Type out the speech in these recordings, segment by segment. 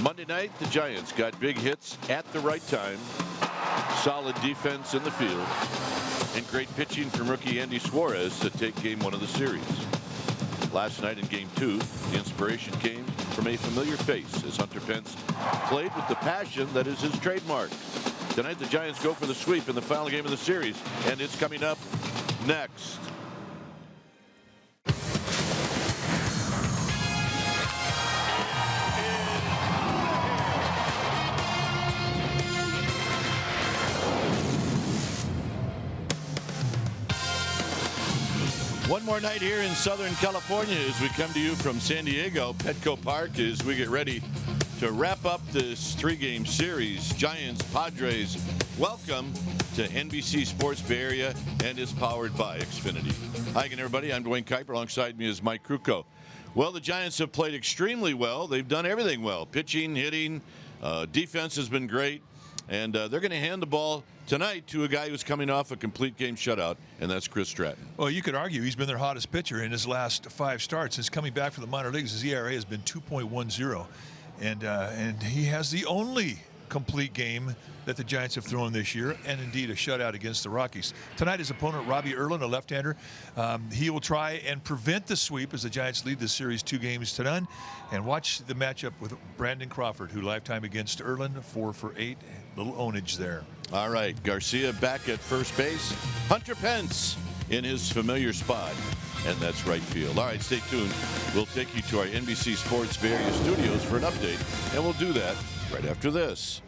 Monday night, the Giants got big hits at the right time, solid defense in the field, and great pitching from rookie Andy Suarez to take game 1 of the series. Last night in game 2, the inspiration came from a familiar face as Hunter Pence played with the passion that is his trademark. Tonight, the Giants go for the sweep in the final game of the series, and it's coming up next. One more night here in Southern California as we come to you from San Diego, Petco Park, as we get ready to wrap up this 3-game series. Giants, Padres, welcome to NBC Sports Bay Area, and is powered by Xfinity. Hi again, everybody. I'm Dwayne Kuiper. Alongside me is Mike Krukow. Well, the Giants have played extremely well. They've done everything well. Pitching, hitting, defense has been great. And they're going to hand the ball tonight to a guy who's coming off a complete game shutout, and that's Chris Stratton. Well, you could argue he's been their hottest pitcher in his last 5 starts. Since coming back from the minor leagues, his ERA has been 2.10. And he has the only complete game that the Giants have thrown this year, and indeed a shutout against the Rockies. Tonight, his opponent, Robbie Erlin, a left-hander. He will try and prevent the sweep as the Giants lead the series 2-0. And watch the matchup with Brandon Crawford, who lifetime against Erlin, 4 for 8. Little ownage there. All right, Garcia back at first base. Hunter Pence in his familiar spot, and that's right field. All right, stay tuned. We'll take you to our NBC Sports Bay Area studios for an update, and we'll do that right after this.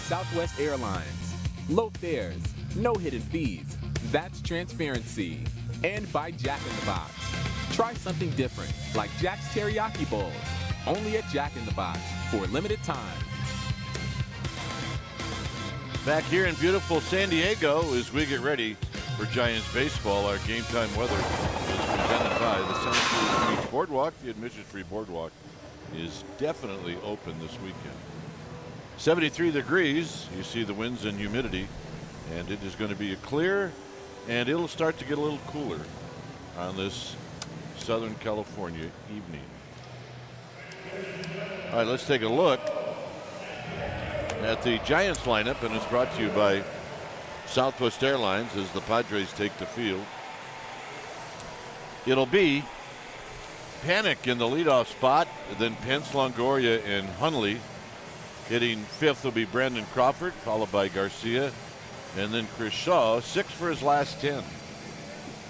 Southwest Airlines. Low fares, no hidden fees. That's transparency. And by Jack in the Box. Try something different, like Jack's Teriyaki Bowls. Only at Jack in the Box for a limited time. Back here in beautiful San Diego as we get ready for Giants baseball. Our game time weather is presented by the Santa Cruz Beach Boardwalk. The admission-free boardwalk is definitely open this weekend. 73 degrees. You see the winds and humidity, and it is going to be a clear, and it'll start to get a little cooler on this Southern California evening. All right, let's take a look at the Giants lineup, and it's brought to you by Southwest Airlines as the Padres take the field. It'll be Panik in the leadoff spot, then Pence, Longoria, and Hundley. Hitting fifth will be Brandon Crawford, followed by Garcia, and then Chris Shaw, 6 for his last 10.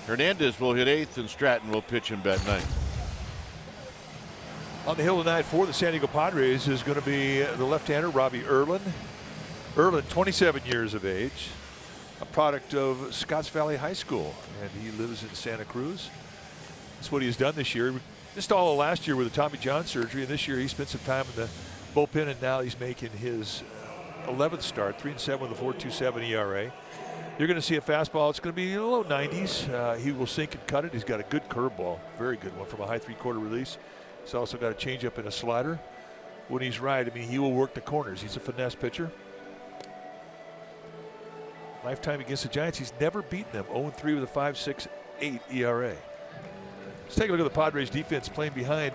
Hernandez will hit 8th, and Stratton will pitch him bat 9th. On the hill tonight for the San Diego Padres is going to be the left-hander Robbie Erlin. Erlin, 27 years of age, a product of Scotts Valley High School, and he lives in Santa Cruz. That's what he's done this year. Just all of last year with the Tommy John surgery, and this year he spent some time in the bullpen, and now he's making his 11th start, 3-7 with a 4.27 ERA. You're going to see a fastball. It's going to be in the low 90s. He will sink and cut it. He's got a good curveball, very good one from a high 3/4 release. He's also got a changeup and a slider. When he's right, I mean, he will work the corners. He's a finesse pitcher. Lifetime against the Giants, he's never beaten them. 0-3 with a 5.68 ERA. Let's take a look at the Padres defense playing behind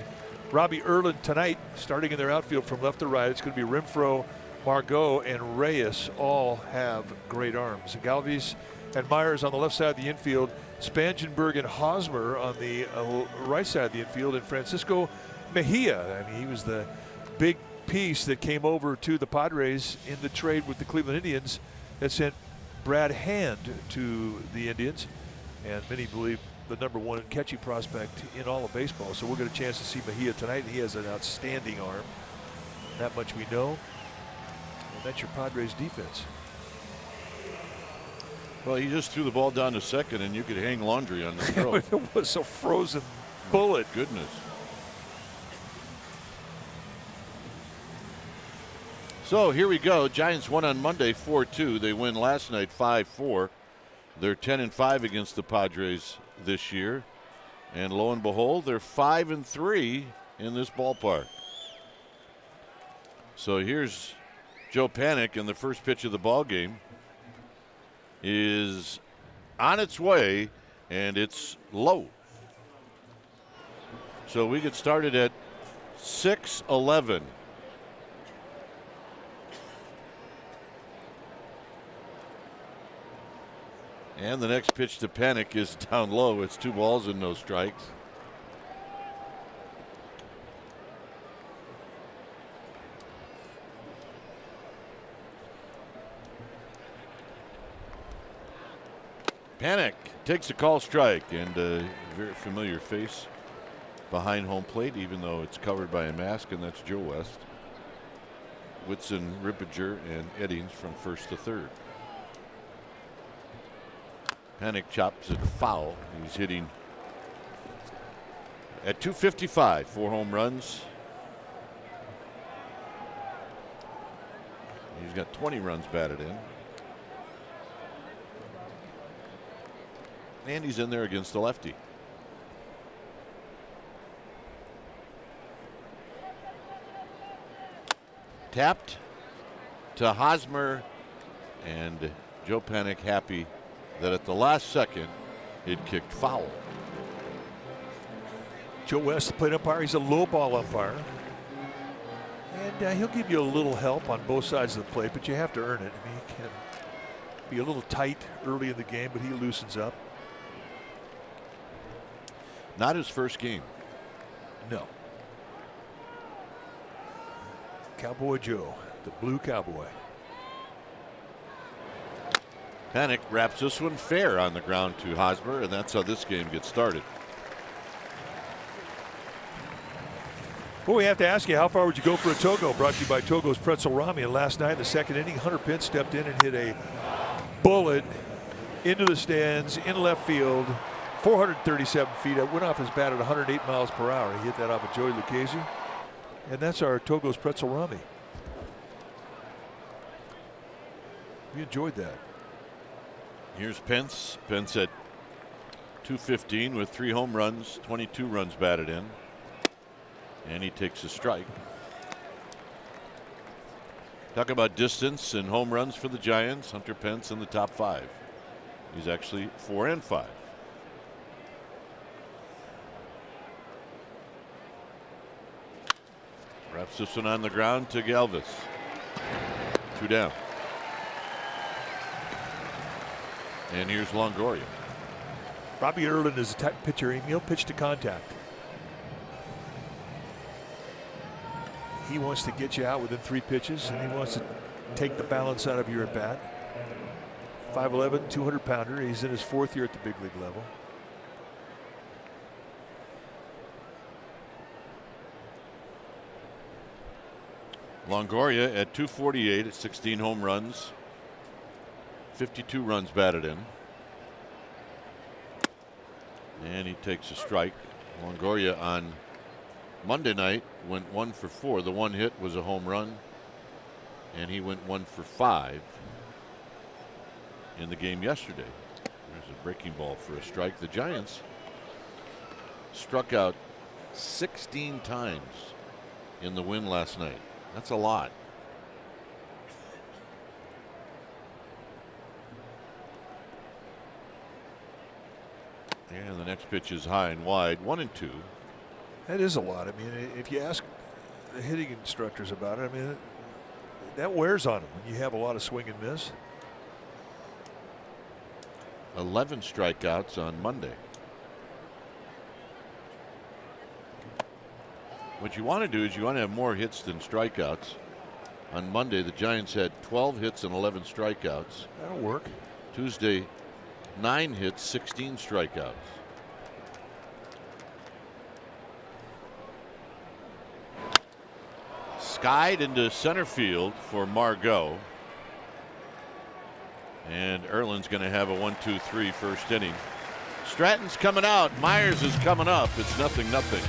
Robbie Erlin tonight, starting in their outfield from left to right. It's going to be Renfroe, Margot, and Reyes. All have great arms. Galvis and Myers on the left side of the infield. Spangenberg and Hosmer on the right side of the infield, and Francisco Mejia. I mean, he was the big piece that came over to the Padres in the trade with the Cleveland Indians that sent Brad Hand to the Indians, and many believe the #1 catching prospect in all of baseball. So we'll get a chance to see Mejia tonight. He has an outstanding arm. That much we know. And that's your Padres defense. Well, he just threw the ball down to second, and you could hang laundry on the throw. It was a frozen bullet. Goodness. So here we go. Giants won on Monday 4-2. They win last night 5-4. They're 10-5 against the Padres this year. And lo and behold, they're 5-3 in this ballpark. So here's Joe Panik, and the first pitch of the ball game is on its way, and it's low. So we get started at 6:11. And the next pitch to Panik is down low. It's 2 balls and no strikes. Panik takes a call strike, and a very familiar face behind home plate, even though it's covered by a mask, and that's Joe West. Whitson, Rippinger, and Eddings from first to third. Panik chops it foul. He's hitting at .255, 4 home runs. He's got 20 runs batted in. And he's in there against the lefty. Tapped to Hosmer, and Joe Panik happy that at the last second it kicked foul. Joe West, the plate umpire, he's a low ball umpire. And he'll give you a little help on both sides of the plate, but you have to earn it. I mean, he can be a little tight early in the game, but he loosens up. Not his first game. No. Cowboy Joe, the blue cowboy. Panik wraps this one fair on the ground to Hosmer, and that's how this game gets started. Well, we have to ask you, how far would you go for a Togo? Brought to you by Togo's Pretzel Rami. And last night in the second inning, Hunter Pitt stepped in and hit a bullet into the stands in left field, 437 feet. It went off his bat at 108 miles per hour. He hit that off of Joey Lucchese. And that's our Togo's Pretzel Rami. We enjoyed that. Here's Pence. Pence at 215 with 3 home runs, 22 runs batted in. And he takes a strike. Talk about distance and home runs for the Giants. Hunter Pence in the top 5. He's actually 4 and 5. Wraps this one on the ground to Galvis. 2 down. And here's Longoria. Robbie Erlin is a type pitcher. He'll pitch to contact. He wants to get you out within 3 pitches, and he wants to take the balance out of your at bat. 5'11", 200-pounder. He's in his 4th year at the big league level. Longoria at 248 at 16 home runs, 52 runs batted in. And he takes a strike. Longoria on Monday night went 1 for 4. The one hit was a home run, and he went 1 for 5 in the game yesterday. There's a breaking ball for a strike. The Giants struck out 16 times in the win last night. That's a lot. And the next pitch is high and wide, 1-2. That is a lot. I mean, if you ask the hitting instructors about it, I mean, that wears on them when you have a lot of swing and miss. 11 strikeouts on Monday. What you want to do is you want to have more hits than strikeouts. On Monday, the Giants had 12 hits and 11 strikeouts. That'll work. Tuesday, 9 hits, 16 strikeouts. Skied into center field for Margot. And Erlin's going to have a 1-2-3 first inning. Stratton's coming out. Myers is coming up. It's 0-0.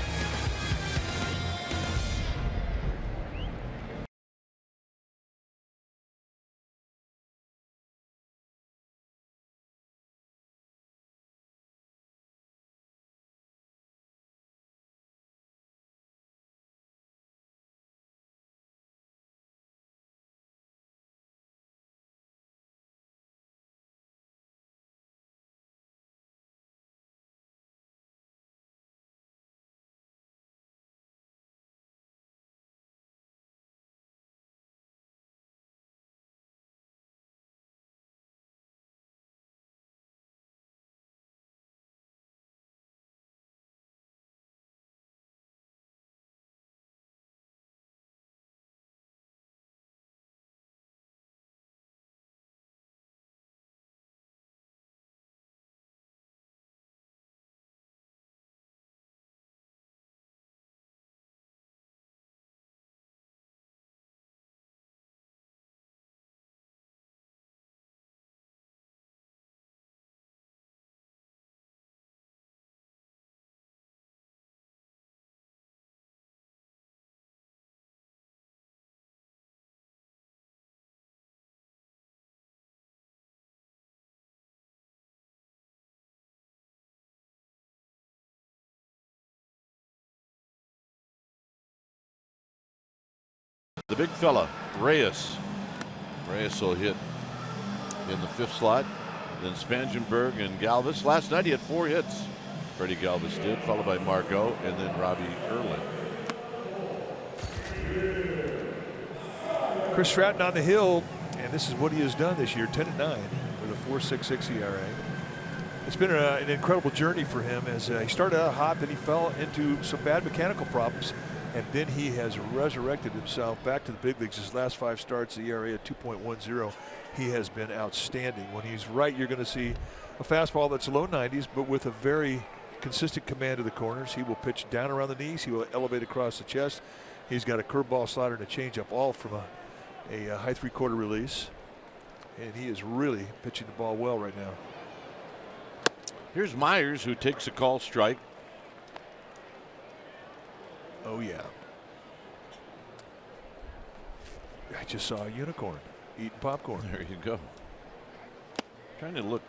The big fella, Reyes. Reyes will hit in the 5th slot. Then Spangenberg and Galvis. Last night he had 4 hits. Freddie Galvis did, followed by Margot and then Robbie Erlin. Chris Stratton on the hill, and this is what he has done this year, 10-9 with a 4.66 ERA. It's been an incredible journey for him as he started out hot, then he fell into some bad mechanical problems, and then he has resurrected himself back to the big leagues. His last 5 starts, the ERA at 2.10. He has been outstanding. When he's right, you're going to see a fastball that's low 90s, but with a very consistent command of the corners. He will pitch down around the knees. He will elevate across the chest. He's got a curveball, slider, and a changeup, all from a high 3/4 release. And he is really pitching the ball well right now. Here's Myers, who takes a call strike. Oh, yeah. I just saw a unicorn eating popcorn. There you go. Trying to look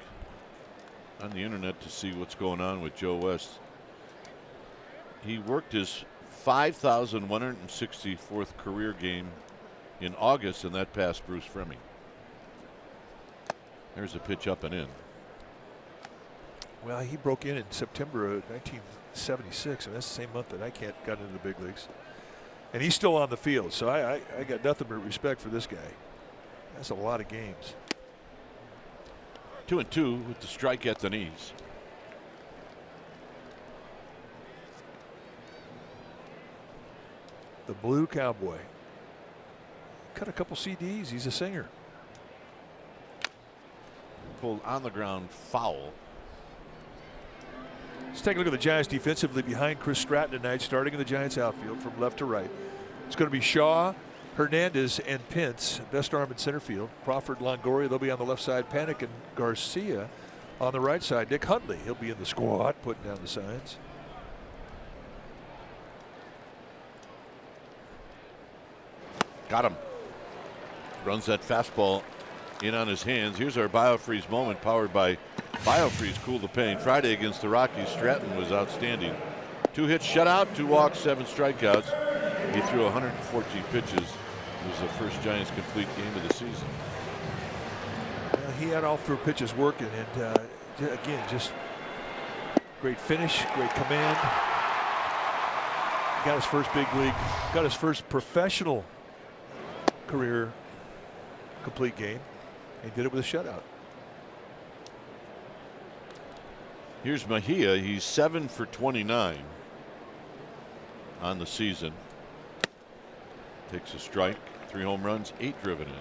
on the internet to see what's going on with Joe West. He worked his 5,164th career game in August, and that passed Bruce Fremming. There's a pitch up and in. Well, he broke in September of 1976, and that's the same month that I got into the big leagues. And he's still on the field, so I got nothing but respect for this guy. That's a lot of games. 2-2 with the strike at the knees. The Blue Cowboy. Cut a couple CDs. He's a singer. Pulled on the ground foul. Let's take a look at the Giants defensively behind Chris Stratton tonight, starting in the Giants outfield from left to right. It's going to be Shaw, Hernandez, and Pence. Best arm in center field. Crawford, Longoria, they'll be on the left side. Panic and Garcia on the right side. Nick Hundley, he'll be in the squad, putting down the signs. Got him. Runs that fastball in on his hands. Here's our BioFreeze moment, powered by BioFreeze. Cool the pain. Friday against the Rockies, Stratton was outstanding. 2 hits, shutout, 2 walks, 7 strikeouts. He threw 114 pitches. It was the first Giants complete game of the season. He had all 4 pitches working, and again, just great finish, great command. Got his first big league, got his first professional career complete game. He did it with a shutout. Here's Mejia. He's 7 for 29 on the season. Takes a strike, 3 home runs, 8 driven in.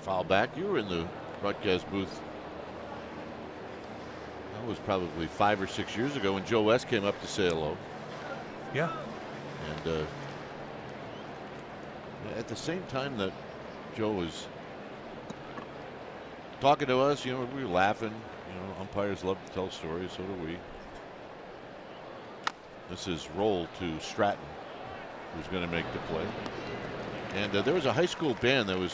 Foul back. You were in the broadcast booth. That was probably 5 or 6 years ago when Joe West came up to say hello. Yeah. And at the same time that Joe was talking to us, we were laughing. Umpires love to tell stories, so do we. This is roll to Stratton, who's going to make the play. And there was a high school band they were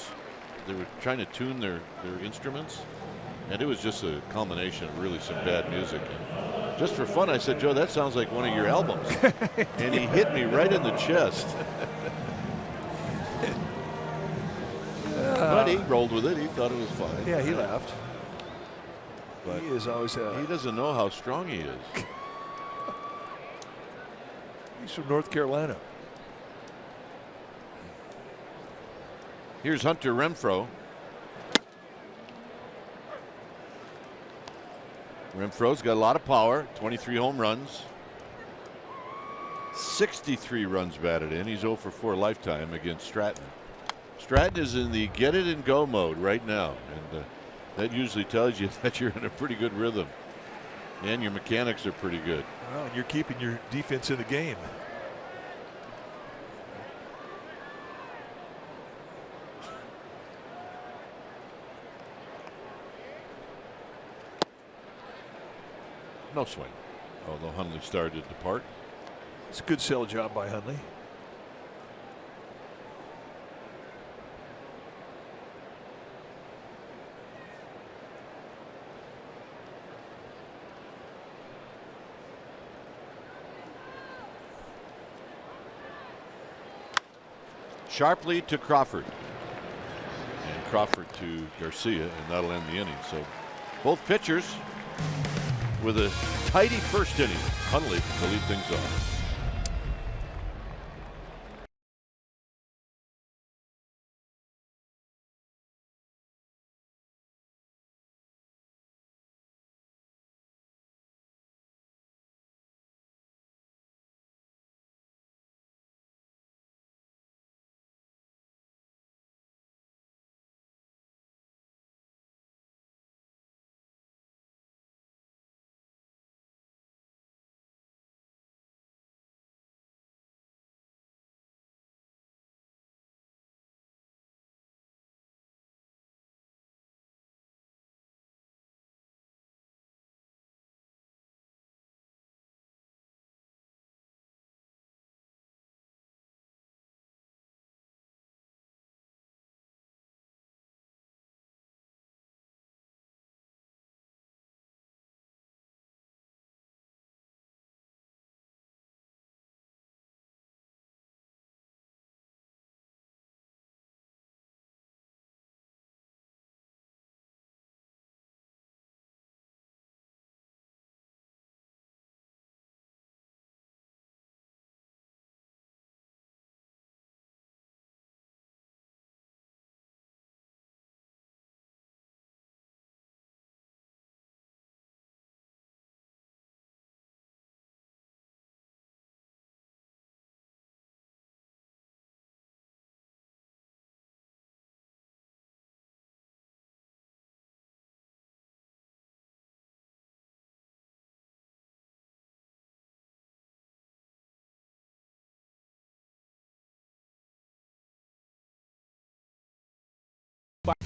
trying to tune their instruments, and it was just a culmination of really some bad music. And just for fun, I said, Joe, that sounds like one of your albums. And he hit me right in the chest. But he rolled with it. He thought it was fine. Yeah, he laughed. But he is always he doesn't know how strong he is. He's from North Carolina. Here's Hunter Renfroe. Renfroe's got a lot of power. 23 home runs. 63 runs batted in. He's 0 for 4 lifetime against Stratton. Stratton is in the get it and go mode right now, and that usually tells you that you're in a pretty good rhythm and your mechanics are pretty good. Well, you're keeping your defense in the game. No swing, although Hundley started to depart. It's a good sell job by Hundley. Sharply to Crawford, and Crawford to Garcia, and that'll end the inning. So both pitchers with a tidy first inning. Hundley to lead things off.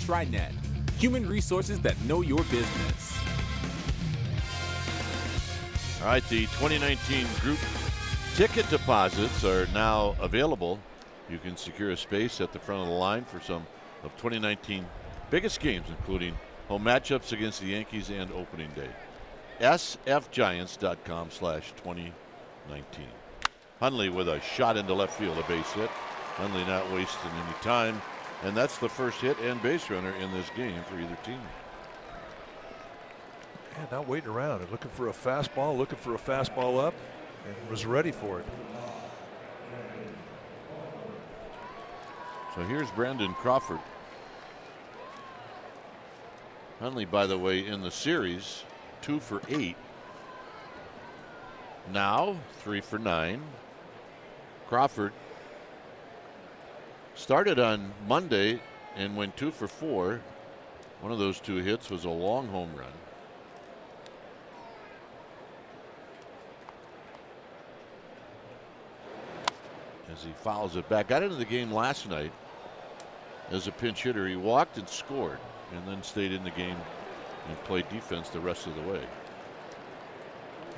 TriNet. Human resources that know your business. All right, the 2019 group ticket deposits are now available. You can secure a space at the front of the line for some of 2019 biggest games, including home matchups against the Yankees and opening day. sfgiants.com/2019. Hundley with a shot into left field, a base hit. Hundley not wasting any time, and that's the first hit and base runner in this game for either team. Yeah, not waiting around and looking for a fastball up, and was ready for it. So here's Brandon Crawford. Hundley, by the way, in the series, 2 for 8. Now 3 for 9. Crawford started on Monday and went 2 for 4. One of those 2 hits was a long home run. As he fouls it back. Got into the game last night as a pinch hitter. He walked and scored, and then stayed in the game and played defense the rest of the way.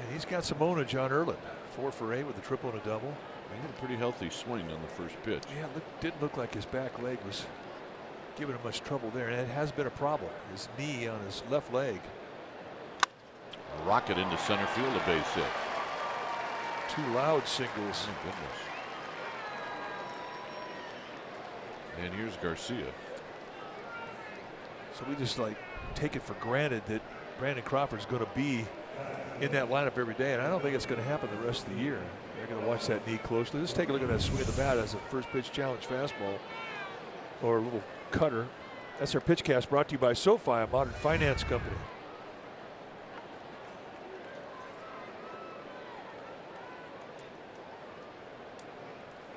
And he's got some ownage on Erlin. 4 for 8 with a triple and a double. He had a pretty healthy swing on the first pitch. Yeah, didn't look like his back leg was giving him much trouble there, and it has been a problem. His knee on his left leg. A rocket into center field, a base hit. 2 loud singles. Oh, goodness. And here's Garcia. So we just take it for granted that Brandon Crawford's going to be in that lineup every day, and I don't think it's going to happen the rest of the year. They're going to watch that knee closely. Let's take a look at that swing of the bat as a first pitch challenge fastball or a little cutter. That's our pitch cast brought to you by SoFi, a modern finance company.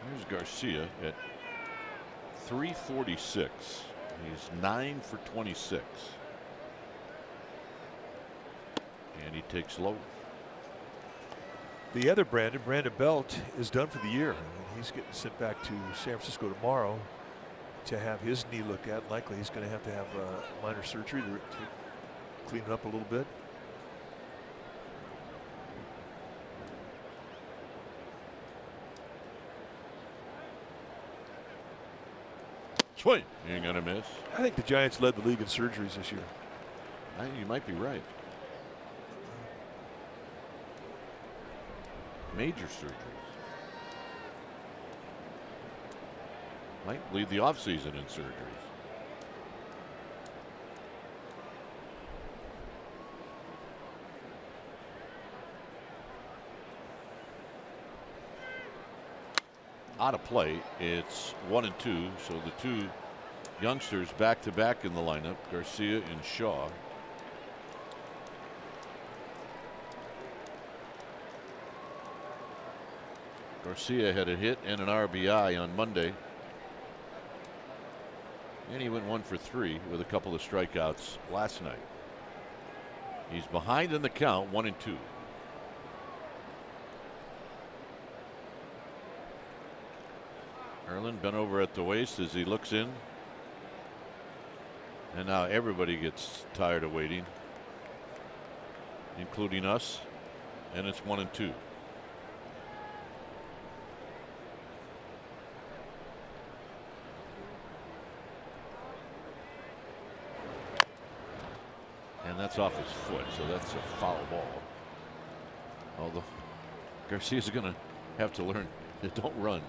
Here's Garcia at 346. He's 9 for 26. And he takes low. The other Brandon Belt, is done for the year. He's getting sent back to San Francisco tomorrow to have his knee looked at. Likely he's going to have minor surgery to clean it up a little bit. Swing. You ain't gonna miss. I think the Giants led the league in surgeries this year. I think you might be right. Major surgeries. Might lead the offseason in surgeries. Out of play. It's 1-2. So the 2 youngsters back to back in the lineup, Garcia and Shaw. Garcia had a hit and an RBI on Monday. And he went 1 for 3 with a couple of strikeouts last night. He's behind in the count, 1-2. Erlin bent over at the waist as he looks in. And now everybody gets tired of waiting, including us. And it's 1-2. And that's off his foot, so that's a foul ball. Although Garcia's going to have to learn to don't run.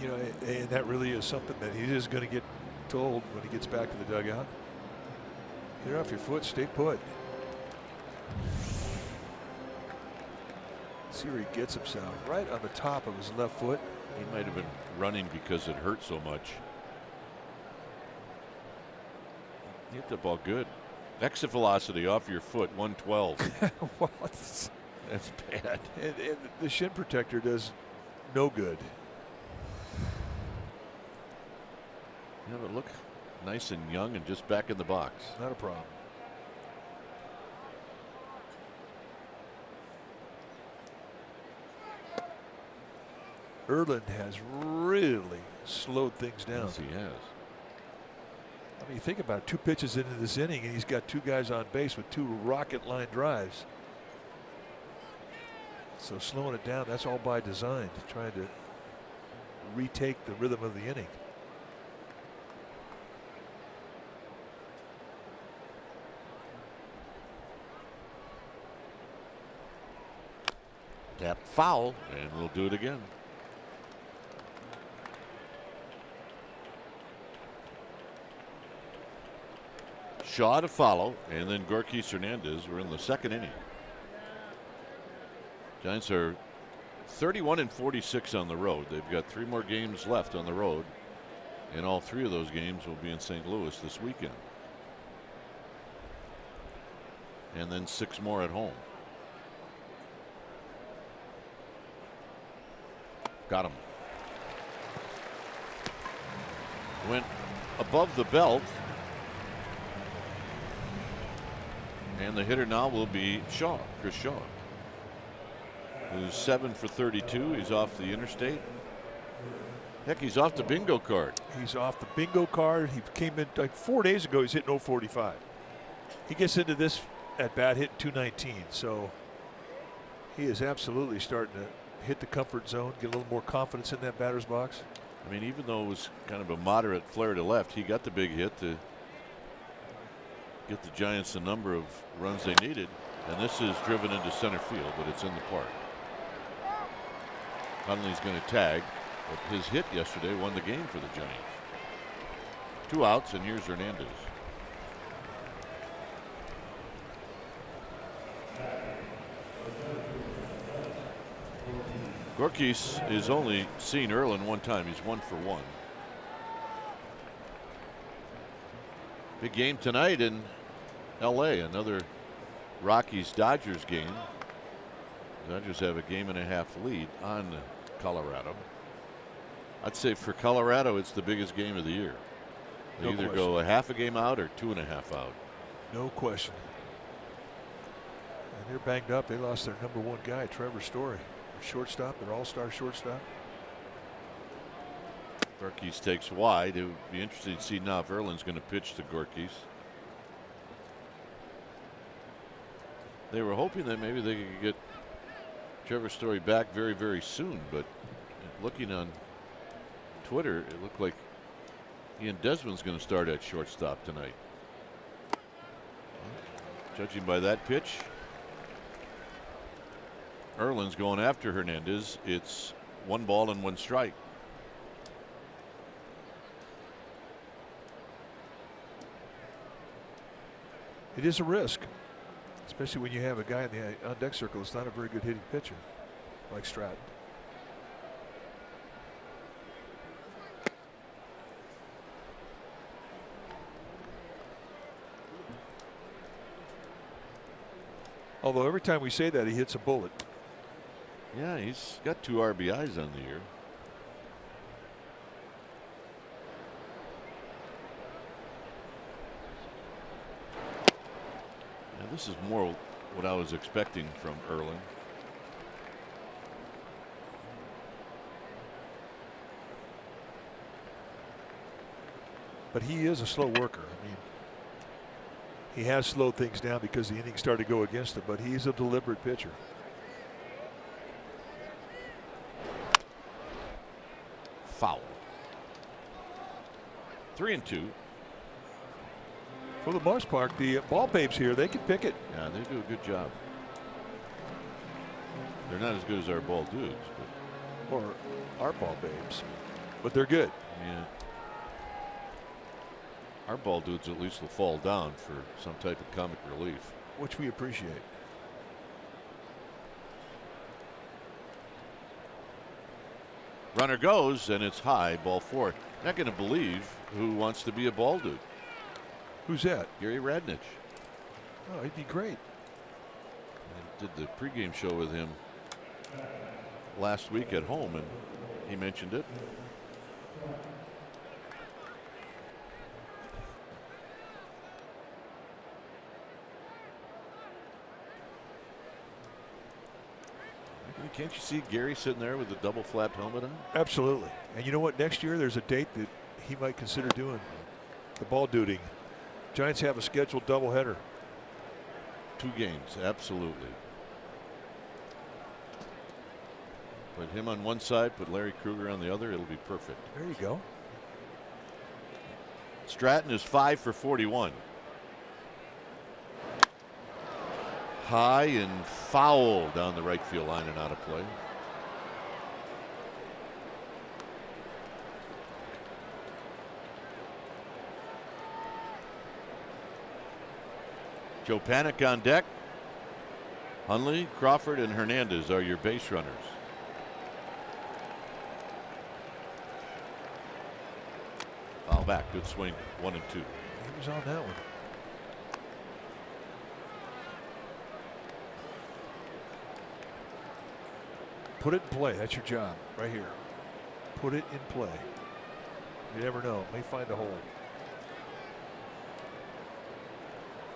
You know, and that really is something that he is going to get told when he gets back to the dugout. Get off your foot, stay put. See where he gets himself, right on the top of his left foot. He might have been running because it hurt so much. He hit the ball good. Exit velocity off your foot, 112. Well, that's bad. And the shin protector does no good. Yeah, but look nice and young and just back in the box. Not a problem. Erlin has really slowed things down. Yes, he has. I mean, you think about it, 2 pitches into this inning, and he's got 2 guys on base with 2 rocket line drives. So slowing it down, that's all by design, trying to retake the rhythm of the inning. Tap foul, and we'll do it again. Shaw to follow, and then Gorkis Hernandez. We're in the 2nd inning. Giants are 31-46 on the road. They've got 3 more games left on the road, and all 3 of those games will be in St. Louis this weekend. And then 6 more at home. Got him. Went above the belt. And the hitter now will be Shaw, Chris Shaw, who's 7 for 32. He's off the interstate. Heck, he's off the bingo card. He's off the bingo card. He came in like 4 days ago. He's hitting 045. He gets into this at bat hitting 219. So he is absolutely starting to hit the comfort zone, get a little more confidence in that batter's box. I mean, even though it was kind of a moderate flare to left, he got the big hit to get the Giants the number of runs they needed. And this is driven into center field, but it's in the park. Hundley's going to tag, but his hit yesterday won the game for the Giants. 2 outs, and here's Hernandez. Gorkis is only seen Erlin 1 time. He's 1 for 1. Big game tonight in LA. Another Rockies-Dodgers game. Dodgers have a 1.5 game lead on Colorado. I'd say for Colorado, it's the biggest game of the year. They either go a half a game out or 2.5 out. No question. And they're banged up. They lost their #1 guy, Trevor Story. Shortstop, their all-star shortstop. Gorkis takes wide. It would be interesting to see now if Erlin's going to pitch to Gorkis. They were hoping that maybe they could get Trevor Story back very, very soon, but looking on Twitter, it looked like Ian Desmond's going to start at shortstop tonight. Judging by that pitch, Erlin's going after Hernandez. It's 1 ball and 1 strike. It is a risk, especially when you have a guy in the on-deck circle that's not a very good hitting pitcher like Stratton. Although every time we say that, he hits a bullet. Yeah, he's got 2 RBIs on the year. Now this is more what I was expecting from Erlin. But he is a slow worker. I mean, he has slowed things down because the innings started to go against him, but he's a deliberate pitcher. Foul. 3-2. For the most part, the ball babes here, they can pick it. Yeah, they do a good job. They're not as good as our ball dudes, but or our ball babes, but they're good. Yeah. Our ball dudes at least will fall down for some type of comic relief, which we appreciate. Runner goes, and it's high, ball 4. Not going to believe who wants to be a ball dude. Who's that? Gary Radnich. Oh, he'd be great. I did the pregame show with him last week at home, and he mentioned it. Can't you see Gary sitting there with a double flapped helmet on? Absolutely. And you know what? Next year there's a date that he might consider doing the ball duty. Giants have a scheduled doubleheader. 2 games, absolutely. Put him on one side, put Larry Krueger on the other. It'll be perfect. There you go. Stratton is 5 for 41. High and foul down the right field line and out of play. Joe Panik on deck. Hundley, Crawford, and Hernandez are your base runners. Foul back. Good swing. 1 and 2. He was on that one. Put it in play. That's your job right here. Put it in play. You never know. May find a hole.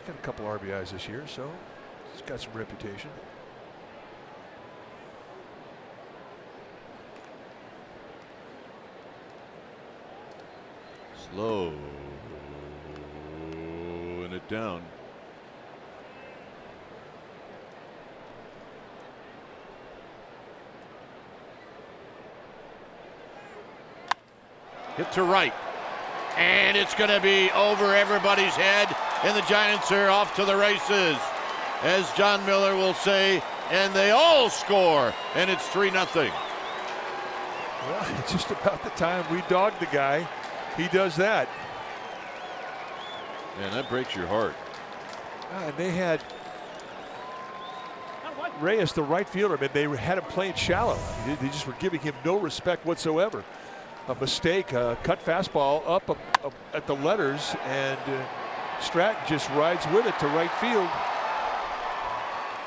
Got a couple RBIs this year, so he's got some reputation. Slowing it down. Hit to right. And it's going to be over everybody's head. And the Giants are off to the races. As John Miller will say, and they all score. And it's 3-0. Well, it's just about the time we dog the guy. He does that. Man, that breaks your heart. And they had Reyes, the right fielder. I mean, they had him playing shallow. They just were giving him no respect whatsoever. A mistake, a cut fastball up at the letters, and Stratton just rides with it to right field.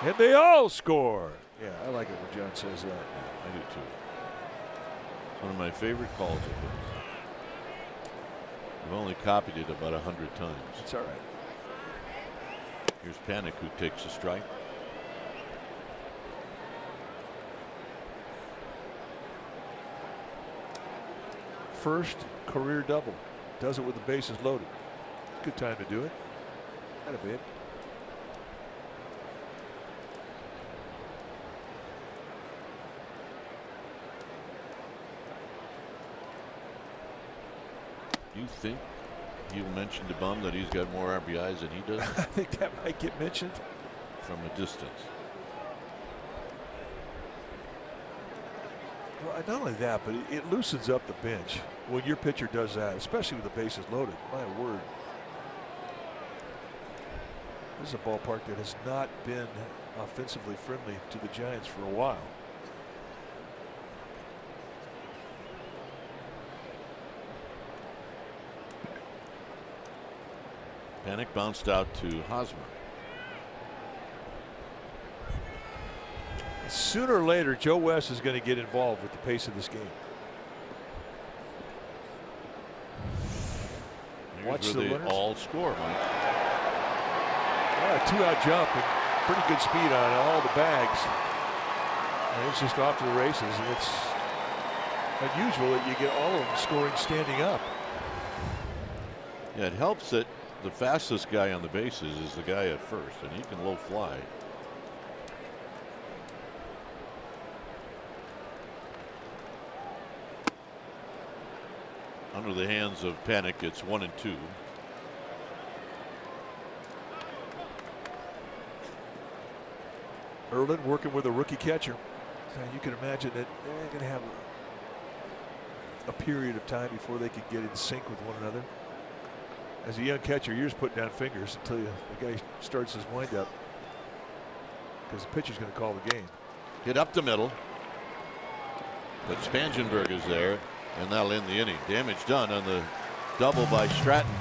And they all score. Yeah, I like it when John says that. I do too. It's one of my favorite calls of his. I've only copied it about 100 times. It's all right. Here's Panik, who takes a strike. First career double. Does it with the bases loaded. Good time to do it. Not a bit. Do you think he'll mention to Bum that he's got more RBIs than he does? I think that might get mentioned. From a distance. Well, not only that, but it loosens up the bench when your pitcher does that, especially with the bases loaded. My word. This is a ballpark that has not been offensively friendly to the Giants for a while. Panik bounced out to Hosmer. Sooner or later, Joe West is going to get involved with the pace of this game. Here's Watch the where they winners. all score, Mike. Yeah, a 2-out jump and pretty good speed on all the bags. And it's just off to the races. And it's unusual that you get all of them scoring standing up. Yeah, it helps that the fastest guy on the bases is the guy at first, and he can low fly. Under the hands of Panik, it's 1 and 2. Erlin working with a rookie catcher. So you can imagine that they're going to have a period of time before they can get in sync with one another. As a young catcher, you're just putting down fingers until the guy starts his windup, because the pitcher's going to call the game. Hit up the middle. But Spangenberg is there, and that'll end the inning. Damage done on the double by Stratton.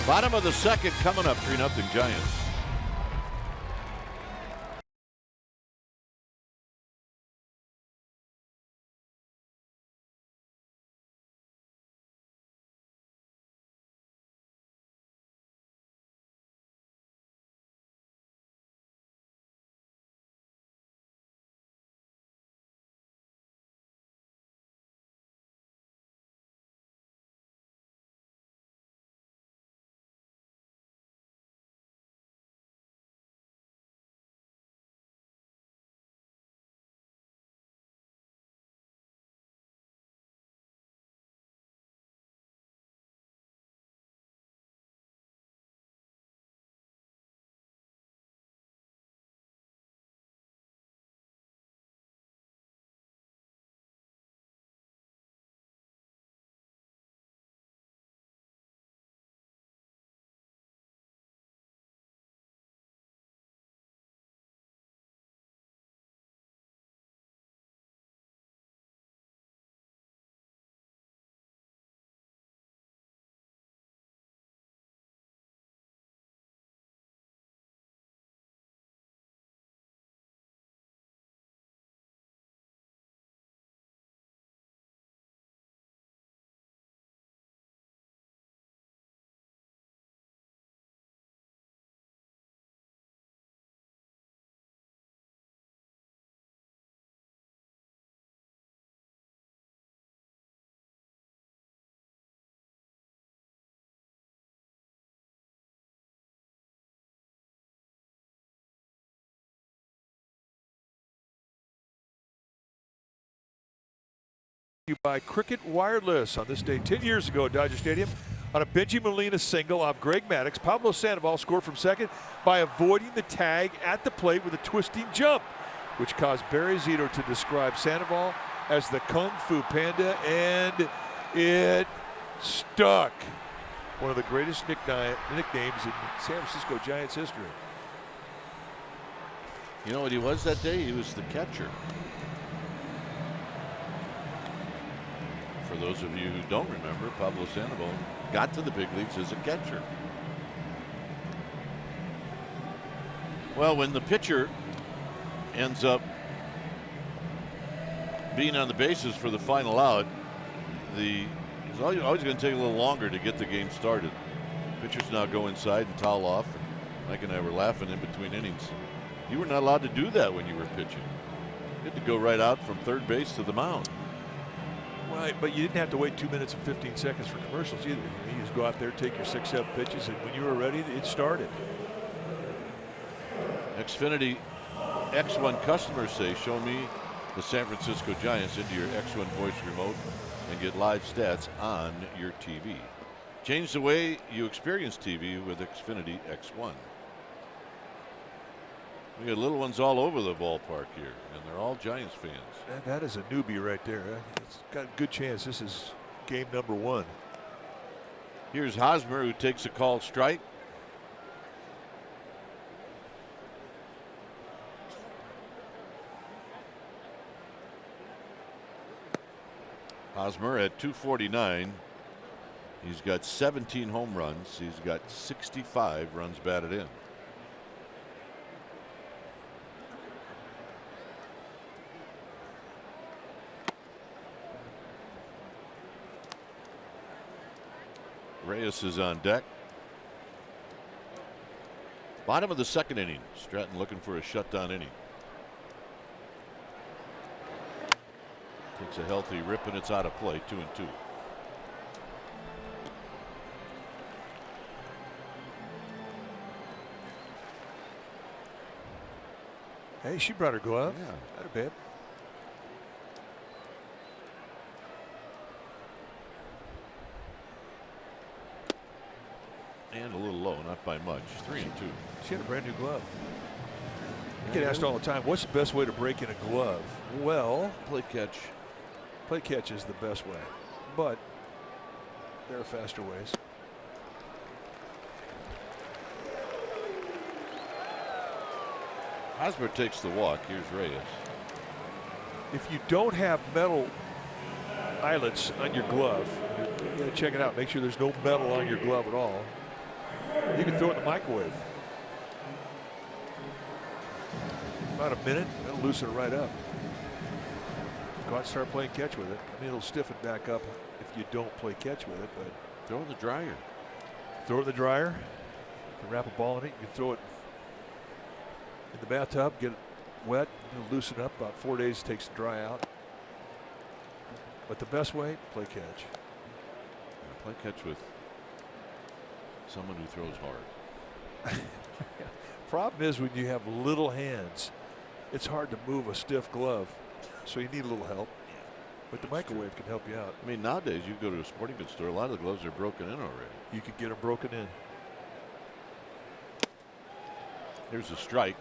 Bottom of the second coming up, 3-0 Giants. you by Cricket Wireless. On this day 10 years ago at Dodger Stadium, on a Benji Molina single off Greg Maddux, Pablo Sandoval scored from second by avoiding the tag at the plate with a twisting jump, which caused Barry Zito to describe Sandoval as the Kung Fu Panda, and it stuck. One of the greatest nicknames in San Francisco Giants history. You know what he was that day? He was the catcher. For those of you who don't remember, Pablo Sandoval got to the big leagues as a catcher. Well, when the pitcher ends up being on the bases for the final out, it's always going to take a little longer to get the game started. Pitchers now go inside and towel off. And Mike and I were laughing in between innings. You were not allowed to do that when you were pitching. You had to go right out from third base to the mound. Right, but you didn't have to wait 2 minutes and 15 seconds for commercials either. You just go out there, take your 6-7 pitches, and when you were ready, it started. Xfinity X1 customers say, show me the San Francisco Giants into your X1 voice remote and get live stats on your TV. Change the way you experience TV with Xfinity X1. We got little ones all over the ballpark here, and they're all Giants fans. That is a newbie right there. It's got a good chance this is game number 1. Here's Hosmer, who takes a called strike. Hosmer at 249. He's got 17 home runs. He's got 65 runs batted in. Reyes is on deck. Bottom of the second inning. Stratton looking for a shutdown inning. Takes a healthy rip and it's out of play. 2-2. Hey, she brought her glove. Yeah. That a bit. And a little low, not by much. 3-2. She had a brand new glove. You get asked all the time, what's the best way to break in a glove? Well, Play catch. play catch is the best way, but there are faster ways. Hosmer takes the walk. Here's Reyes. If you don't have metal eyelets on your glove, you gotta check it out. Make sure there's no metal on your glove at all. You can throw it in the microwave. About a minute, it'll loosen it right up. Go out and start playing catch with it. I mean, it'll stiffen back up if you don't play catch with it, but Throw in the dryer. throw it in the dryer. You can wrap a ball in it. You can throw it in the bathtub, get it wet, it'll loosen up. About 4 days it takes to dry out. But the best way, play catch. Play catch with someone who throws hard. Problem is when you have little hands, it's hard to move a stiff glove, so you need a little help. But the microwave can help you out. I mean, nowadays you go to a sporting goods store, a lot of the gloves are broken in already. You can get them broken in. Here's a strike.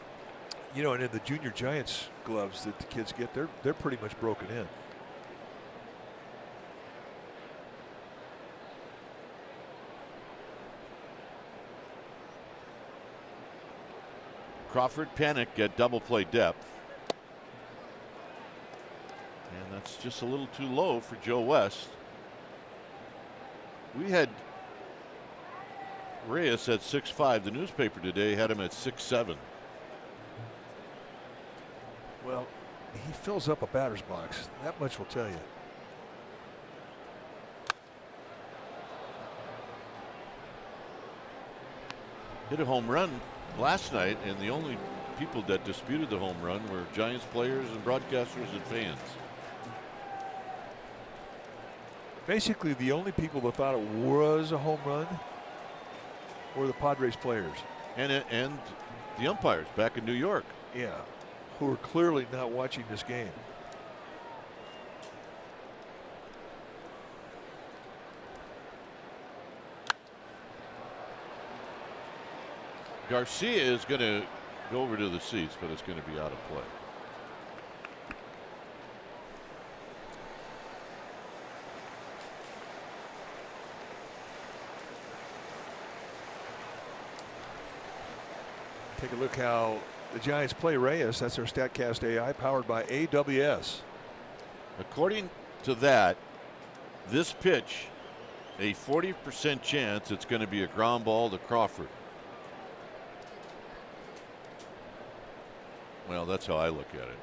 You know, and in the junior Giants gloves that the kids get, they're pretty much broken in. Crawford panic at double play depth. And that's just a little too low for Joe West. We had Reyes at 6'5". The newspaper today had him at 6'7". Well, he fills up a batter's box. That much will tell you. Hit a home run last night, and the only people that disputed the home run were Giants players and broadcasters and fans. Basically, the only people that thought it was a home run were the Padres players. And the umpires back in New York. Yeah, who are clearly not watching this game. Garcia is going to go over to the seats, but it's going to be out of play. Take a look how the Giants play Reyes. That's our StatCast AI powered by AWS. According to that, this pitch, a 40% chance it's going to be a ground ball to Crawford. Well, that's how I look at it.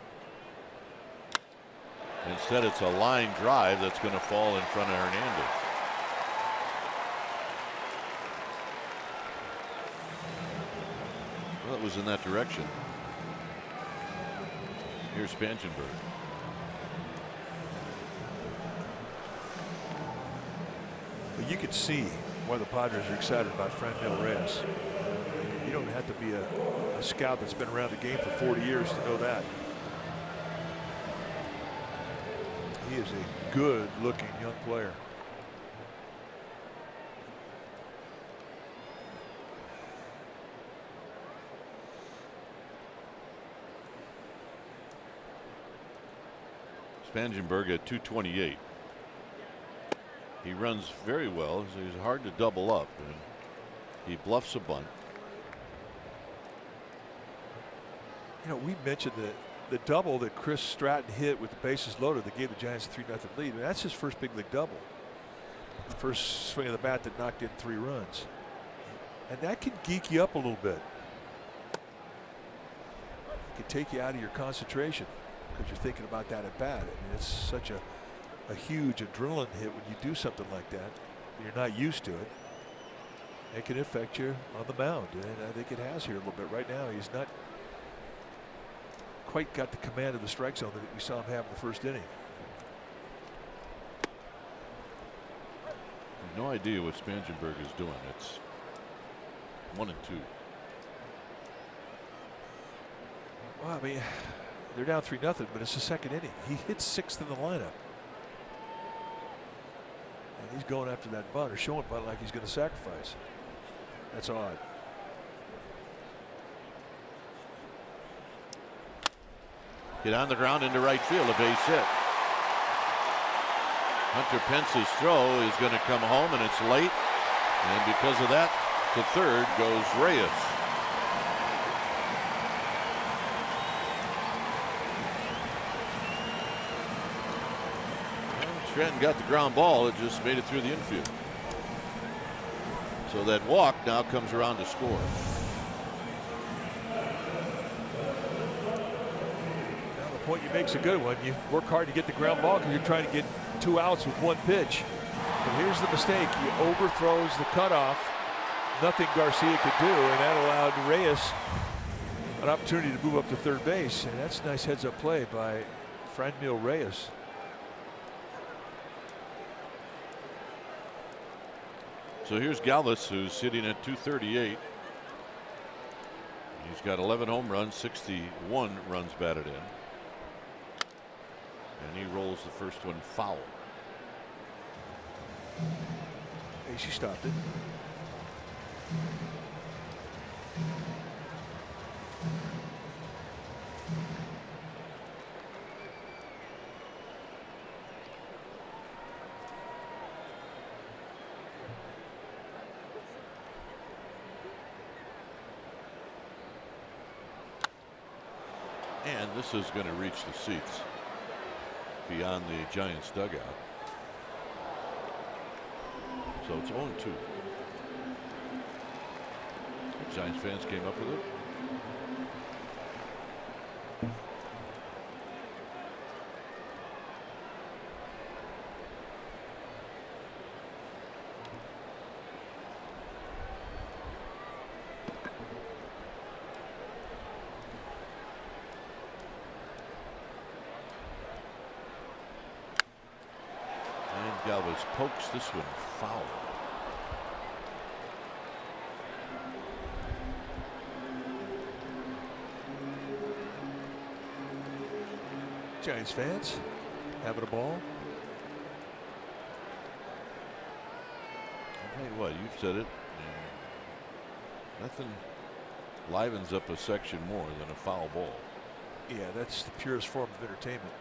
Instead, it's a line drive that's going to fall in front of Hernandez. Well, it was in that direction. Here's Spangenberg. But you can see why the Padres are excited about Franmil Reyes. You don't have to be a scout that's been around the game for 40 years to know that. He is a good-looking young player. Spangenberg at 228. He runs very well. He's hard to double up, and he bluffs a bunt. You know, we mentioned the double that Chris Stratton hit with the bases loaded that gave the Giants a 3-0 lead. And that's his first big league double. The first swing of the bat that knocked in 3 runs. And that can geek you up a little bit. It can take you out of your concentration because you're thinking about that at bat. I mean, it's such a huge adrenaline hit when you do something like that. You're not used to it. It can affect you on the mound, and I think it has here a little bit. Right now, he's not quite got the command of the strike zone that we saw him have in the first inning. I have no idea what Spangenberg is doing. It's 1-2. Well, I mean, they're down 3-0, but it's the second inning. He hits 6th in the lineup. And he's going after that bunt, or showing bunt like he's going to sacrifice. That's odd. Get on the ground into right field, a base hit. Hunter Pence's throw is going to come home, and it's late. And because of that, to third goes Reyes. Stratton got the ground ball. It just made it through the infield. So that walk now comes around to score. Now the point you make's a good one. You work hard to get the ground ball because you're trying to get 2 outs with 1 pitch. But here's the mistake. He overthrows the cutoff. Nothing Garcia could do, and that allowed Reyes an opportunity to move up to third base. And that's a nice heads-up play by Franmil Reyes. So here's Galvis, who's sitting at 238. He's got 11 home runs, 61 runs batted in. And he rolls the first one foul. She stopped it. And this is going to reach the seats beyond the Giants dugout. So it's 0-2. Giants fans came up with it. Galvis pokes this one foul. Giants fans having a ball. I'll tell you what, you've said it. Nothing livens up a section more than a foul ball. Yeah, that's the purest form of entertainment.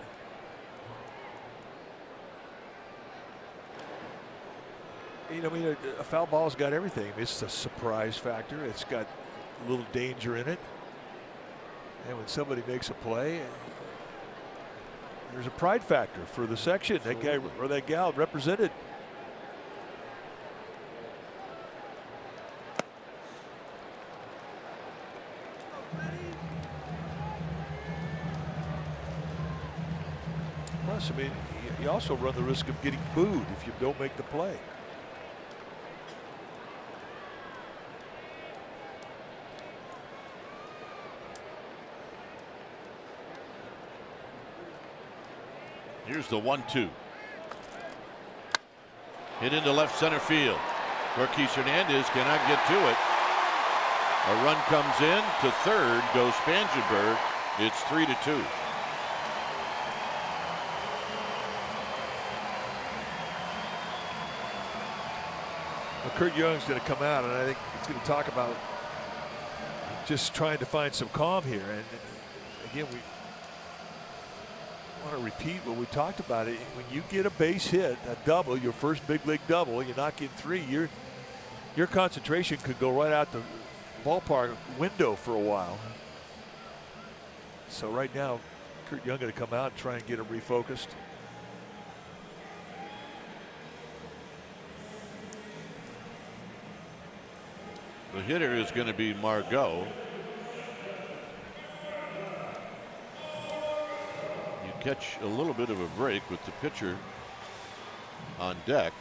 You know, I mean, a foul ball's got everything. It's a surprise factor. It's got a little danger in it. And when somebody makes a play, there's a pride factor for the section. That guy or that gal represented. Plus, I mean, you also run the risk of getting booed if you don't make the play. Here's the 1-2. Hit into left center field. Marquis Hernandez cannot get to it. A run comes in to third, goes Spangenberg. It's 3-2. Well, Kurt Young's going to come out, and I think he's going to talk about just trying to find some calm here. And again, we want to repeat what we talked about. It when you get a base hit, a double, your first big league double, you knock in three, your concentration could go right out the ballpark window for a while. So right now, Kurt Young going to come out and try and get him refocused. The hitter is going to be Margot. You catch a little bit of a break with the pitcher on deck.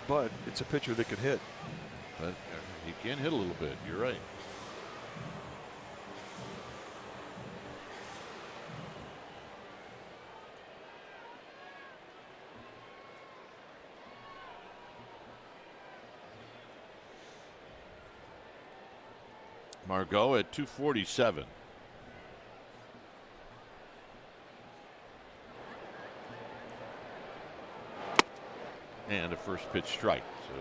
But it's a pitcher that can hit. But he can hit a little bit. You're right. Margot at 247. And a first pitch strike. So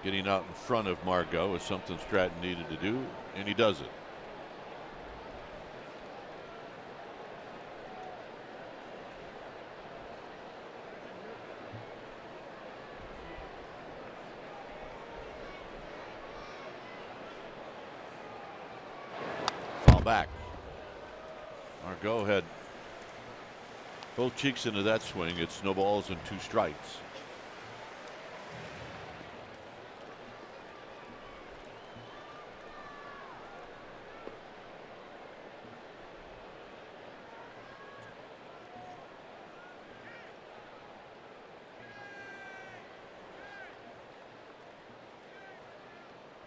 getting out in front of Margot is something Stratton needed to do, and he does it. Back. Margot had both cheeks into that swing. It's no balls and 2 strikes.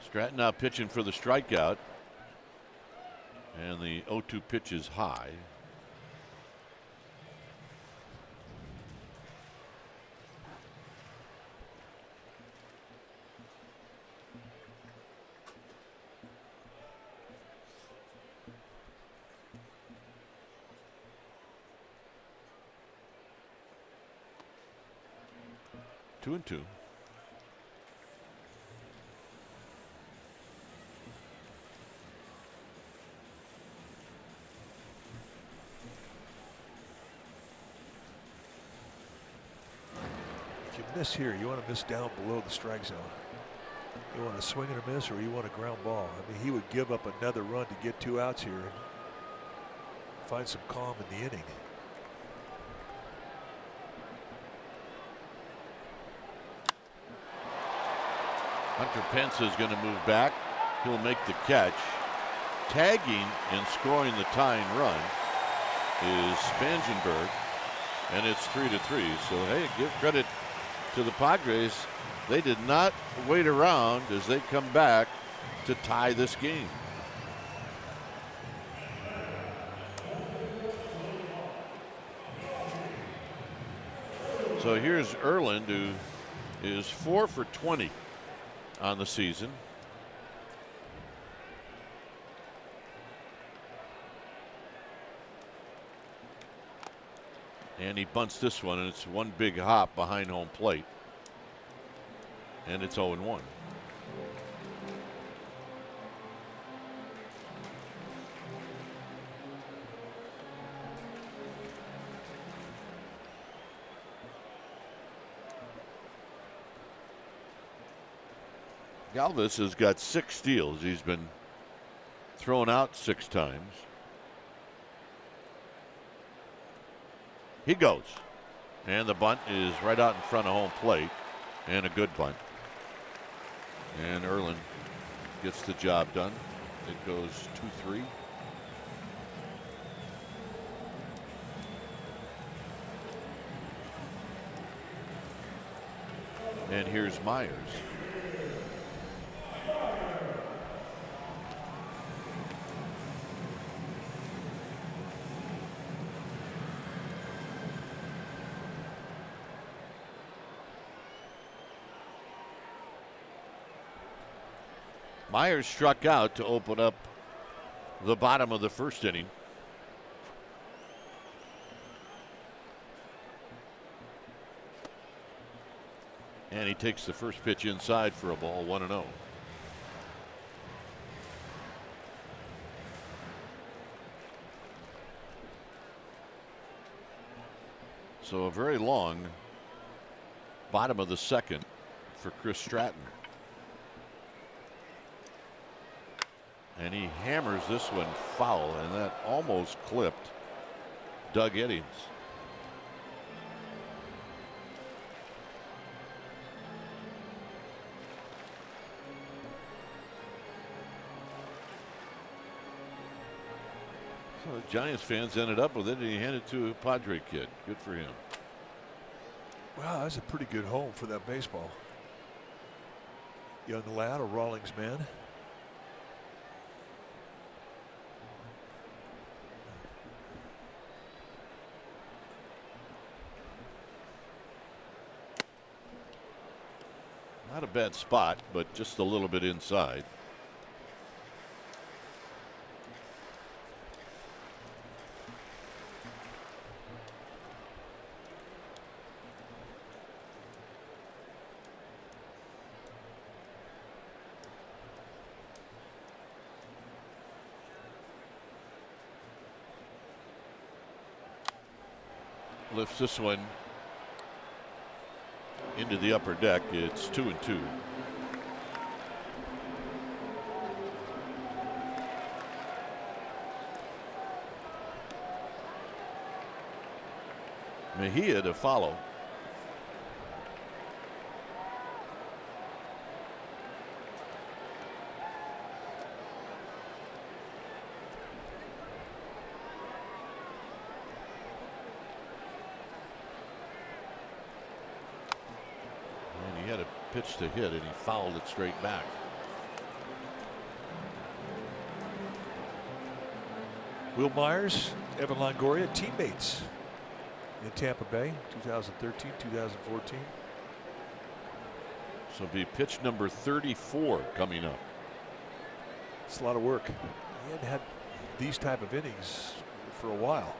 Stratton now pitching for the strikeout. And the 0-2 pitch is high. Two and two. Miss here, you want to miss down below the strike zone. You want to swing and a miss, or you want a ground ball. I mean, he would give up another run to get 2 outs here and find some calm in the inning. Hunter Pence is going to move back. He'll make the catch. Tagging and scoring the tying run is Spangenberg, and it's 3-3. So hey, give credit to the Padres. They did not wait around as they come back to tie this game. So here's Erland, who is 4 for 20 on the season. And he bunts this one, and it's one big hop behind home plate. And it's 0-1. Galvis has got 6 steals. He's been thrown out 6 times. He goes. And the bunt is right out in front of home plate. And a good bunt. And Erlin gets the job done. It goes 2-3. And here's Myers. Myers struck out to open up the bottom of the first inning. And he takes the first pitch inside for a ball, 1-0. So a very long bottom of the second for Chris Stratton. And he hammers this one foul, and that almost clipped Doug Eddings. So the Giants fans ended up with it, and he handed it to a Padre kid. Good for him. Wow, that's a pretty good home for that baseball. Young lad, a Rawlings man. Not a bad spot, but just a little bit inside. Lifts this one into the upper deck. It's 2-2. Mejia to follow. Pitch to hit, and he fouled it straight back. Will Myers, Evan Longoria, teammates in Tampa Bay, 2013, 2014. So it'll be pitch number 34 coming up. It's a lot of work. He hadn't had these type of innings for a while.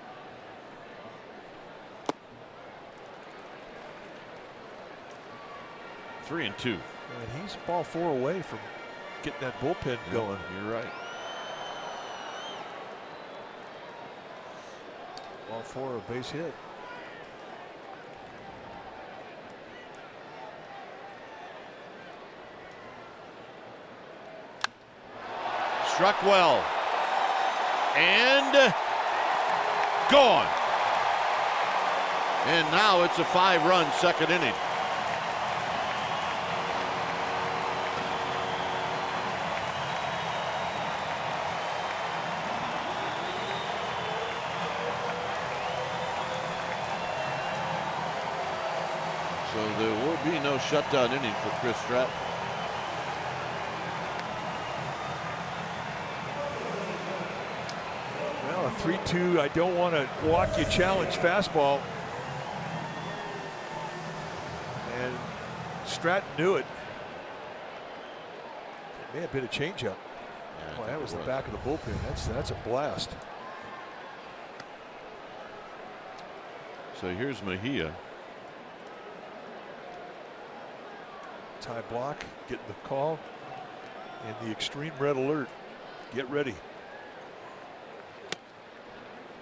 Three and 2. And he's ball 4 away from getting that bullpen going. You're right. Ball 4, a base hit. Struck well. And gone. And now it's a 5-run second inning. So there will be no shutdown inning for Chris Stratton. Well, a 3-2, I don't want to walk you challenge fastball. And Stratton knew it. It may have been a changeup. Yeah, Boy, that was the back of the bullpen. That's a blast. So here's Mejia. High block, getting the call, and the extreme red alert. Get ready.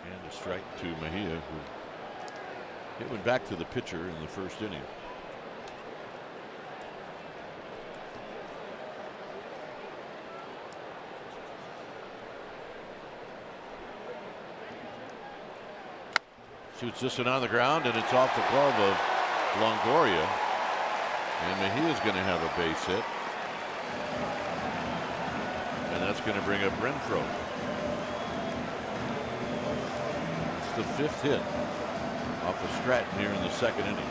And a strike to Mejia, who it went back to the pitcher in the first inning. Shoots this one on the ground, and it's off the glove of Longoria. And Mejia's going to have a base hit. And that's going to bring up Renfroe. It's the 5th hit off of Stratton here in the 2nd inning.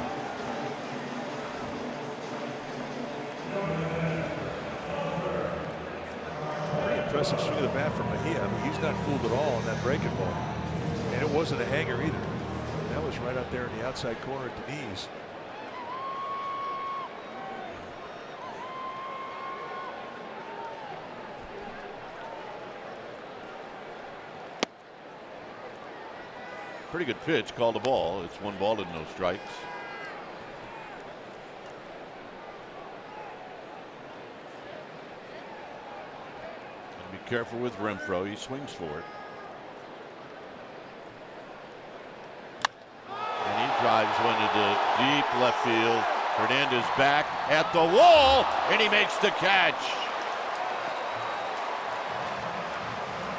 Pretty impressive swing of the bat from Mejia. I mean, he's not fooled at all on that breaking ball. And it wasn't a hanger either. That was right up there in the outside corner at the knees. Pretty good pitch, called a ball. It's 1 ball and no strikes. Be careful with Renfroe. He swings for it. And he drives one into deep left field. Hernandez back at the wall, and he makes the catch.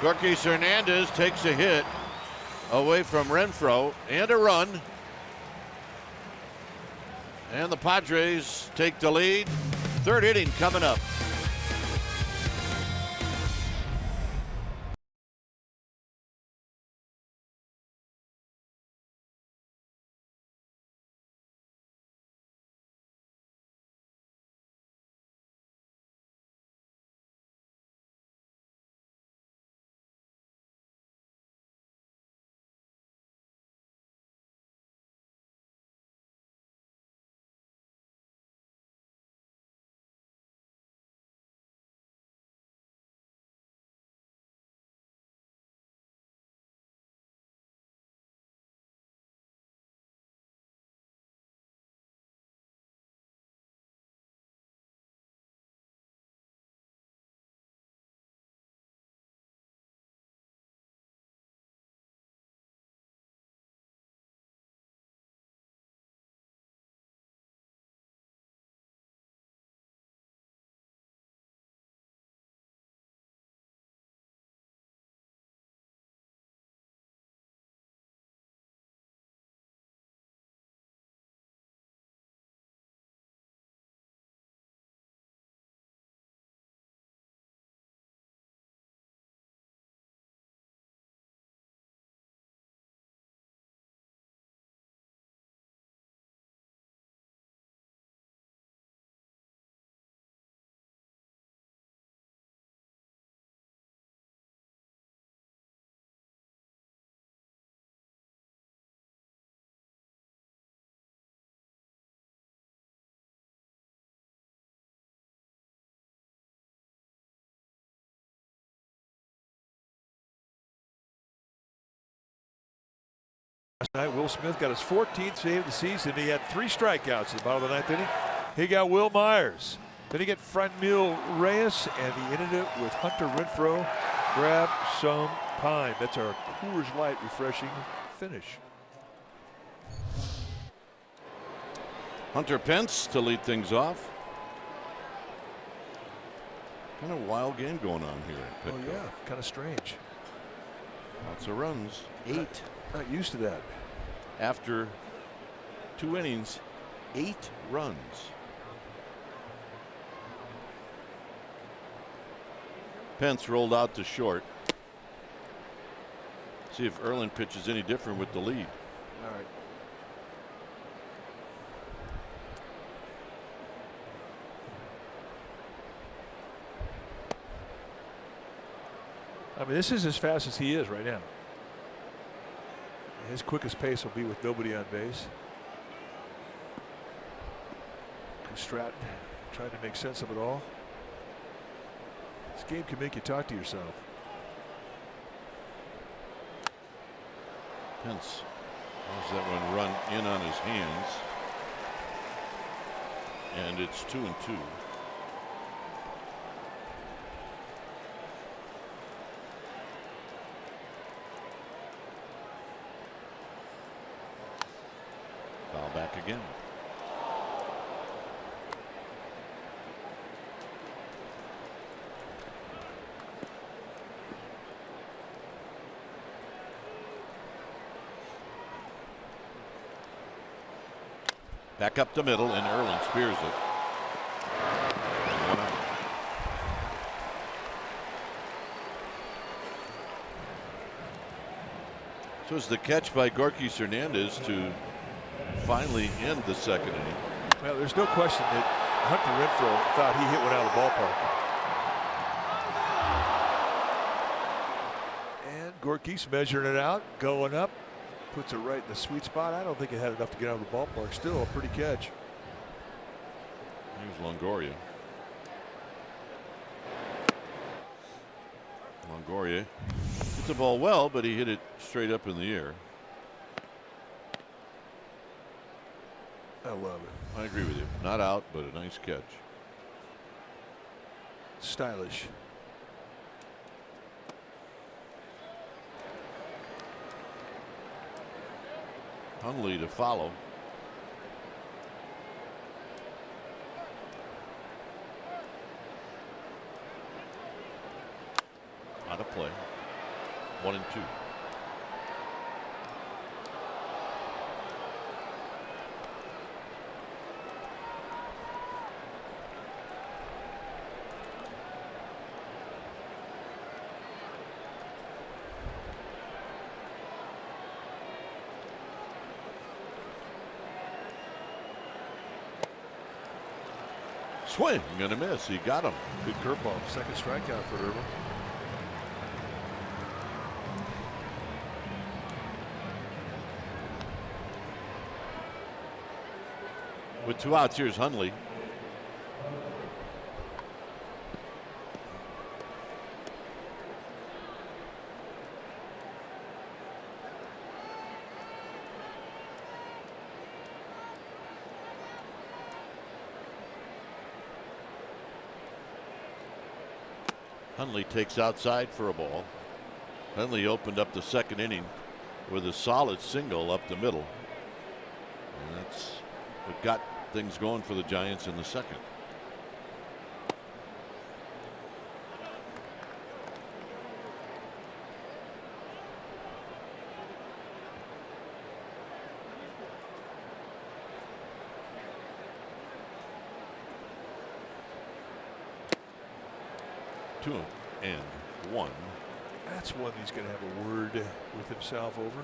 Yorkis Hernandez takes a hit away from Renfroe and a run. And the Padres take the lead. 3rd inning coming up. Last night, Will Smith got his 14th save of the season. He had 3 strikeouts at the bottom of the 9th inning. He got Will Myers. Then he got Franmil Reyes, and he ended it with Hunter Renfroe. Grab some pine. That's our Coors Light refreshing finish. Hunter Pence to lead things off. Kind of wild game going on here at Petco. Oh yeah, kind of strange. Lots of runs. 8. Not used to that. After 2 innings, 8 runs. Pence rolled out to short. See if Erlin pitches any different with the lead. All right. I mean, this is as fast as he is right now. His quickest pace will be with nobody on base. Stratton trying to make sense of it all. This game can make you talk to yourself. Pence has that one run in on his hands. And it's 2-2. Foul back again. Back up the middle, and Erlin spears it. And 1 out. So it's the catch by Gorkys Hernandez to finally end the second inning. Well, there's no question that Hunter Renfroe thought he hit one out of the ballpark. And Gorkys measuring it out, going up. Puts it right in the sweet spot. I don't think it had enough to get out of the ballpark. Still a pretty catch. Here's Longoria. Longoria hit the ball well, but he hit it straight up in the air. I love it. I agree with you. Not out, but a nice catch. Stylish. Hundley to follow. Out of play. 1-2. Swing and a miss. He got him. Good curveball. Second strikeout for Irvin. With 2 outs, here's Hundley. Hundley takes outside for a ball. Hundley opened up the second inning with a solid single up the middle. And that's what got things going for the Giants in the second. Two and one. That's one he's going to have a word with himself over.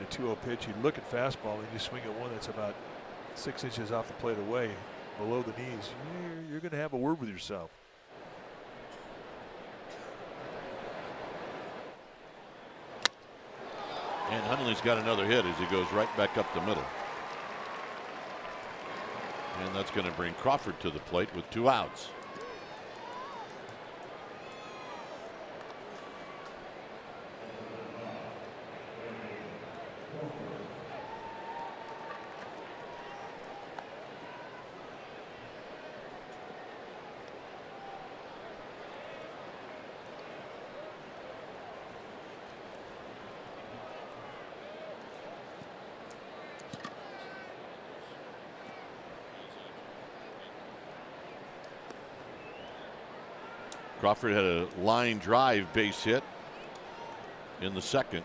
Get a 2-0 pitch. You look at fastball and you swing at one that's about 6 inches off the plate away, below the knees. You're going to have a word with yourself. And Hundley's got another hit as he goes right back up the middle. And that's going to bring Crawford to the plate with 2 outs. Crawford had a line drive base hit in the second.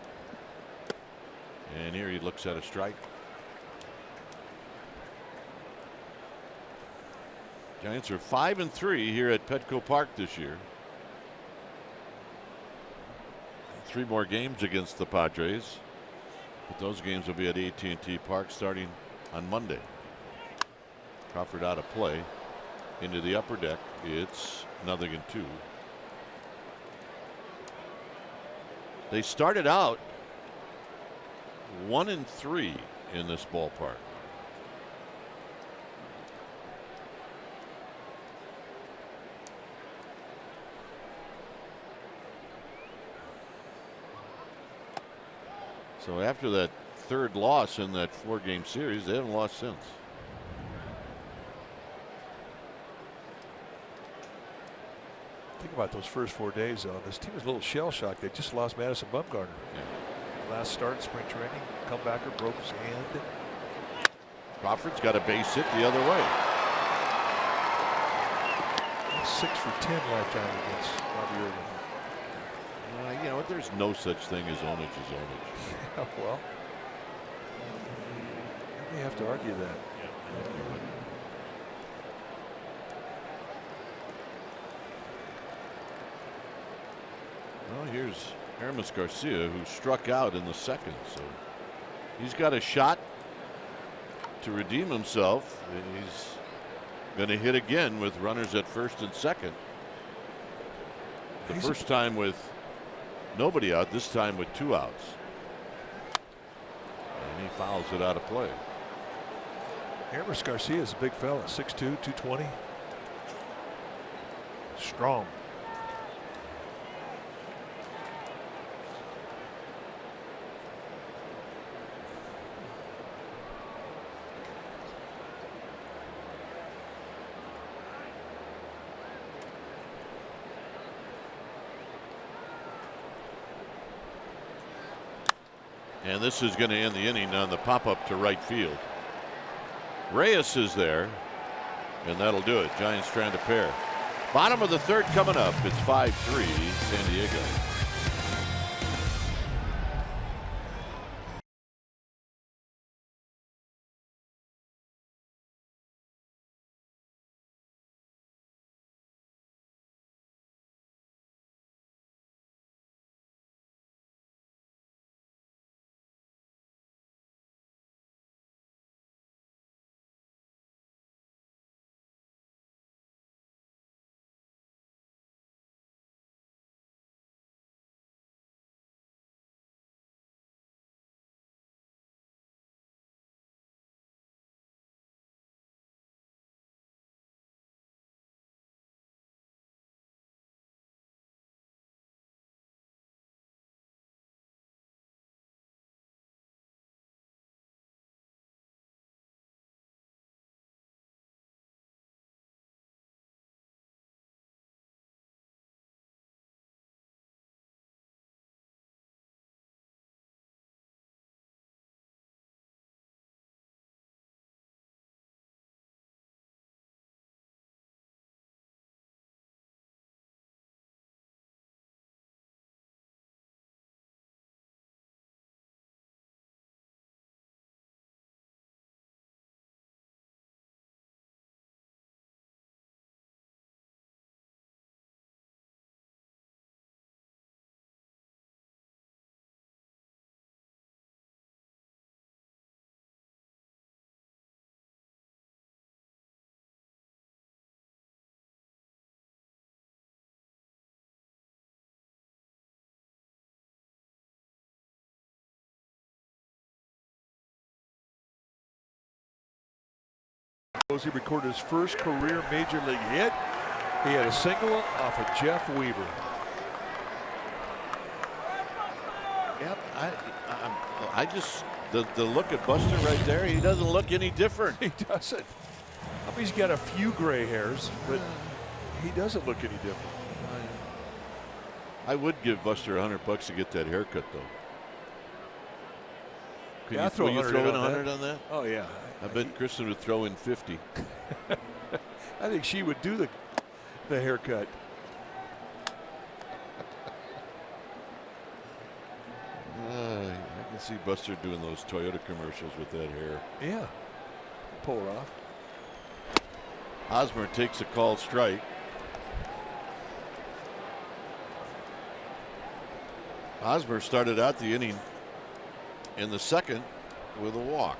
And here he looks at a strike. Giants are 5-3 here at Petco Park this year. 3 more games against the Padres. But those games will be at AT&T Park starting on Monday. Crawford out of play. Into the upper deck. It's 0-2. They started out 1-3 in this ballpark. So after that third loss in that 4-game series, they haven't lost since. Think about those first 4 days, though. This team is a little shell-shocked. They just lost Madison Bumgarner. Yeah. Last start, spring training. Comebacker broke his hand. Crawford's got a base hit the other way. 6 for 10 lifetime against Robbie Irvin. You know, there's no such thing as ownage is ownage. Well, you may have to argue that. Well, here's Aramis Garcia, who struck out in the second, so he's got a shot to redeem himself. He's going to hit again with runners at first and second. The first time with nobody out, this time with 2 outs. And he fouls it out of play. Aramis Garcia is a big fella, 6'2", 220. Strong. And this is going to end the inning on the pop-up to right field. Reyes is there, and that'll do it. Giants trying to pair. Bottom of the third coming up. It's 5-3 San Diego. He recorded his first career major league hit. He had a single off of Jeff Weaver. Yep, I just the look at Buster right there. He doesn't look any different. He doesn't. I mean, he's got a few gray hairs, but he doesn't look any different. I would give Buster $100 to get that haircut, though. Will you throw in 100 on that? Oh yeah. I bet Kristen would throw in 50. I think she would do the haircut. I can see Buster doing those Toyota commercials with that hair. Yeah. Pull it off. Hosmer takes a called strike. Hosmer started out the inning in the second with a walk.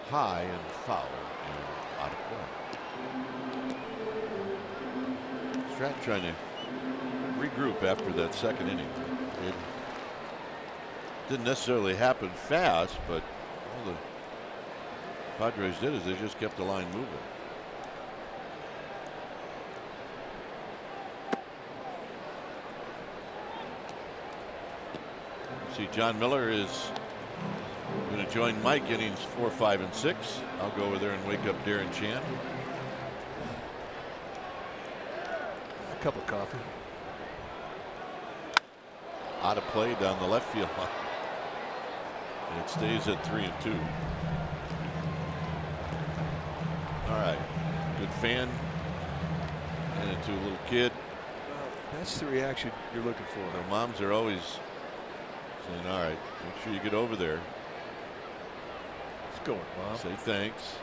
High and foul and out of play. Stratton trying to regroup after that second inning. It didn't necessarily happen fast, but Padres did is they just kept the line moving. See, John Miller is going to join Mike innings 4, 5, and 6. I'll go over there and wake up Darren Chan. A cup of coffee. Out of play down the left field line. And it stays at 3 and 2. All right. Good fan. And it to a little kid. That's the reaction you're looking for. The moms are always saying, all right, make sure you get over there. Let's go, Mom. Say thanks.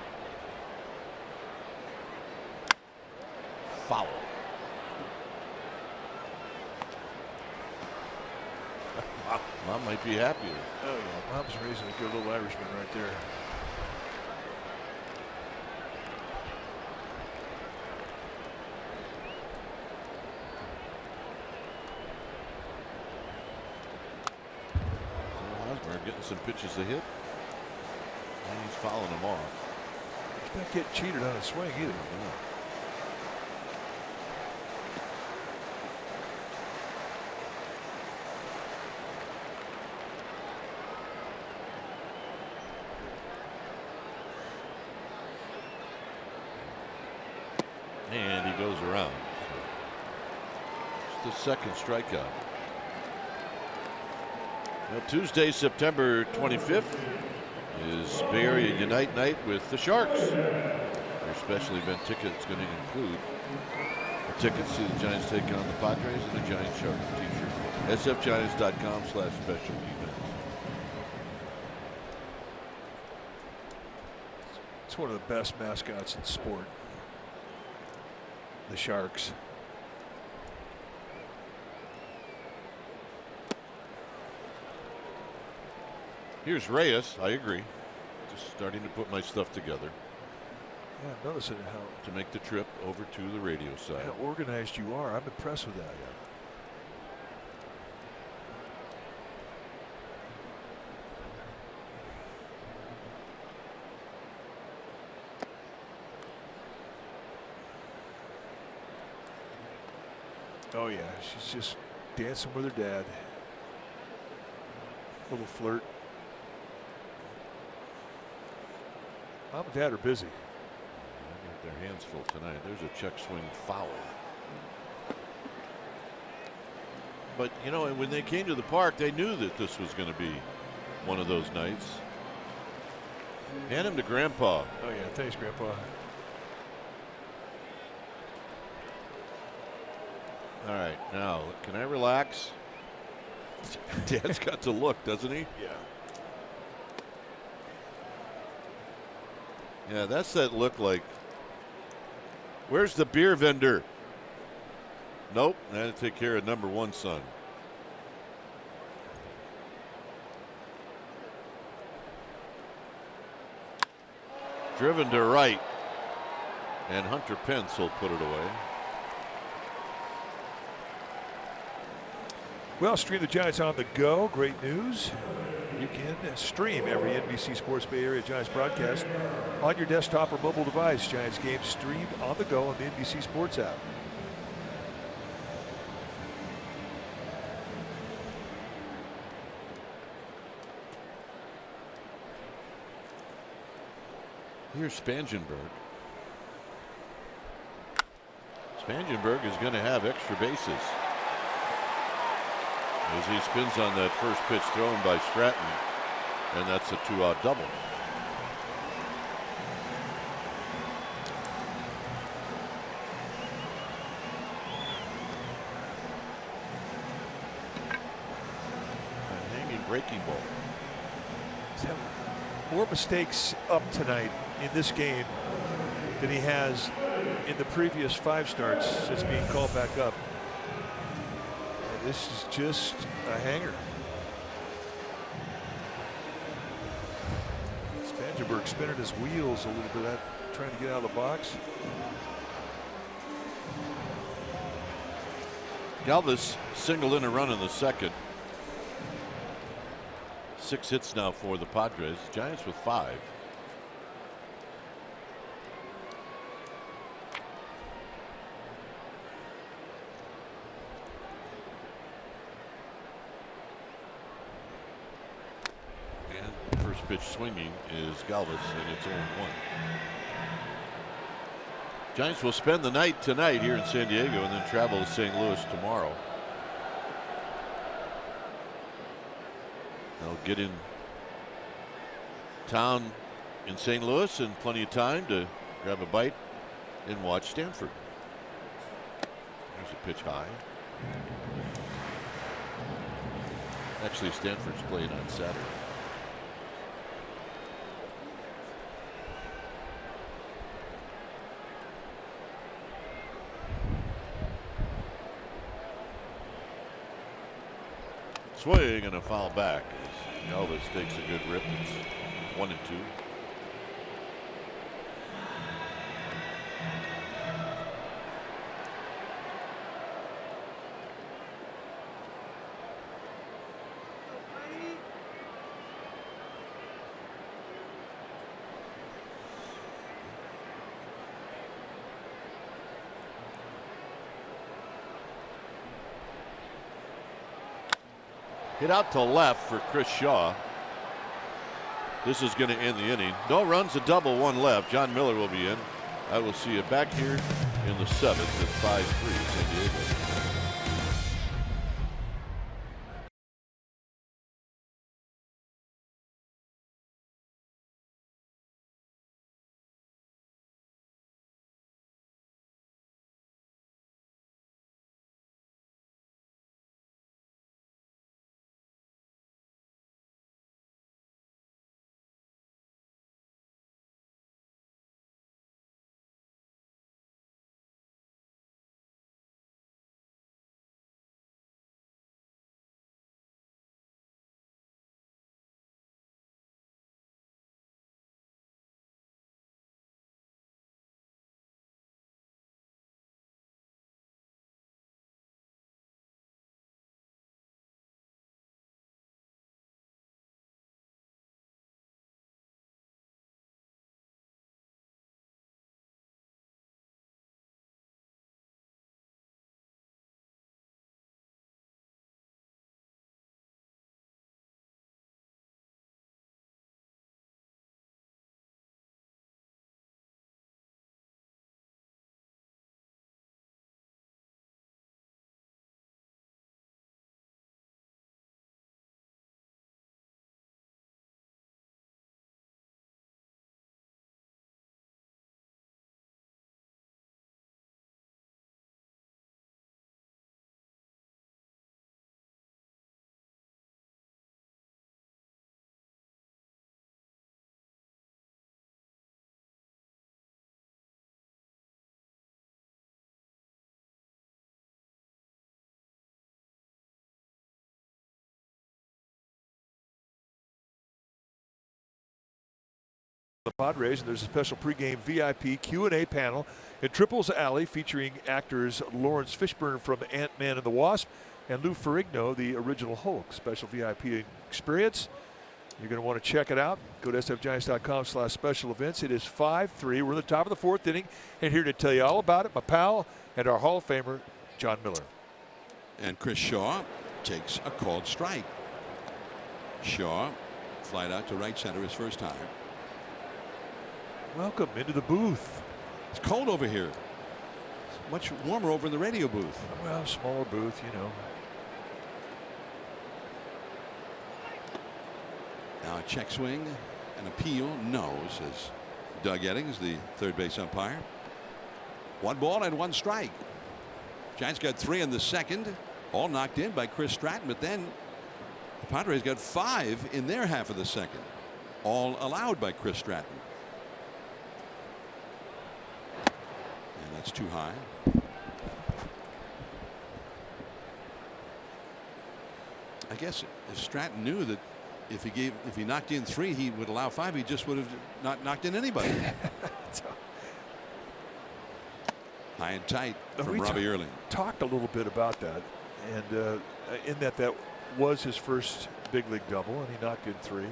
Foul. Mom might be happier. Oh, yeah. Mom's raising a good little Irishman right there. Getting some pitches to hit. And he's fouling them off. He's not getting cheated on a swing either. Yeah. And he goes around. It's the second strikeout. Now, Tuesday, September 25th is Bay Area Unite Night with the Sharks. Their special event ticket is going to include a ticket to see the Giants take on the Padres and a Giant Shark t-shirt. sfgiants.com/special events. It's one of the best mascots in sport. The Sharks. Here's Reyes. I agree. Just starting to put my stuff together. Yeah, I'm noticing how to make the trip over to the radio side. How organized you are. I'm impressed with that. Oh yeah, she's just dancing with her dad. Little flirt. Mom and Dad are busy. They got their hands full tonight. There's a check swing foul. But, you know, when they came to the park, they knew that this was going to be one of those nights. Hand him to Grandpa. Oh, yeah. Thanks, Grandpa. All right. Now, can I relax? Dad's got to look, doesn't he? Yeah. Yeah, that's that look like, where's the beer vendor? Nope, I had to take care of number one son. Driven to right, and Hunter Pence will put it away. Well, stream the Giants on the go. Great news. You can stream every NBC Sports Bay Area Giants broadcast on your desktop or mobile device. Giants games streamed on the go on the NBC Sports app. Here's Spangenberg. Spangenberg is going to have extra bases as he spins on that first pitch thrown by Stratton, and that's a 2-out double. A hanging breaking ball. He's having more mistakes up tonight in this game than he has in the previous 5 starts since being called back up. This is just a hanger. Spangenberg spinning his wheels a little bit, trying to get out of the box. Galvis singled in a run in the second. 6 hits now for the Padres. Giants with 5. pitch swinging is Galvis, and it's 0-1. Giants will spend the night tonight here in San Diego and then travel to St. Louis tomorrow. They'll get in town in St. Louis and plenty of time to grab a bite and watch Stanford. There's a pitch high. Actually, Stanford's playing on Saturday. Swing and a foul back as Galvis takes a good rip. It's 1-2. Hit out to left for Chris Shaw. This is going to end the inning. No runs, a double, one left. John Miller will be in. I will see you back here in the 7th at 5-3 San Diego. The Padres, and there's a special pregame VIP Q&A panel at Triples Alley featuring actors Lawrence Fishburne from Ant-Man and the Wasp and Lou Ferrigno, the original Hulk. Special VIP experience. You're going to want to check it out. Go to sfgiants.com/special events. It is 5-3. We're in the top of the 4th inning, and here to tell you all about it, my pal and our Hall of Famer, John Miller. And Chris Shaw takes a called strike. Shaw flied out to right center his first time. Welcome into the booth. It's cold over here. It's much warmer over in the radio booth. Well, smaller booth, you know. Now a check swing, an appeal, no, says Doug Eddings, the third base umpire. 1 ball and 1 strike. Giants got 3 in the second, all knocked in by Chris Stratton, but then the Padres got 5 in their half of the second, all allowed by Chris Stratton. That's too high. I guess if Stratton knew that if he knocked in 3, he would allow 5, he just would have not knocked in anybody. High and tight from Robbie Erling. Talked a little bit about that, and in that was his first big league double, and he knocked in 3.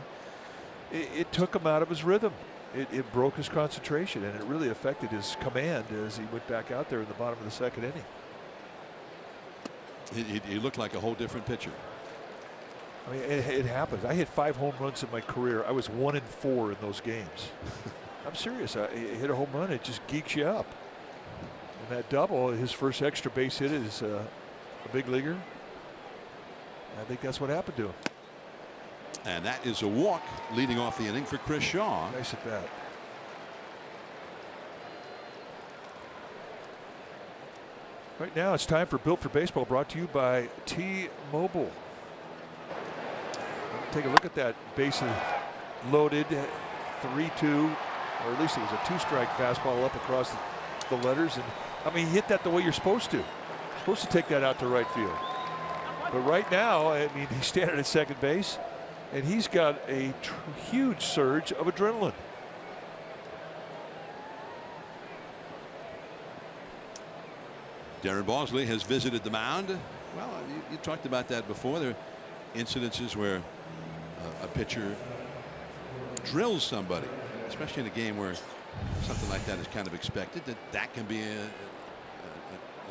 It took him out of his rhythm. It broke his concentration, and it really affected his command as he went back out there in the bottom of the second inning. He looked like a whole different pitcher. I mean, it happens. I hit 5 home runs in my career. I was 1 in 4 in those games. I'm serious. I hit a home run, it just geeks you up. And that double, his first extra base hit is a big leaguer. I think that's what happened to him. And that is a walk leading off the inning for Chris Shaw. Nice at bat. Right now it's time for Built for Baseball, brought to you by T-Mobile. Take a look at that. Bases loaded, 3-2, or at least it was a 2-strike fastball up across the letters. And I mean, he hit that the way you're supposed to. You're supposed to take that out to right field. But right now, I mean, he's standing at second base, and he's got a huge surge of adrenaline. Darren Bosley has visited the mound. Well, you talked about that before. There are incidences where a pitcher drills somebody, especially in a game where something like that is kind of expected. That can be a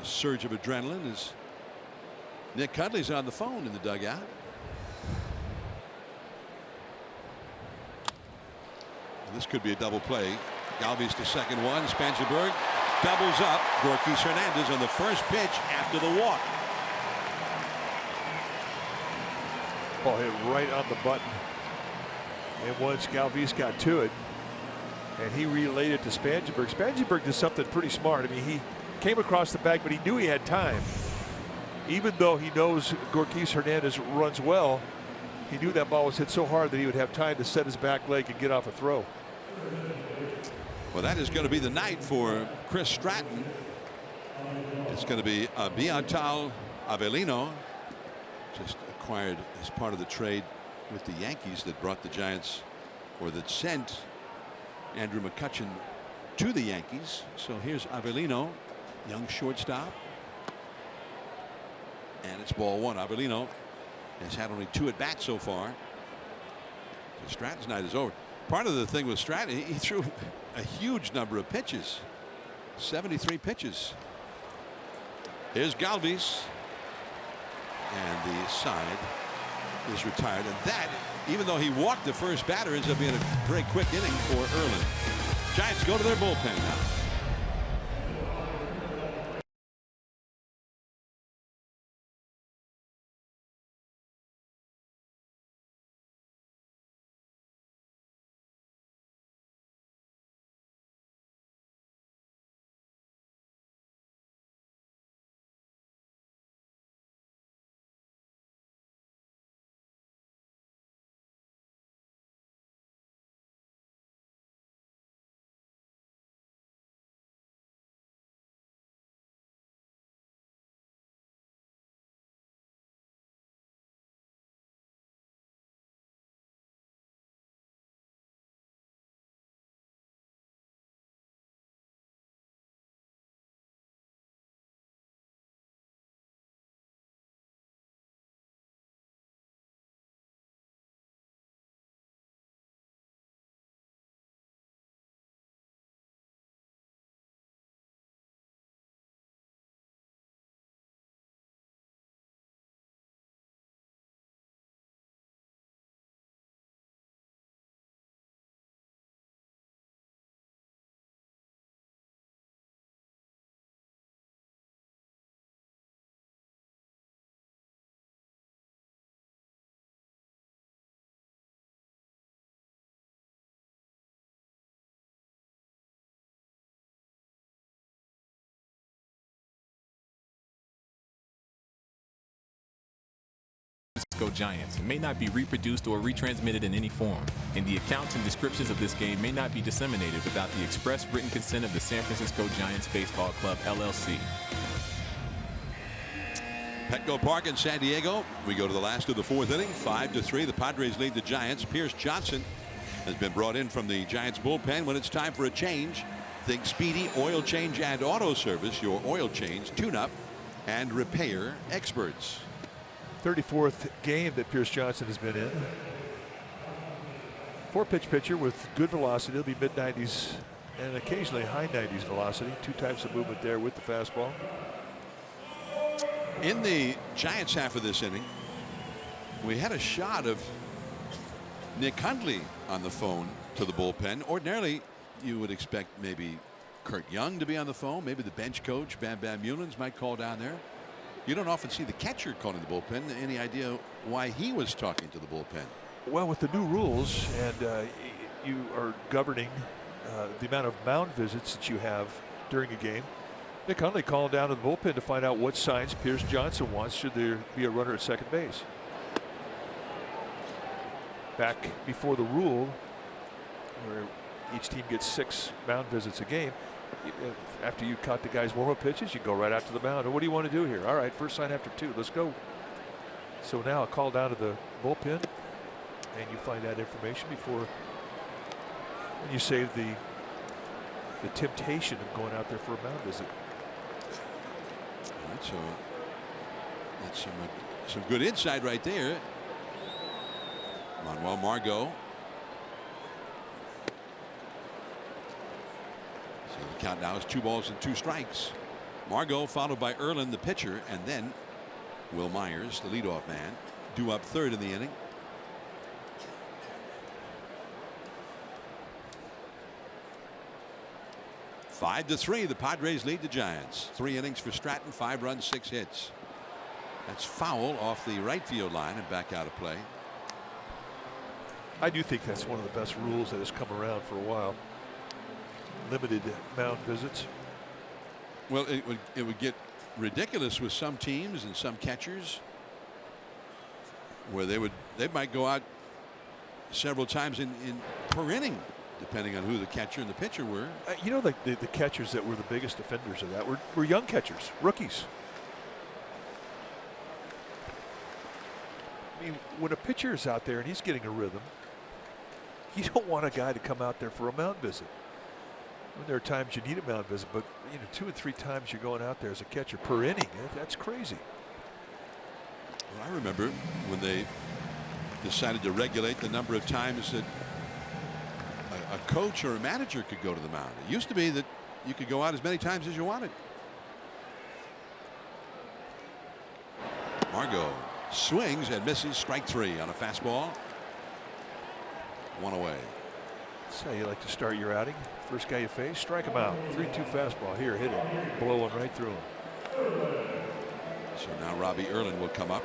surge of adrenaline. As Nick Cudley's on the phone in the dugout. And this could be a double play. Galvis to second one. Spangenberg doubles up. Gorkis Hernandez on the first pitch after the walk. Ball hit right on the button. And once Galvis got to it, and he relayed it to Spangenberg. Spangenberg did something pretty smart. I mean, he came across the bag, but he knew he had time. Even though he knows Gorkis Hernandez runs well, he knew that ball was hit so hard that he would have time to set his back leg and get off a throw. Well, that is going to be the night for Chris Stratton. It's going to be Biantal Avelino, just acquired as part of the trade with the Yankees that brought the Giants, or that sent Andrew McCutchen to the Yankees. So here's Avelino, young shortstop. And it's ball one. Avelino has had only 2 at-bats so far. So Stratton's night is over. Part of the thing with Stratton, he threw a huge number of pitches. 73 pitches. Here's Galvis. And the side is retired. And that, even though he walked the first batter, ends up being a very quick inning for Erlin. Giants go to their bullpen now. Go Giants may not be reproduced or retransmitted in any form, and the accounts and descriptions of this game may not be disseminated without the express written consent of the San Francisco Giants Baseball Club, LLC. Petco Park in San Diego. We go to the last of the 4th inning. 5-3. The Padres lead the Giants. Pierce Johnson has been brought in from the Giants bullpen. When it's time for a change, think Speedy Oil Change and Auto Service, your oil change, tune-up, and repair experts. 34th game that Pierce Johnson has been in. 4-pitch pitcher with good velocity. It'll be mid-90s and occasionally high 90s velocity. 2 types of movement there with the fastball. In the Giants half of this inning, We had a shot of Nick Hundley on the phone to the bullpen. Ordinarily, you would expect maybe Kurt Young to be on the phone. Maybe the bench coach, Bam Bam Mulens, might call down there. You don't often see the catcher calling the bullpen. Any idea why he was talking to the bullpen? Well, with the new rules, and you are governing the amount of mound visits that you have during a game, Nick Hundley called down to the bullpen to find out what signs Pierce Johnson wants should there be a runner at second base. Back before the rule, where each team gets 6 mound visits a game, after you caught the guy's warm-up pitches, you go right out to the mound. And what do you want to do here? All right, first sign after 2. Let's go. So now a call down to the bullpen, and you find that information before you save the temptation of going out there for a mound visit. All right, so that's some good insight right there. Manuel Margot. So the count now is 2 balls and 2 strikes. Margot followed by Erlin, the pitcher, and then Will Myers, the leadoff man, due up 3rd in the inning. Five to 3, the Padres lead the Giants. 3 innings for Stratton, 5 runs, 6 hits. That's foul off the right field line and back out of play. I do think that's one of the best rules that has come around for a while. Limited mound visits. Well, it would get ridiculous with some teams and some catchers, where they might go out several times in per inning, depending on who the catcher and the pitcher were. You know, the catchers that were the biggest offenders of that were young catchers, rookies. I mean, when a pitcher is out there and he's getting a rhythm, you don't want a guy to come out there for a mound visit. When there are times you need a mound visit, but 2 or 3 times you're going out there as a catcher per inning. That's crazy. Well, I remember when they decided to regulate the number of times that a coach or a manager could go to the mound. It used to be that you could go out as many times as you wanted. Margot swings and misses, strike 3 on a fastball. 1 away. That's how you like to start your outing. First guy you face, strike him out. 3-2 fastball. Here, hit it. Blowing right through him. So now Robbie Erlin will come up.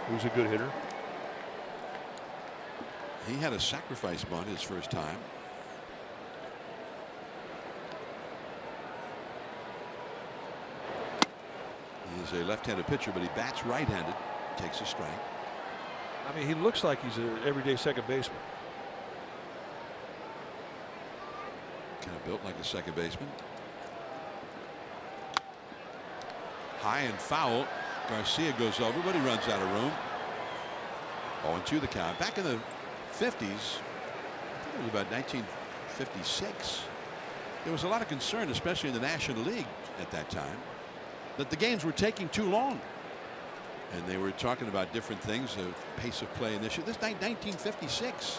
Who's a good hitter? He had a sacrifice bunt his first time. He is a left-handed pitcher, but he bats right-handed. Takes a strike. I mean, he looks like he's an everyday second baseman. Kind of built like a second baseman. High and foul. Garcia goes over, but he runs out of room. 0-2 the count. Back in the 50s, I think it was about 1956, there was a lot of concern, especially in the National League at that time, that the games were taking too long. And they were talking about different things, the pace of play initiative. This 1956,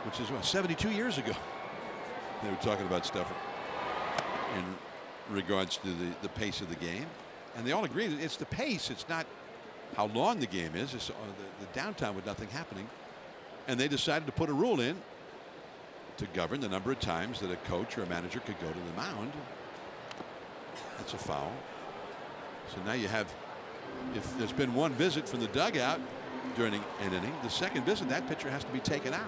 which is what, 72 years ago. They were talking about stuff in regards to the pace of the game. And they all agree that it's the pace. It's not how long the game is. It's the downtime with nothing happening. And they decided to put a rule in to govern the number of times that a coach or a manager could go to the mound. That's a foul. So now you have, if there's been 1 visit from the dugout during an inning, the second visit, that pitcher has to be taken out.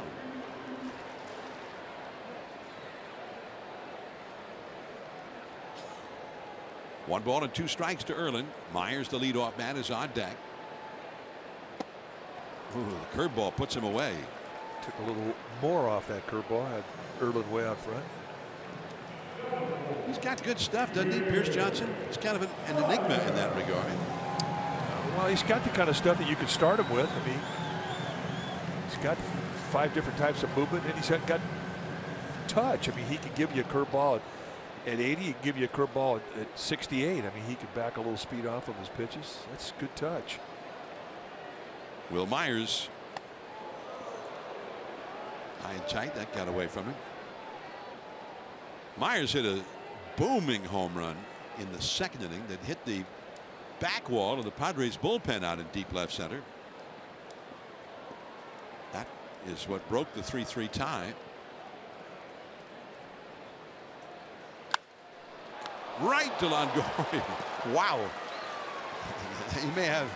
One ball and 2 strikes to Erlin. Myers, the leadoff man, is on deck. Ooh, the curveball puts him away. Took a little more off that curveball. Had Erlin way out front. He's got good stuff, doesn't he, Pierce Johnson? He's kind of an enigma in that regard. Well, he's got the kind of stuff that you could start him with. I mean, he's got 5 different types of movement, and he's got touch. I mean, he can give you a curveball at 80. He can give you a curveball at 68. I mean, he can back a little speed off of his pitches. That's good touch. Will Myers, high and tight, that got away from him. Myers hit a booming home run in the 2nd inning that hit the back wall of the Padres bullpen out in deep left center. That is what broke the 3-3 tie. Right to Longoria. Wow. He may have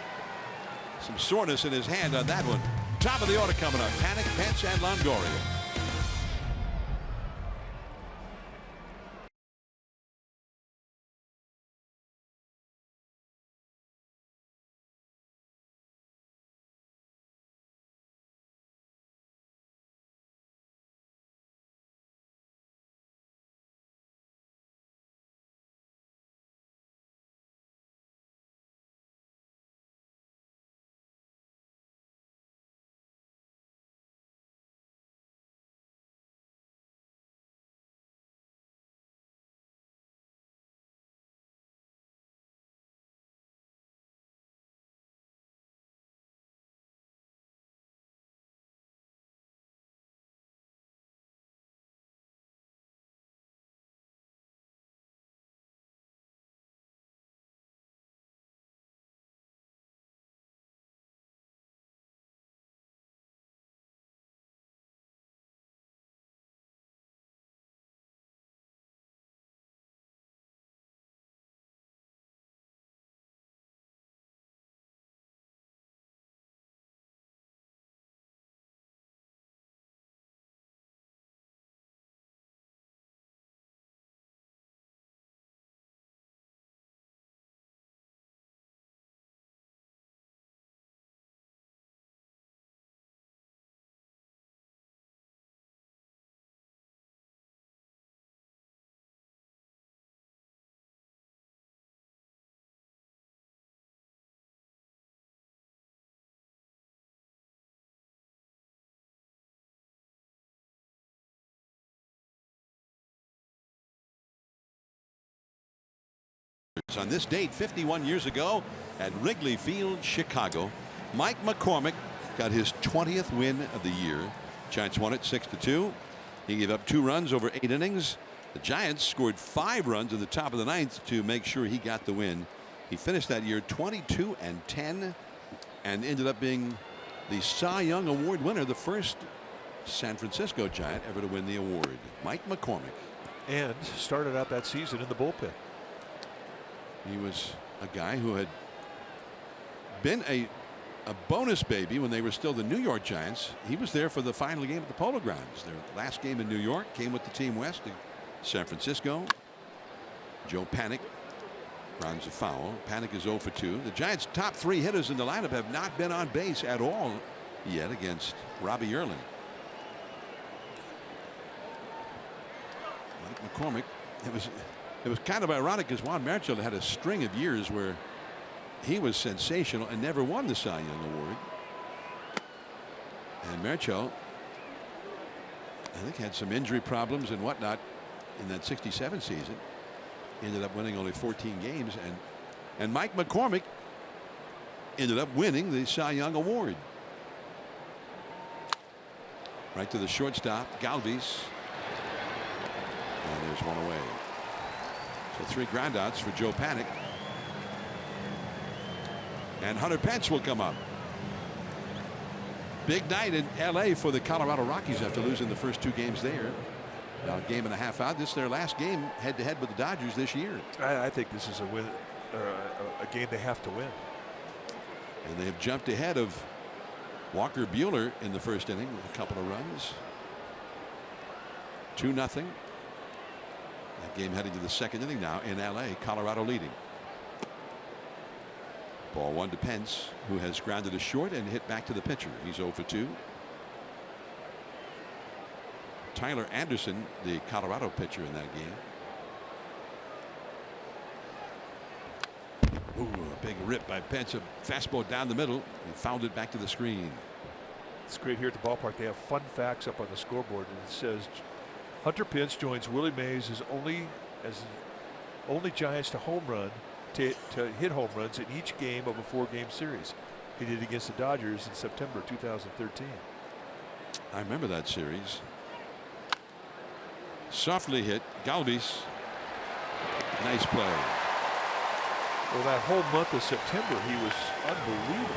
some soreness in his hand on that one. Top of the order coming up. Panik, Pence, and Longoria. On this date 51 years ago at Wrigley Field, Chicago, Mike McCormick got his 20th win of the year. Giants won it 6-2. He gave up 2 runs over 8 innings. The Giants scored 5 runs in the top of the 9th to make sure he got the win. He finished that year 22-10 and ended up being the Cy Young Award winner, the first San Francisco Giant ever to win the award. Mike McCormick. And started out that season in the bullpen. He was a guy who had been a bonus baby when they were still the New York Giants. He was there for the final game at the Polo Grounds. Their last game in New York, came with the team west to San Francisco. Joe Panik grounds a foul. Panik is 0 for 2. The Giants' top 3 hitters in the lineup have not been on base at all yet against Robbie Erlin. Mike McCormick. It was kind of ironic because Juan Marichal had a string of years where he was sensational and never won the Cy Young Award. And Marichal, I think, had some injury problems and whatnot in that 67 season. Ended up winning only 14 games, and Mike McCormick ended up winning the Cy Young Award. Right to the shortstop, Galvis. And there's one away. So 3 groundouts for Joe Panik. And Hunter Pence will come up. Big night in LA for the Colorado Rockies after losing the first 2 games there. Now a game and a half out. This is their last game head to head with the Dodgers this year. I think this is a win, a game they have to win. And they have jumped ahead of Walker Buehler in the first inning with a couple of runs. 2-0. That game heading to the second inning now in LA. Colorado leading. Ball 1 to Pence, who has grounded a short and hit back to the pitcher. He's 0 for 2. Tyler Anderson, the Colorado pitcher in that game. Ooh, a big rip by Pence. A fastball down the middle. He fouled it back to the screen. It's great here at the ballpark. They have fun facts up on the scoreboard, and it says Hunter Pence joins Willie Mays as only Giants to home run to hit home runs in each game of a 4-game series. He did against the Dodgers in September 2013. I remember that series. Softly hit. Galvis. Nice play. Well, that whole month of September, he was unbelievable.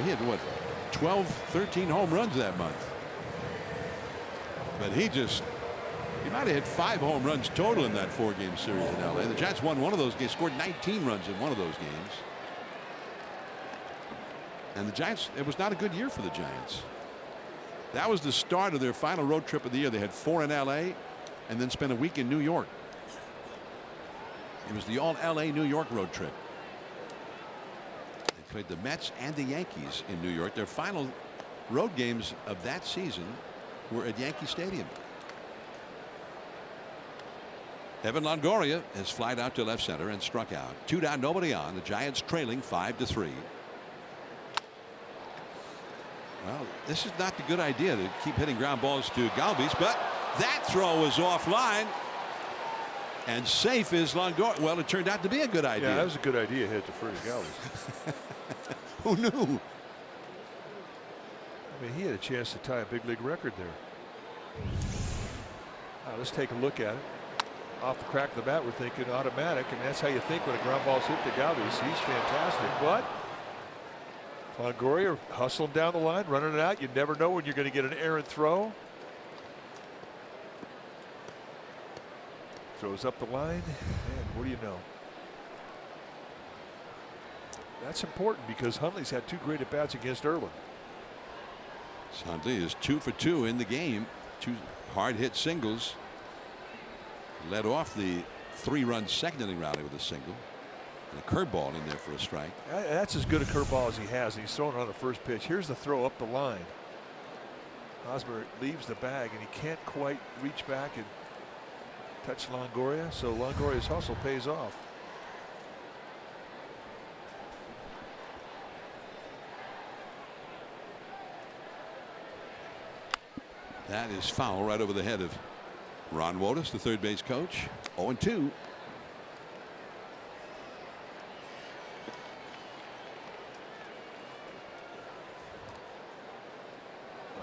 He had what, 12, 13 home runs that month. But he might have hit 5 home runs total in that 4-game series in LA. The Giants won one of those games, scored 19 runs in one of those games. And the Giants, it was not a good year for the Giants. That was the start of their final road trip of the year. They had 4 in LA and then spent a week in New York. It was the all LA New York road trip. They played the Mets and the Yankees in New York. Their final road games of that season were at Yankee Stadium. Evan Longoria has flied out to left center and struck out. 2 down, nobody on. The Giants trailing 5-3. Well, this is not the good idea to keep hitting ground balls to Galvis, but that throw was offline. And safe is Longoria. Well, it turned out to be a good idea. Yeah, that was a good idea, hit to Freddie Galvis. Who knew? I mean, he had a chance to tie a big league record there. Let's take a look at it. Off the crack of the bat, we're thinking automatic, and that's how you think when a ground ball's hit to Galvis. He's fantastic, but Longoria hustling down the line, running it out. You never know when you're going to get an errant throw. Throws up the line, and what do you know? That's important because Hundley's had 2 great at-bats against Irwin. Hundley is 2 for 2 in the game. 2 hard-hit singles. Led off the 3-run second inning rally with a single. And a curveball in there for a strike. That's as good a curveball as he has, and he's throwing it on the first pitch. Here's the throw up the line. Hosmer leaves the bag, and he can't quite reach back and touch Longoria, so Longoria's hustle pays off. That is foul right over the head of Ron Wotus, the third base coach. 0-2.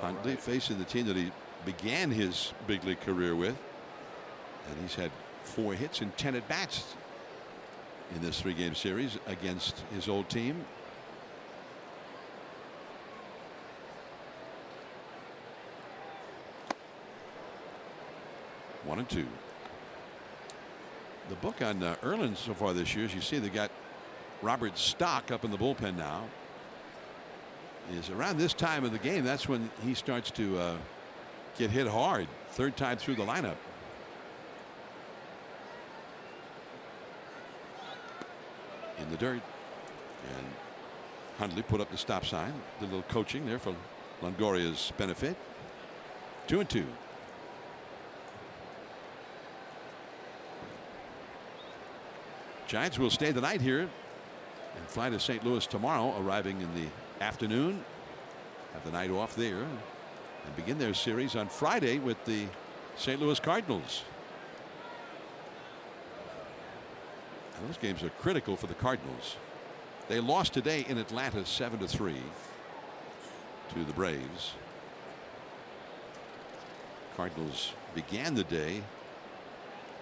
Hundley facing the team that he began his big league career with. And he's had 4 hits and 10 at-bats in this 3-game series against his old team. One and 2. The book on Erlin so far this year, as you see, they got Robert Stock up in the bullpen now. Is around this time of the game, that's when he starts to get hit hard. 3rd time through the lineup. In the dirt, and Hundley put up the stop sign. The little coaching there for Longoria's benefit. 2-2. Giants will stay the night here and fly to St. Louis tomorrow, arriving in the afternoon. Have the night off there and begin their series on Friday with the St. Louis Cardinals. And those games are critical for the Cardinals. They lost today in Atlanta 7-3 to the Braves. Cardinals began the day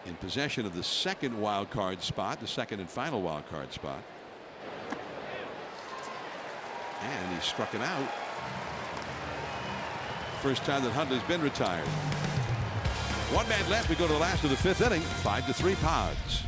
in possession of the 2nd wild card spot, the 2nd and final wild card spot. And he struck him out. First time that Hundley's been retired. 1 man left. We go to the last of the 5th inning. 5-3 Pods.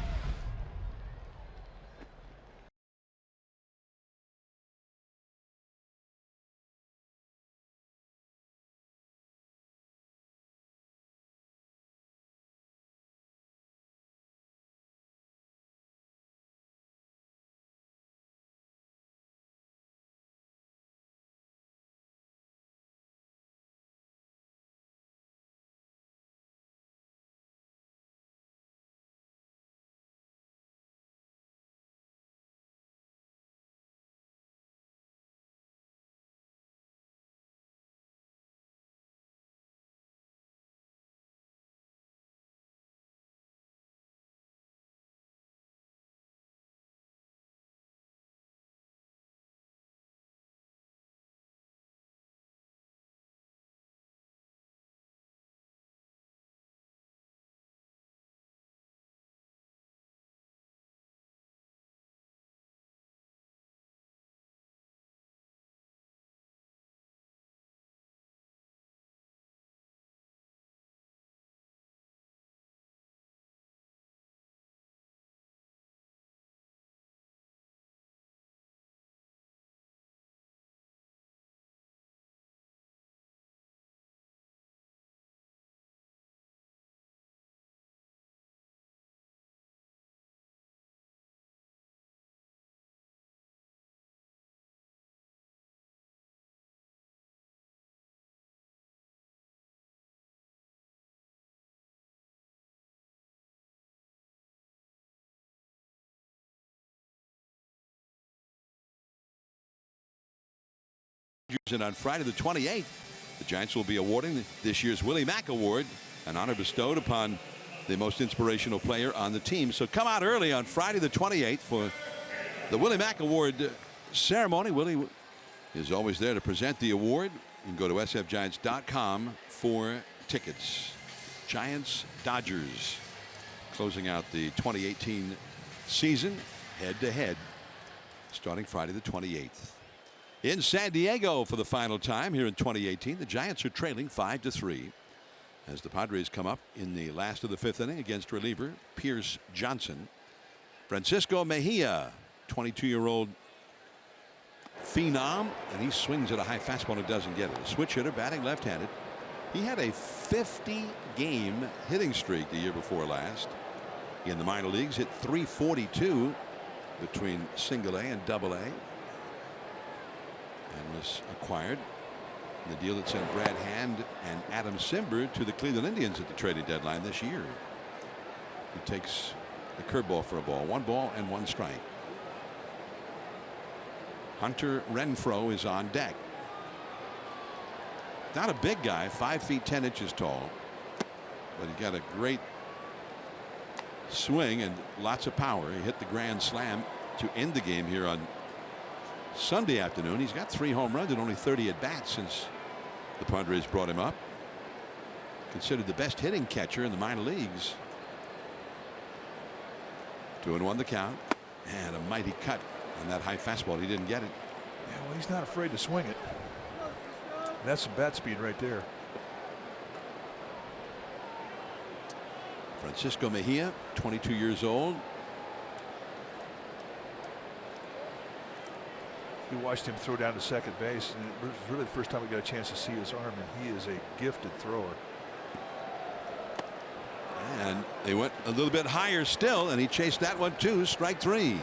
And on Friday the 28th, the Giants will be awarding this year's Willie Mack Award, an honor bestowed upon the most inspirational player on the team. So come out early on Friday the 28th for the Willie Mack Award ceremony. Willie is always there to present the award. You can go to sfgiants.com for tickets. Giants Dodgers closing out the 2018 season head-to-head starting Friday the 28th. In San Diego for the final time here in 2018, the Giants are trailing 5-3 as the Padres come up in the last of the 5th inning against reliever Pierce Johnson. Francisco Mejia, 22-year-old phenom, and he swings at a high fastball and doesn't get it. A switch hitter, batting left-handed. He had a 50-game hitting streak the year before last. In the minor leagues, hit .342 between single A and double A, and was acquired in the deal that sent Brad Hand and Adam Simber to the Cleveland Indians at the trading deadline this year. He takes the curveball for a ball. 1 ball and 1 strike. Hunter Renfroe is on deck. Not a big guy, 5 feet 10 inches tall, but he got a great swing and lots of power. He hit the grand slam to end the game here on Sunday afternoon. He's got 3 home runs and only 30 at bats since the Padres brought him up. Considered the best hitting catcher in the minor leagues. 2-1 the count, and a mighty cut on that high fastball. He didn't get it. Yeah, well, he's not afraid to swing it. That's some bat speed right there. Francisco Mejia, 22 years old. We watched him throw down to second base, and it was really the first time we got a chance to see his arm, and he is a gifted thrower. And they went a little bit higher still, and he chased that one too. Strike 3.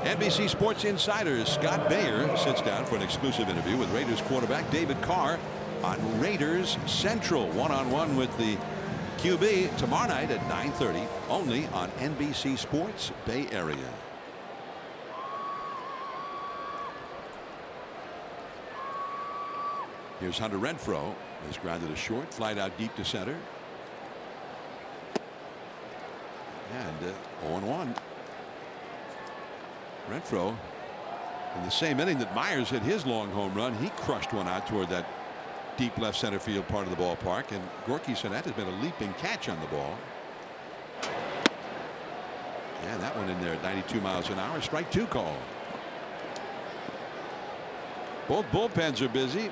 NBC Sports Insider Scott Bayer sits down for an exclusive interview with Raiders quarterback David Carr on Raiders Central, one-on-one with the QB tomorrow night at 9:30, only on NBC Sports Bay Area. Here's Hunter Renfroe. Is grounded to short, flied out deep to center, and 0-1. Renfroe, in the same inning that Myers hit his long home run, he crushed one out toward that deep left center field part of the ballpark, and Gorky Sinet has been a leaping catch on the ball. And that one in there at 92 miles an hour. Strike 2 call. Both bullpens are busy.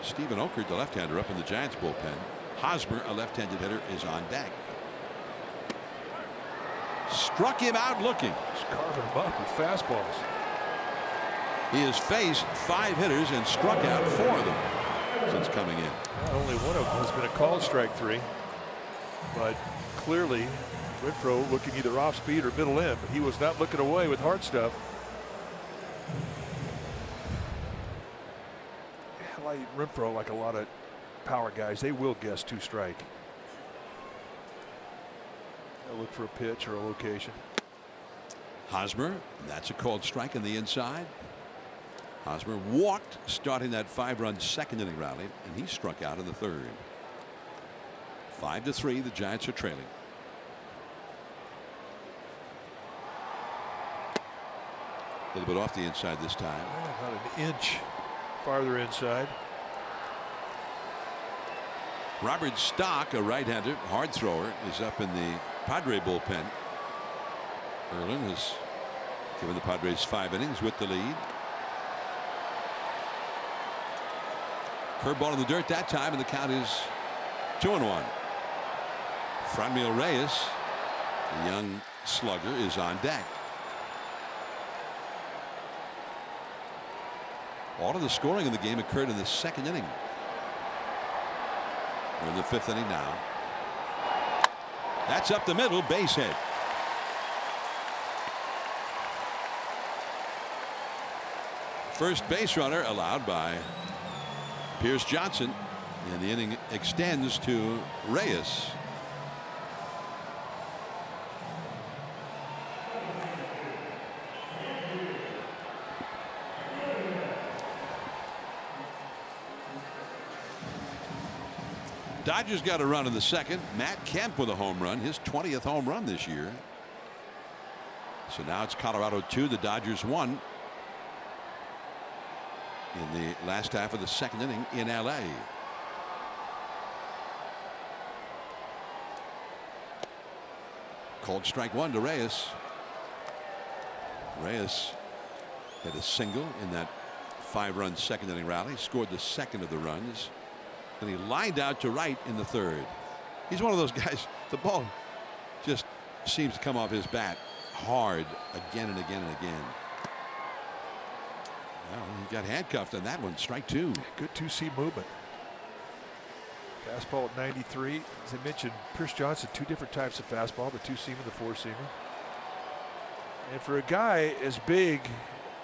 Stephen Okert, the left-hander, up in the Giants bullpen. Hosmer, a left-handed hitter, is on deck. Struck him out looking. Just carving him up with fastballs. He has faced 5 hitters and struck out 4 of them since coming in. Only one of them has been a called strike 3, but clearly Renfroe looking either off speed or middle in, but he was not looking away with hard stuff. Like Renfroe, like a lot of power guys, they will guess 2 strike. They'll look for a pitch or a location. Hosmer, that's a called strike on the inside. Hosmer walked starting that 5-run second inning rally, and he struck out in the 3rd. 5-3, the Giants are trailing. A little bit off the inside this time. About an inch farther inside. Robert Stock, a right-hander, hard thrower, is up in the Padre bullpen. Erlin has given the Padres 5 innings with the lead. Curveball in the dirt that time, and the count is 2-1. Franmil Reyes, the young slugger, is on deck. All of the scoring in the game occurred in the 2nd inning. We're in the 5th inning now. That's up the middle, base hit. First base runner allowed by Pierce Johnson, and the inning extends to Reyes. Dodgers got a run in the second. Matt Kemp with a home run, his 20th home run this year. So now it's Colorado 2, the Dodgers 1 in the last half of the second inning in LA. Called strike one to Reyes. Reyes hit a single in that 5-run second inning rally, scored the second of the runs, and he lined out to right in the third. He's one of those guys, the ball just seems to come off his bat hard again and again and again. Well, he got handcuffed on that one. Strike two. Good 2-seam movement. Fastball at 93. As I mentioned, Pierce Johnson, 2 different types of fastball, the 2-seamer, the 4-seamer. And for a guy as big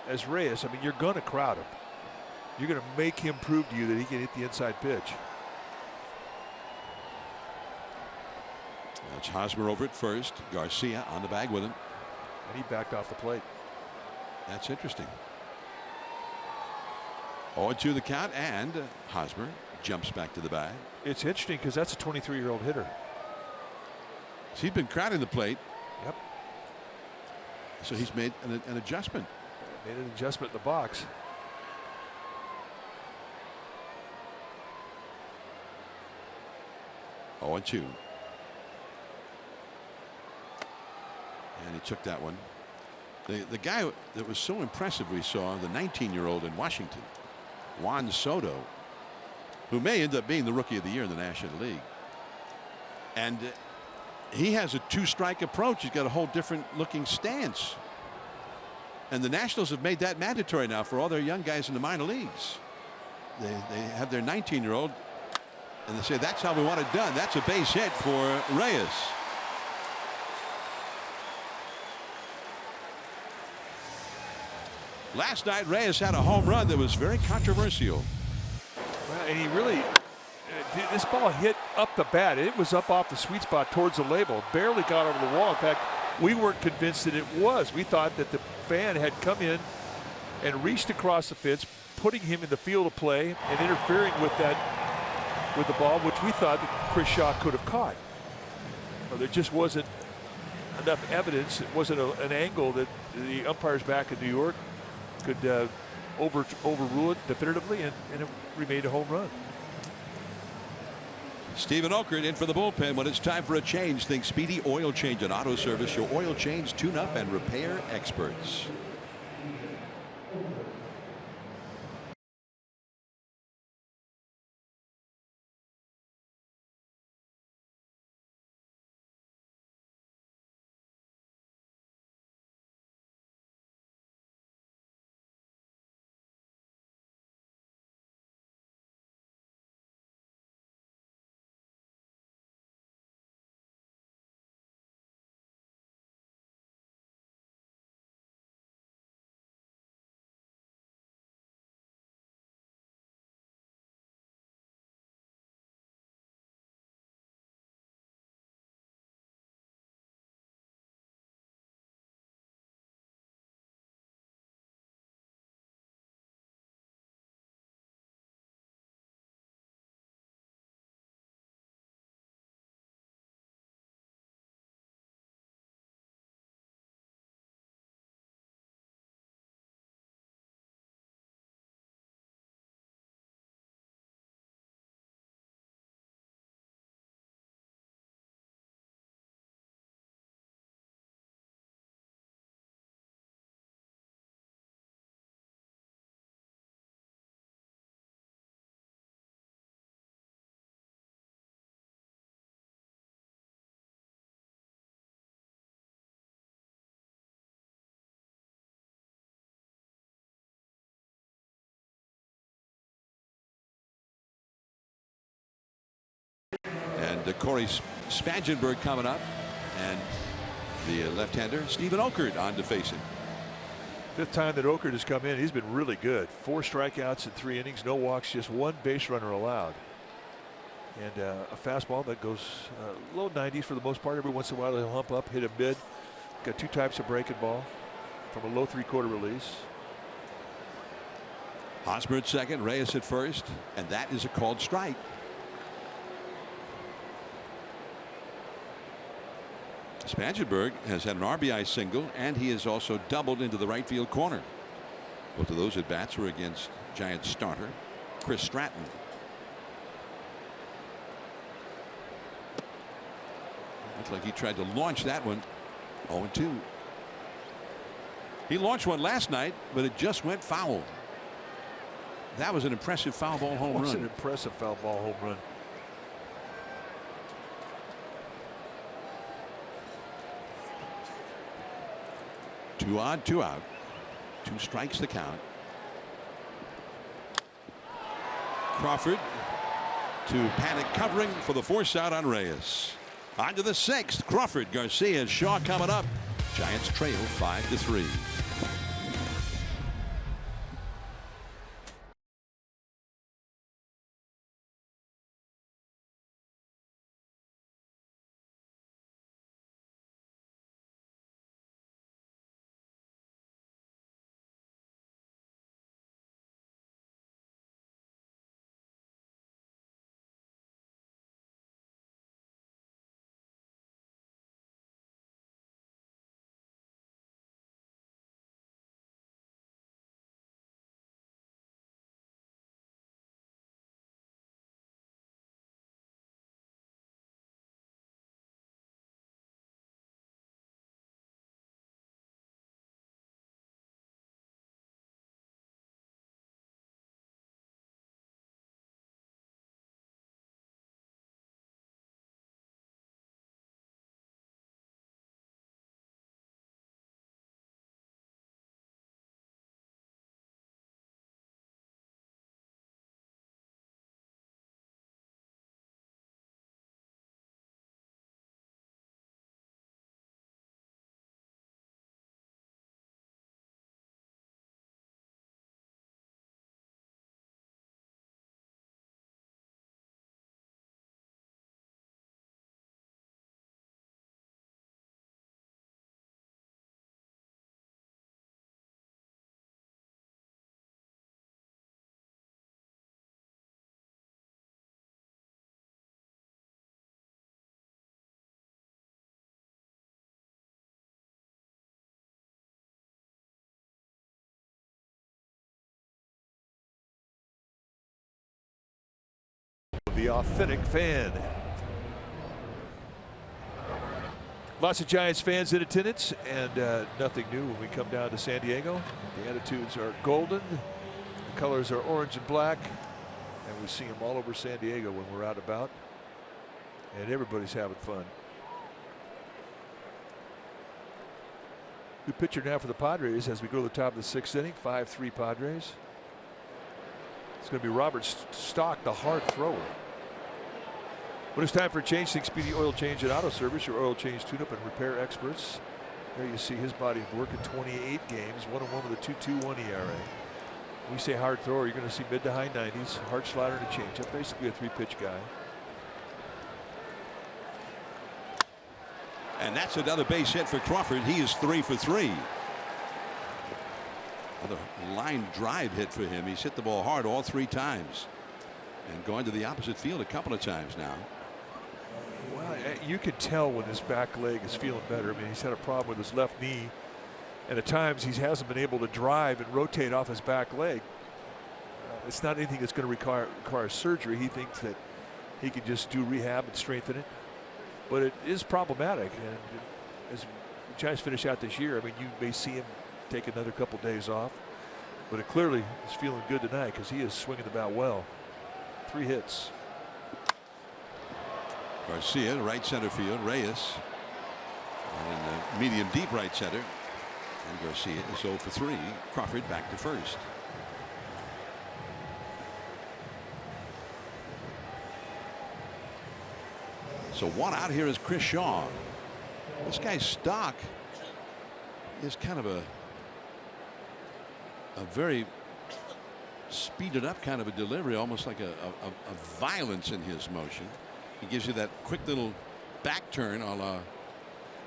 as Reyes, I mean, you're going to crowd him. You're going to make him prove to you that he can hit the inside pitch. That's Hosmer over at first. Garcia on the bag with him. And he backed off the plate. That's interesting. 0-2 the count, and Hosmer jumps back to the bag. It's interesting because that's a 23-year-old hitter. So he's been crowding the plate. Yep. So he's made an adjustment. Made an adjustment in the box. Oh, 2. And he took that one. The guy that was so impressive we saw, the 19-year-old in Washington, Juan Soto, who may end up being the Rookie of the Year in the National League. And he has a 2-strike approach. He's got a whole different looking stance. And the Nationals have made that mandatory now for all their young guys in the minor leagues. They have their 19-year-old, and they say that's how we want it done. That's a base hit for Reyes. Last night, Reyes had a home run that was very controversial. Well, and he really, this ball hit up the bat. It was up off the sweet spot towards the label. Barely got over the wall. In fact, we weren't convinced that it was. We thought that the fan had come in and reached across the fence, putting him in the field of play and interfering with the ball, which we thought that Chris Shaw could have caught. Well, there just wasn't enough evidence. It wasn't an angle that the umpires back in New York could overrule it definitively, and it remained a home run. Stephen Okert in for the bullpen. When it's time for a change, think Speedy Oil Change and Auto Service, your oil change, tune-up, and repair experts. And Corey Spangenberg coming up, and the left-hander Stephen Okert on to face him. 5th time that Okert has come in. He's been really good. 4 strikeouts in 3 innings, no walks, just 1 base runner allowed. And a fastball that goes low 90s for the most part. Every once in a while he'll hump up, hit a mid. Got 2 types of breaking ball from a low 3/4 release. Hosmer at second, Reyes at first, and that is a called strike. Spangenberg has had an RBI single, and he has also doubled into the right field corner. Both of those at bats were against Giants starter Chris Stratton. Looks like he tried to launch that one. 0-2. He launched one last night, but it just went foul. That was an impressive foul ball home run. That's an impressive foul ball home run. Two on, two out. 2 strikes the count. Crawford to panic covering for the force out on Reyes. On to the 6th. Crawford, Garcia, Shaw coming up. Giants trail 5-3. The authentic fan. Lots of Giants fans in attendance, and nothing new when we come down to San Diego. The attitudes are golden, the colors are orange and black, and we see them all over San Diego when we're out about, and everybody's having fun. New pitcher now for the Padres as we go to the top of the 6th inning. 5-3 Padres. It's going to be Robert Stock, the hard thrower. When it's time for a change, think Speedy Oil Change and Auto Service, your oil change tune-up and repair experts. There you see his body of work in 28 games, 1-1 with a 2.21 ERA. When we say hard thrower, you're going to see mid to high 90s, hard slider and a changeup, basically a 3-pitch guy. And that's another base hit for Crawford. He is 3 for 3. Another line drive hit for him. He's hit the ball hard all 3 times and going to the opposite field a couple of times now. Well, you can tell when his back leg is feeling better. I mean, he's had a problem with his left knee, and at times he hasn't been able to drive and rotate off his back leg. It's not anything that's going to require surgery. He thinks that he can just do rehab and strengthen it, but it is problematic. And as the Giants finish out this year, I mean, you may see him take another couple days off, but it clearly is feeling good tonight because he is swinging the bat well. 3 hits. Garcia, right center field. Reyes in the medium deep right center. And Garcia is 0 for 3. Crawford back to first. So 1 out here is Chris Shaw. This guy's Stock is kind of a very speeded up kind of a delivery, almost like a violence in his motion. He gives you that quick little back turn a la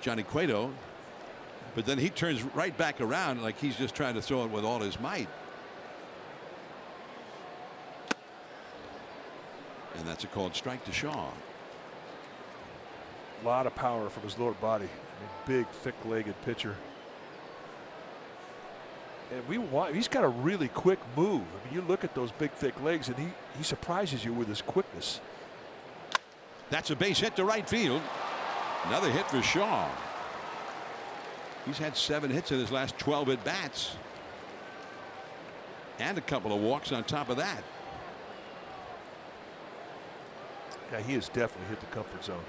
Johnny Cueto, but then he turns right back around like he's just trying to throw it with all his might. And that's a called strike to Shaw. A lot of power from his lower body. I mean, big, thick-legged pitcher. And he's got a really quick move. I mean, you look at those big, thick legs, and he surprises you with his quickness. That's a base hit to right field. Another hit for Shaw. He's had 7 hits in his last 12 at bats. And a couple of walks on top of that. Yeah, he has definitely hit the comfort zone.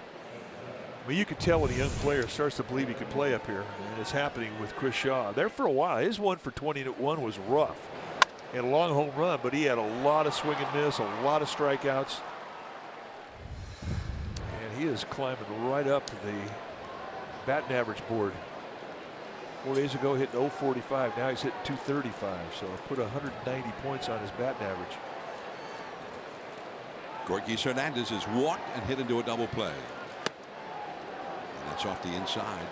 I mean, you can tell when a young player starts to believe he can play up here, and it's happening with Chris Shaw. There for a while, his 1 for 21 was rough. He had a long home run, but he had a lot of swing and miss, a lot of strikeouts. And he is climbing right up to the batting average board. 4 days ago, hitting .045. Now he's hitting .235. So put 190 points on his batting average. Gorky Hernandez is walked and hit into a double play. And that's off the inside.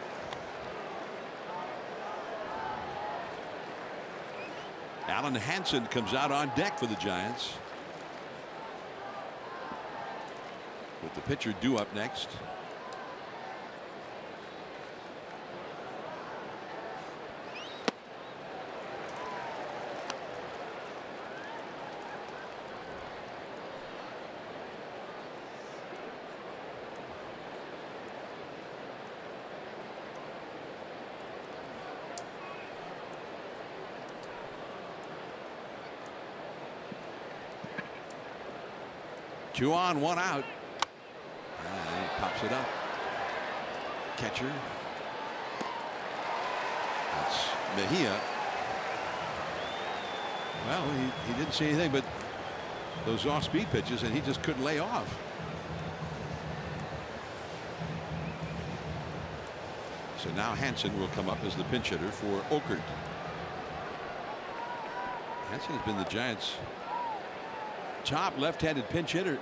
Alan Hansen comes out on deck for the Giants. With the pitcher due up next. Two on, 1 out. And he pops it up. Catcher. That's Mejia. Well, he didn't see anything but those off-speed pitches, and he just couldn't lay off. So now Hansen will come up as the pinch hitter for Okert. Hansen has been the Giants' top left-handed pinch hitter.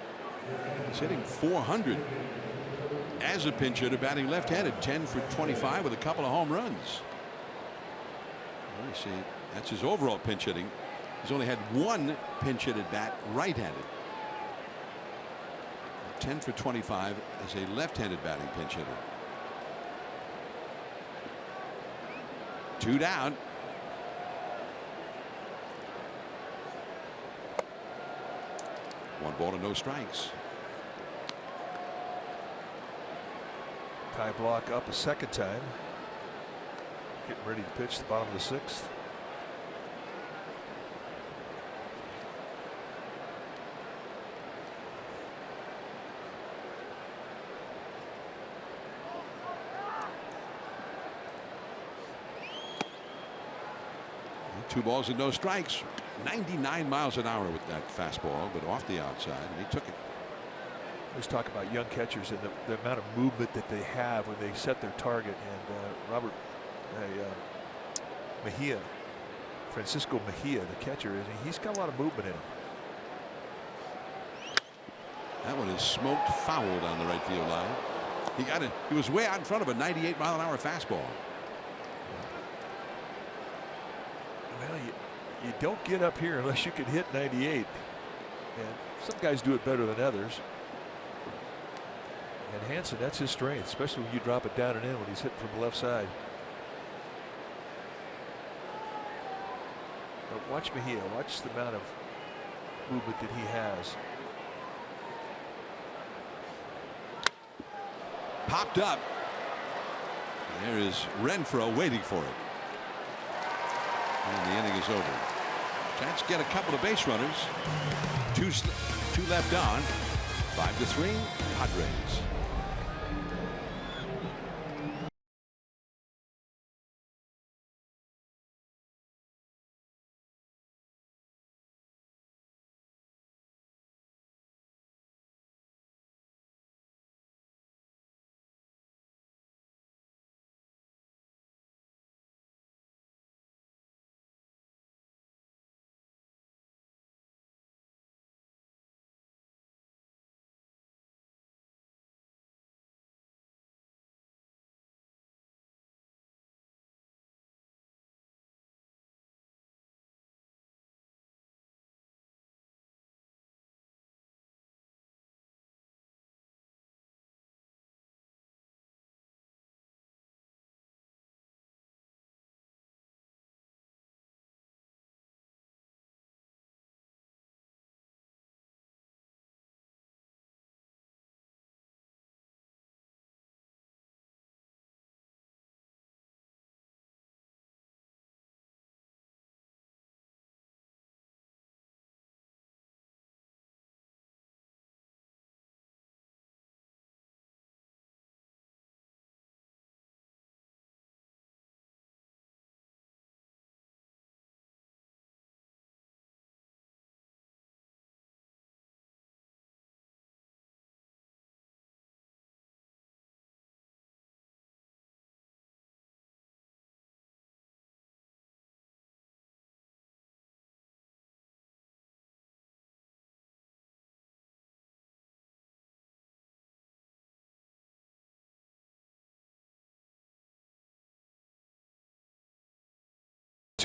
He's hitting .400 as a pinch hitter, batting left-handed, 10 for 25 with a couple of home runs. Let me see. That's his overall pinch hitting. He's only had 1 pinch hit at bat right-handed. 10 for 25 as a left-handed batting pinch hitter. 2 down. One ball and no strikes. Tie block up a second time. Getting ready to pitch the bottom of the 6th. Two balls and no strikes. 99 miles an hour with that fastball, but off the outside, and he took it. Let's talk about young catchers and the amount of movement that they have when they set their target. And Mejia, Francisco Mejia, the catcher, he's got a lot of movement in him. That one is smoked foul down the right field line. He got it. He was way out in front of a 98-mile-an-hour fastball. Well, you don't get up here unless you can hit 98. And some guys do it better than others. And Hansen, that's his strength, especially when you drop it down and in when he's hitting from the left side. But watch Mejia. Watch the amount of movement that he has. Popped up. There is Renfroe waiting for it. And the inning is over. Giants get a couple of base runners. Two left on. 5-3 Padres.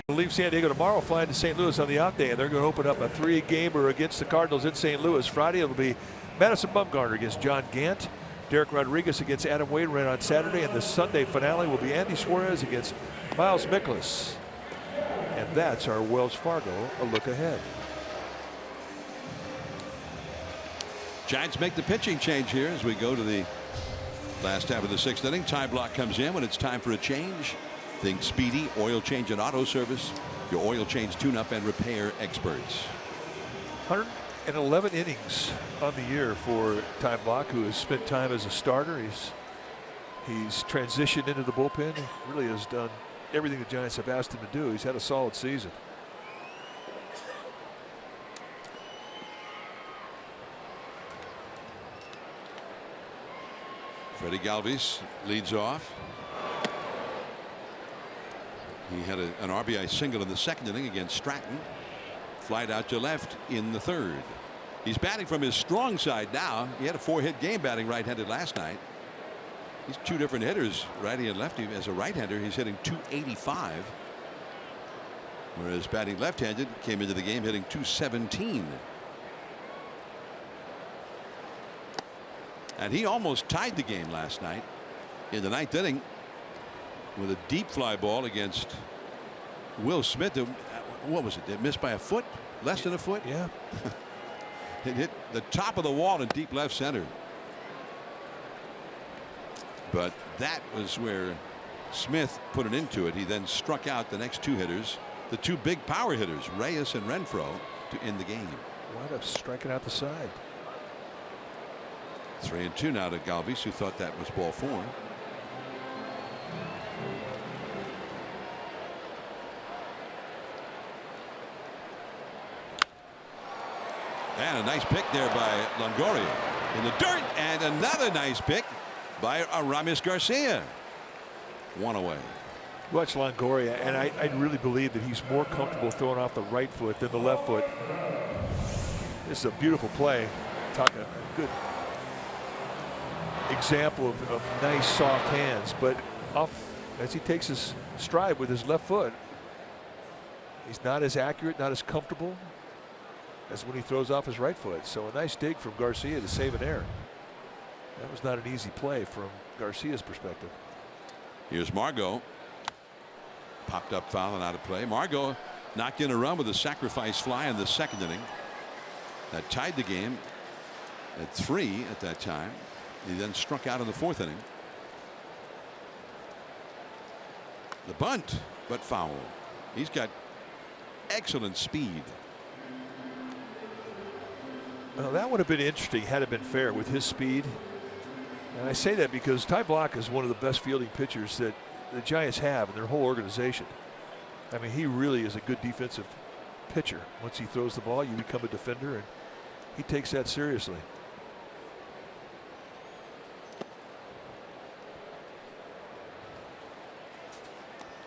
going to leave San Diego tomorrow, flying to St. Louis on the off day, and they're going to open up a 3-gamer against the Cardinals in St. Louis. Friday it'll be Madison Bumgarner against John Gant, Derek Rodriguez against Adam Wainwright on Saturday, and the Sunday finale will be Andy Suarez against Miles Mikolas. And that's our Wells Fargo a look ahead. Giants make the pitching change here as we go to the last half of the 6th inning. Ty Block comes in when it's time for a change. Think Speedy, oil change and auto service. Your oil change tune-up and repair experts. 111 innings on the year for Ty Block, who has spent time as a starter. He's transitioned into the bullpen. He really has done everything the Giants have asked him to do. He's had a solid season. Freddie Galvis leads off. He had an RBI single in the 2nd inning against Stratton. Flied out to left in the 3rd. He's batting from his strong side now. He had a 4-hit game batting right-handed last night. He's 2 different hitters, righty and lefty. As a right-hander, he's hitting .285. Whereas batting left-handed, came into the game hitting .217. And he almost tied the game last night in the 9th inning with a deep fly ball against Will Smith. What was it? It missed by a foot? Less than a foot? Yeah. It hit the top of the wall in deep left center. But that was where Smith put an end to it. He then struck out the next 2 hitters, the 2 big power hitters, Reyes and Renfroe, to end the game. Wound up striking out the side. 3-2 now to Galvis, who thought that was ball 4. And a nice pick there by Longoria in the dirt, and another nice pick by Aramis Garcia. 1 away. Watch Longoria, and I really believe that he's more comfortable throwing off the right foot than the left foot. This is a beautiful play. Talking a good example of nice soft hands, but off as he takes his stride with his left foot, he's not as accurate, not as comfortable as when he throws off his right foot. So a nice dig from Garcia to save an error. That was not an easy play from Garcia's perspective. Here's Margot. Popped up foul and out of play. Margot knocked in a run with a sacrifice fly in the 2nd inning. That tied the game at 3 at that time. He then struck out in the 4th inning. The bunt, but foul. He's got excellent speed. Well, that would have been interesting had it been fair with his speed. And I say that because Ty Block is one of the best fielding pitchers that the Giants have in their whole organization. I mean, he really is a good defensive pitcher. Once he throws the ball, you become a defender, and he takes that seriously.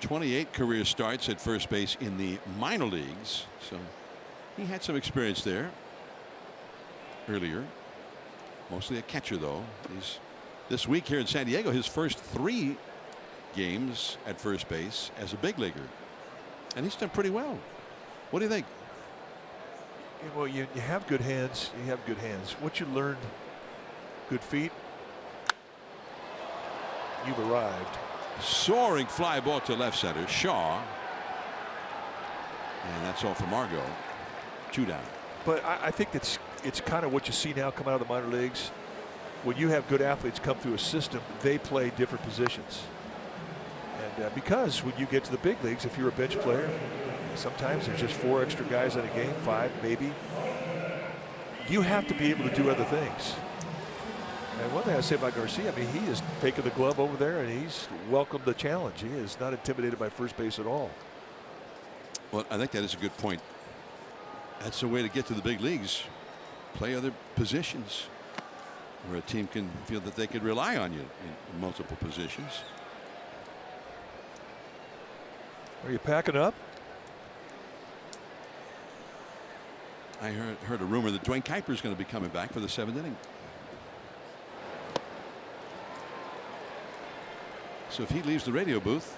'28 career starts at first base in the minor leagues, so he had some experience there earlier. Mostly a catcher, though. He's this week here in San Diego, his first 3 games at first base as a big leaguer, and he's done pretty well. What do you think? Well, you have good hands. You have good hands. What you learned, good feet, you've arrived. Soaring fly ball to left center. Shaw. And that's all for Margot. 2 down. But I think it's kind of what you see now come out of the minor leagues. When you have good athletes come through a system, they play different positions. And because when you get to the big leagues, if you're a bench player, sometimes there's just 4 extra guys in a game, 5 maybe. You have to be able to do other things. And one thing I say about Garcia, I mean, he has taken the glove over there and he's welcomed the challenge. He is not intimidated by first base at all. Well, I think that is a good point. That's the way to get to the big leagues. Play other positions where a team can feel that they could rely on you in multiple positions. Are you packing up? I heard a rumor that Dwayne Kuiper is going to be coming back for the 7th inning. So if he leaves the radio booth,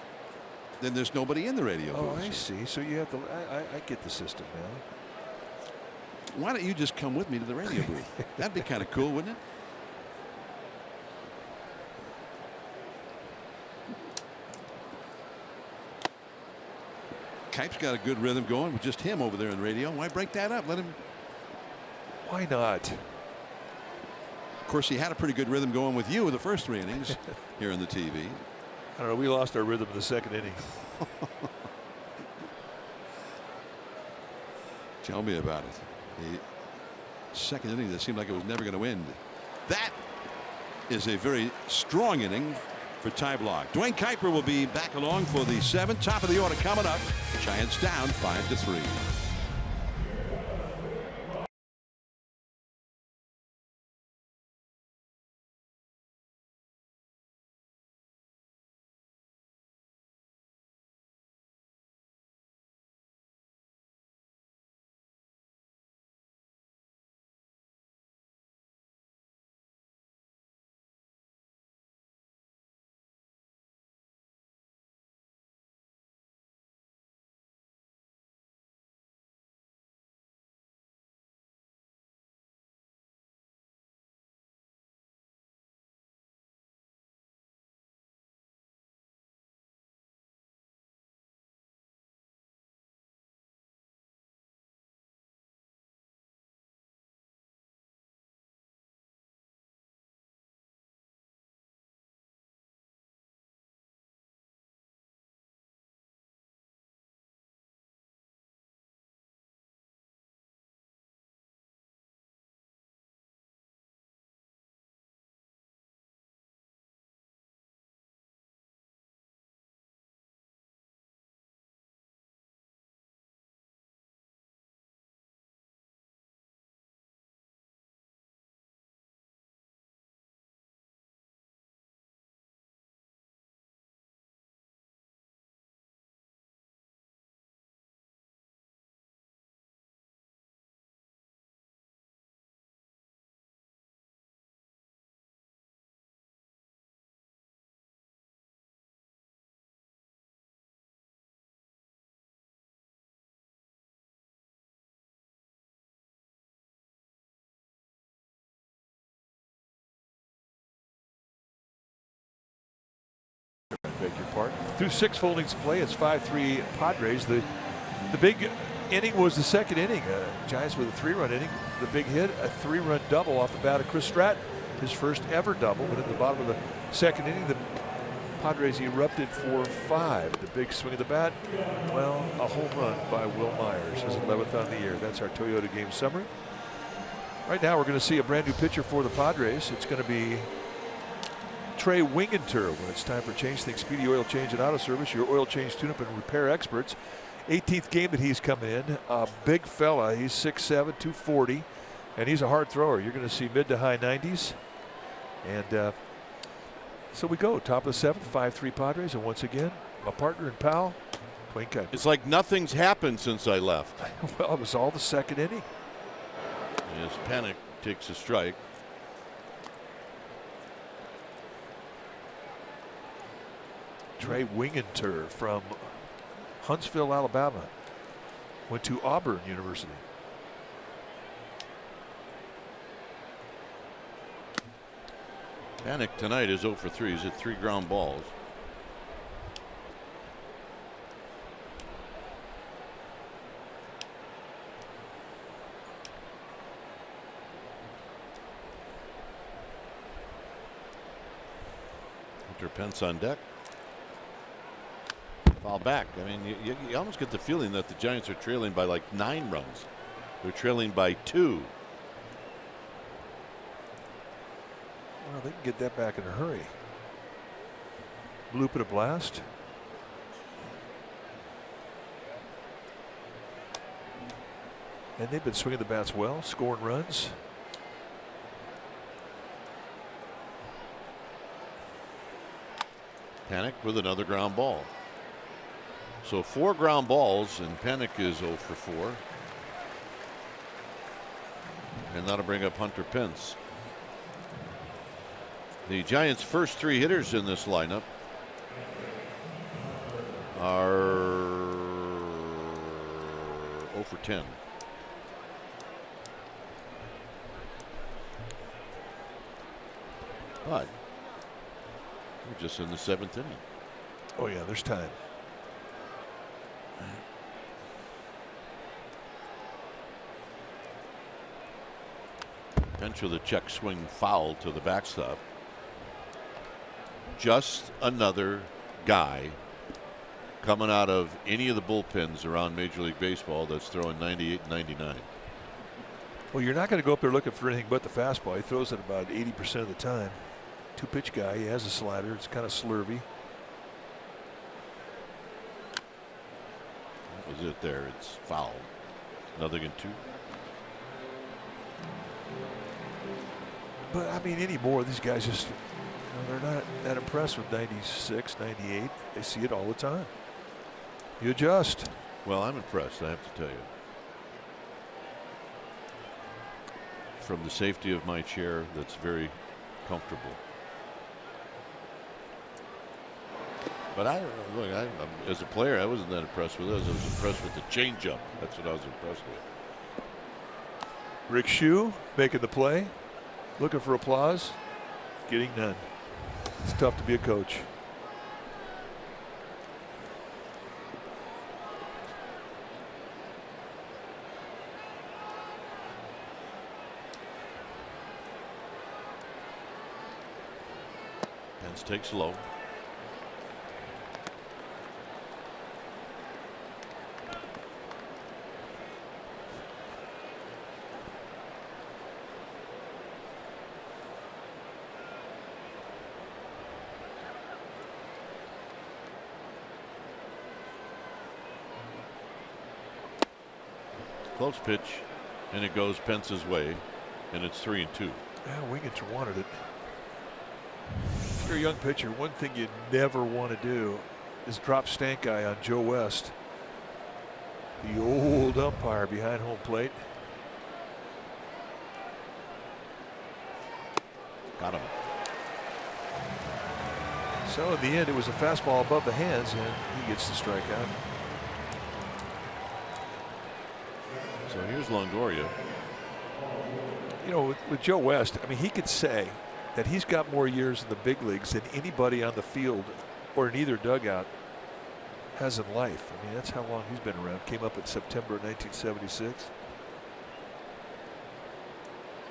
then there's nobody in the radio Oh, booth. I see. So you have to. I get the system now. Why don't you just come with me to the radio booth? That'd be kind of cool, wouldn't it? Kipe's got a good rhythm going with just him over there in the radio. Why break that up? Let him. Why not? Of course, he had a pretty good rhythm going with you in the first 3 innings here in the TV. I don't know. We lost our rhythm in the second inning. Tell me about it. The second inning that seemed like it was never going to end. That is a very strong inning for Ty Blach. Dwayne Kuiper will be back along for the 7th. Top of the order coming up. Giants down 5-3. Beg your pardon. Through 6 foldings of play, it's 5-3 Padres. The big inning was the second inning. Giants with a 3-run inning. The big hit, a 3-run double off the bat of Chris Stratton, his first ever double. But at the bottom of the second inning, the Padres erupted for 5. The big swing of the bat, well, a home run by Will Myers, his 11th on the year. That's our Toyota game summary. Right now, we're going to see a brand new pitcher for the Padres. It's going to be Trey Wingentur when it's time for Change Things Speedy Oil Change and Auto Service, your oil change, tune-up, and repair experts. 18th game that he's come in. A big fella. He's 6'7", 240, and he's a hard thrower. You're going to see mid to high 90s. And so we go. Top of the 7th, 5-3 Padres. And once again, my partner and pal, Dwayne Kuiper. It's like nothing's happened since I left. Well, it was all the second inning. As Panic takes a strike. Trey Wingentur from Huntsville, Alabama. Went to Auburn University. Panic tonight is 0 for 3. He's at 3 ground balls. Hunter Pence on deck. Foul back. I mean, you almost get the feeling that the Giants are trailing by like 9 runs. They're trailing by 2. Well, they can get that back in a hurry. Bloop at a blast. And they've been swinging the bats well, scoring runs. Panic with another ground ball. So 4 ground balls, and Panic is 0 for 4. And that'll bring up Hunter Pence. The Giants' first 3 hitters in this lineup are 0 for 10. But we're just in the 7th inning. Oh yeah, there's time. Potential the check swing foul to the backstop. Just another guy coming out of any of the bullpens around Major League Baseball that's throwing 98 and 99. Well, you're not going to go up there looking for anything but the fastball. He throws it about 80% of the time. 2-pitch guy. He has a slider. It's kind of slurvy. That was it there. It's foul. Nothing in 2. But I mean, anymore, these guys just, they're not that impressed with 96, 98. They see it all the time. You adjust. Well, I'm impressed, I have to tell you. From the safety of my chair, that's very comfortable. But as a player, I wasn't that impressed with those. I was impressed with the changeup. That's what I was impressed with. Rick Shue making the play, looking for applause, getting none. It's tough to be a coach. Pence takes low. Close pitch, and it goes Pence's way, and it's 3-2. Yeah, Wingate wanted it. If you're a young pitcher, one thing you never want to do is drop stank eye on Joe West, the old umpire behind home plate. Got him. So in the end, it was a fastball above the hands, and he gets the strikeout. So here's Longoria. You know, with Joe West, I mean, he could say that he's got more years in the big leagues than anybody on the field or in either dugout has in life. I mean, that's how long he's been around. Came up in September 1976.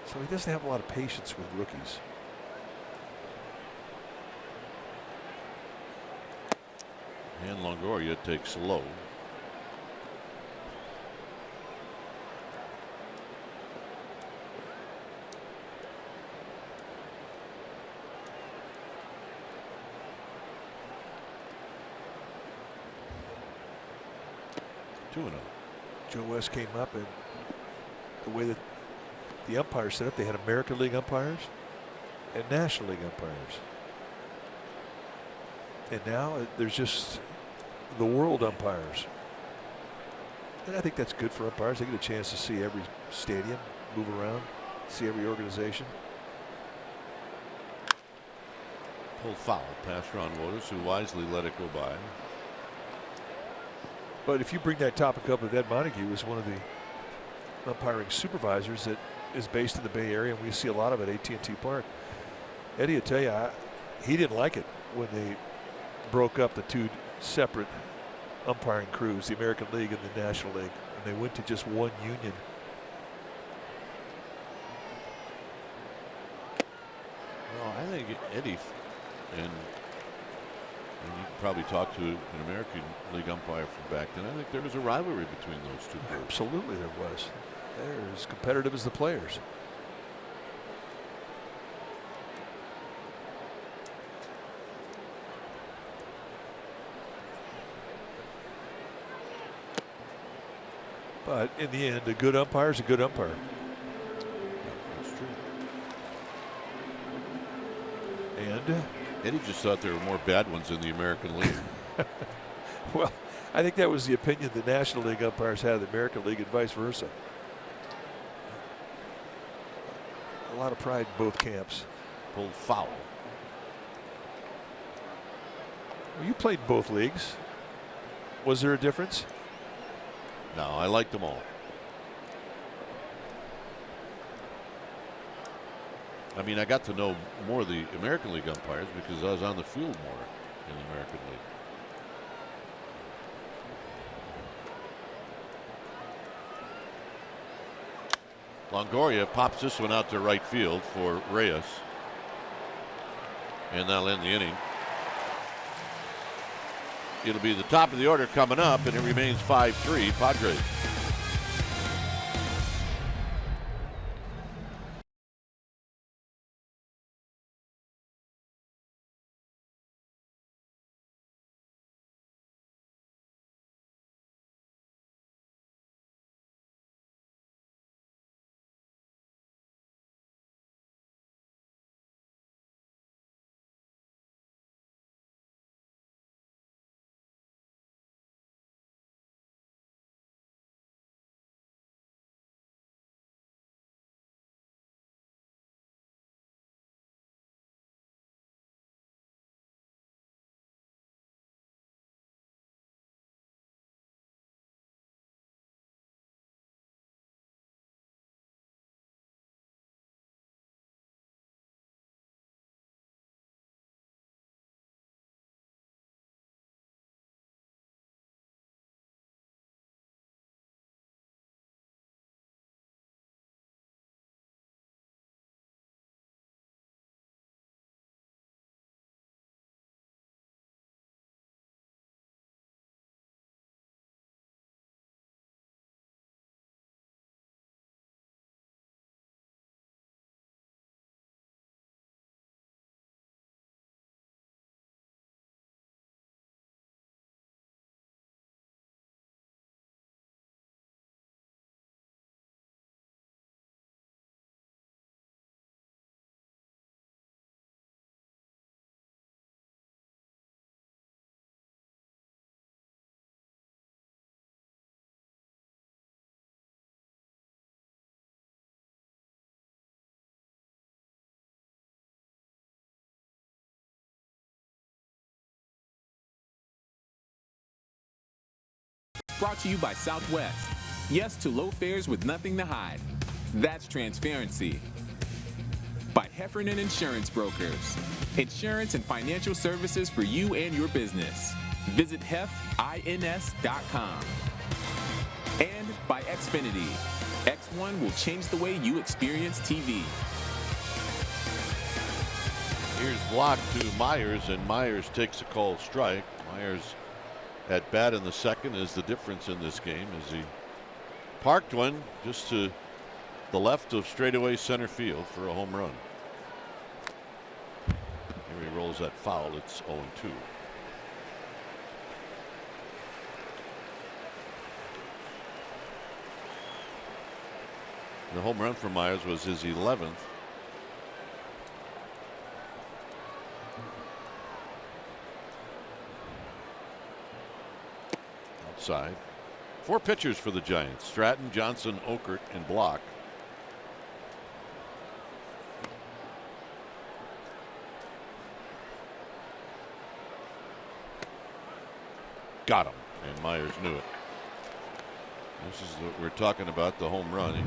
So he doesn't have a lot of patience with rookies. And Longoria takes low. Joe West came up, and the way that the umpires set up, they had American League umpires and National League umpires. And now there's just the world umpires. And I think that's good for umpires. They get a chance to see every stadium, move around, see every organization. Pulled foul past Ron Wouters, who wisely let it go by. But if you bring that topic up with Ed Montague, who's one of the umpiring supervisors that is based in the Bay Area, and we see a lot of it at AT&T Park. Eddie will tell you, he didn't like it when they broke up the two separate umpiring crews, the American League and the National League, and they went to just one union. Well, I think Eddie, and you can probably talk to an American League umpire from back then. I think there was a rivalry between those two groups. Absolutely there was. They're as competitive as the players. But in the end, a good umpire is a good umpire. That's true. And Eddie just thought there were more bad ones in the American League. well, I think that was the opinion the National League umpires had of the American League and vice versa. A lot of pride in both camps. Pulled foul. Well, you played both leagues. Was there a difference? No, I liked them all. I mean, I got to know more of the American League umpires because I was on the field more in the American League. Longoria pops this one out to right field for Reyes. And that'll end the inning. It'll be the top of the order coming up, and it remains 5-3 Padres. Brought to you by Southwest. Yes to low fares with nothing to hide. That's transparency. By Heffernan Insurance Brokers. Insurance and financial services for you and your business. Visit hefins.com. And by Xfinity. X1 will change the way you experience TV. Here's block to Myers, and Myers takes a called strike. Myers at bat in the second is the difference in this game as he parked one just to the left of straightaway center field for a home run. Here he rolls that foul. It's 0-2. The home run for Myers was his 11th. Outside. 4 pitchers for the Giants: Stratton, Johnson, Okert, and Block. Got him, and Myers knew it. This is what we're talking about, the home run. He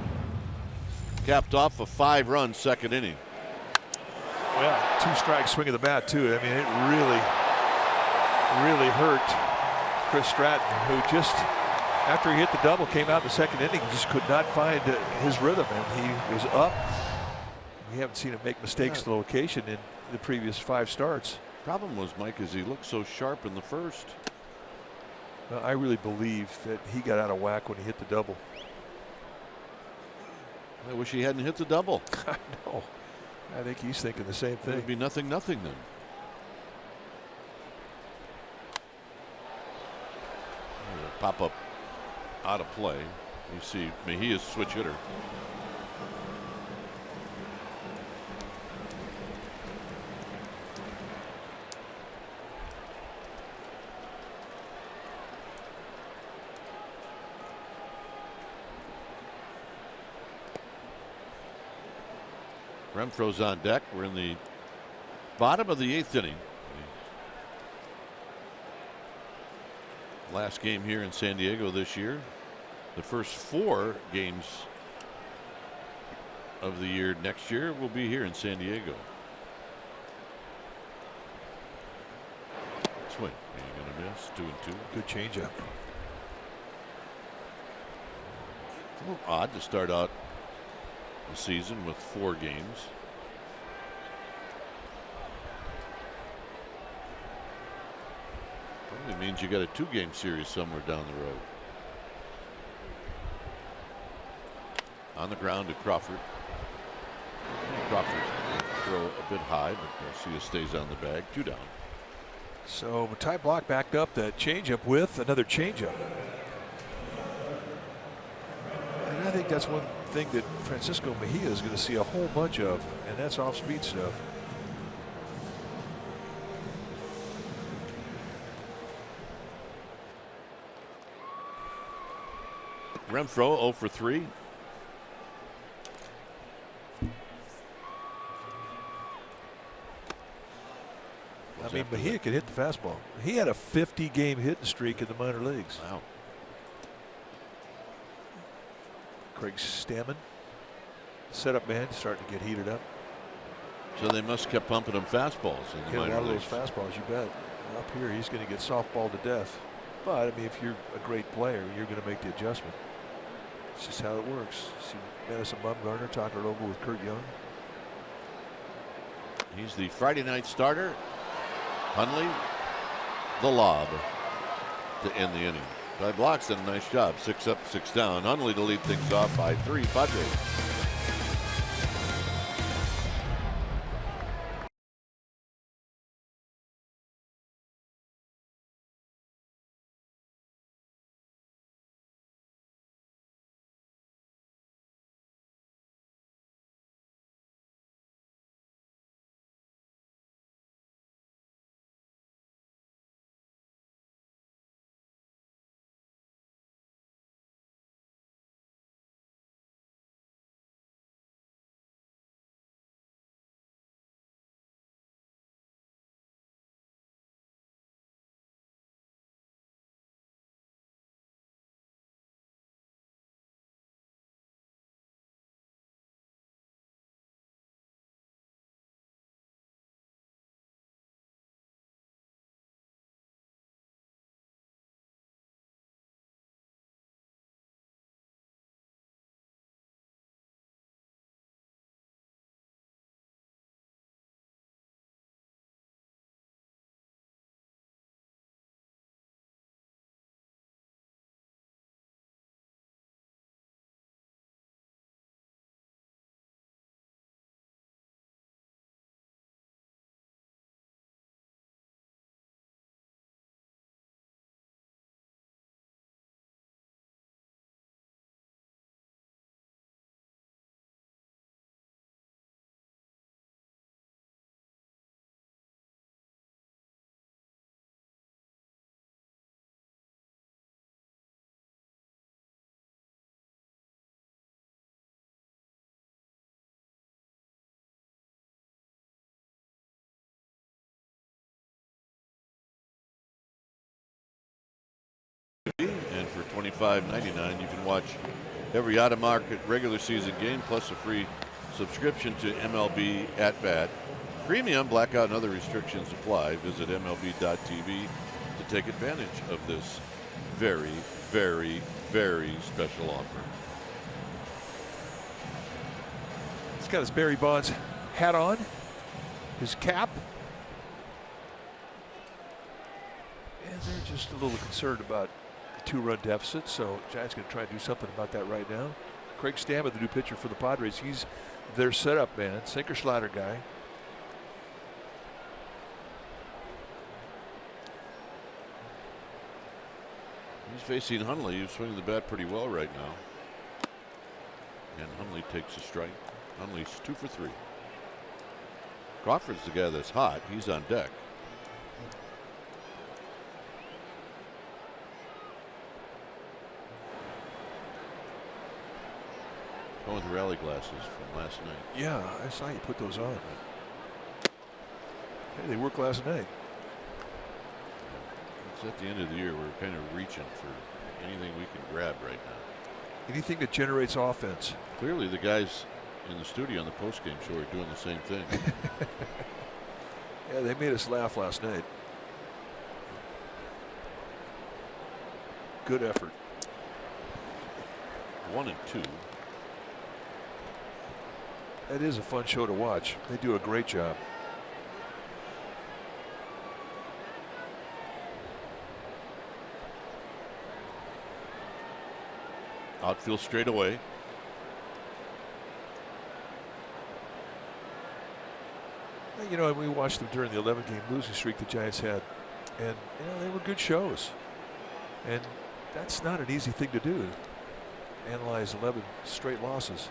capped off a 5-run second inning. Well, 2-strike swing of the bat too. I mean, it really hurt Chris Stratton, who just after he hit the double came out in the second inning, just could not find his rhythm, and he was up. We haven't seen him make mistakes to location in the previous 5 starts. Problem was, Mike, is he looked so sharp in the first. Well, I really believe that he got out of whack when he hit the double. I wish he hadn't hit the double. I know. I think he's thinking the same thing. It would be 0-0 then. Pop up out of play. You see Mejia's switch hitter. Renfro's on deck. We're in the bottom of the 8th inning. Last game here in San Diego this year. The first 4 games of the year next year will be here in San Diego. Swing. You're going to miss. 2-2. Good changeup. A little odd to start out the season with 4 games. Probably means you got a 2-game series somewhere down the road. On the ground to Crawford. Crawford throw a bit high, but Garcia stays on the bag. 2 down. So Ty Block backed up that changeup with another changeup. And I think that's one thing that Francisco Mejia is going to see a whole bunch of, and that's off-speed stuff. Renfroe 0 for 3. I mean, Mejia could hit the fastball. He had a 50-game hitting streak in the minor leagues. Wow. Craig Stammen, setup man, starting to get heated up. So they must have kept pumping him fastballs in the Hit a minor lot of those leagues. fastballs, you bet. Up here, he's going to get softballed to death. But, I mean, if you're a great player, you're going to make the adjustment. It's just how it works. See Madison Bumgarner talking it over with Kurt Young. He's the Friday night starter. Hundley, the lob to end the inning. Ty Block's done a nice job. 6 up, 6 down. Hundley to lead things off by 3. Padres. And for $25.99, you can watch every out-of-market regular season game plus a free subscription to MLB At Bat. Premium, blackout, and other restrictions apply. Visit MLB.tv to take advantage of this very, very, very special offer. He's got his Barry Bonds hat on, his cap. And they're just a little concerned about the 2-run deficit, so Giants going to try and do something about that right now. Craig Stammen, the new pitcher for the Padres, he's their setup man, sinker slider guy. He's facing Hundley, who's swinging the bat pretty well right now. And Hundley takes a strike. Hundley's 2 for 3. Crawford's the guy that's hot. He's on deck. Going with the rally glasses from last night. Yeah, I saw you put those on. Hey, they worked last night. at the end of the year. We're kind of reaching for anything we can grab right now. Anything that generates offense. Clearly, the guys in the studio on the postgame show are doing the same thing. Yeah, they made us laugh last night. Good effort. 1 and 2. That is a fun show to watch. They do a great job. Outfield straight away. You know, we watched them during the 11-game losing streak the Giants had, and you know they were good shows. And that's not an easy thing to do. Analyze 11 straight losses.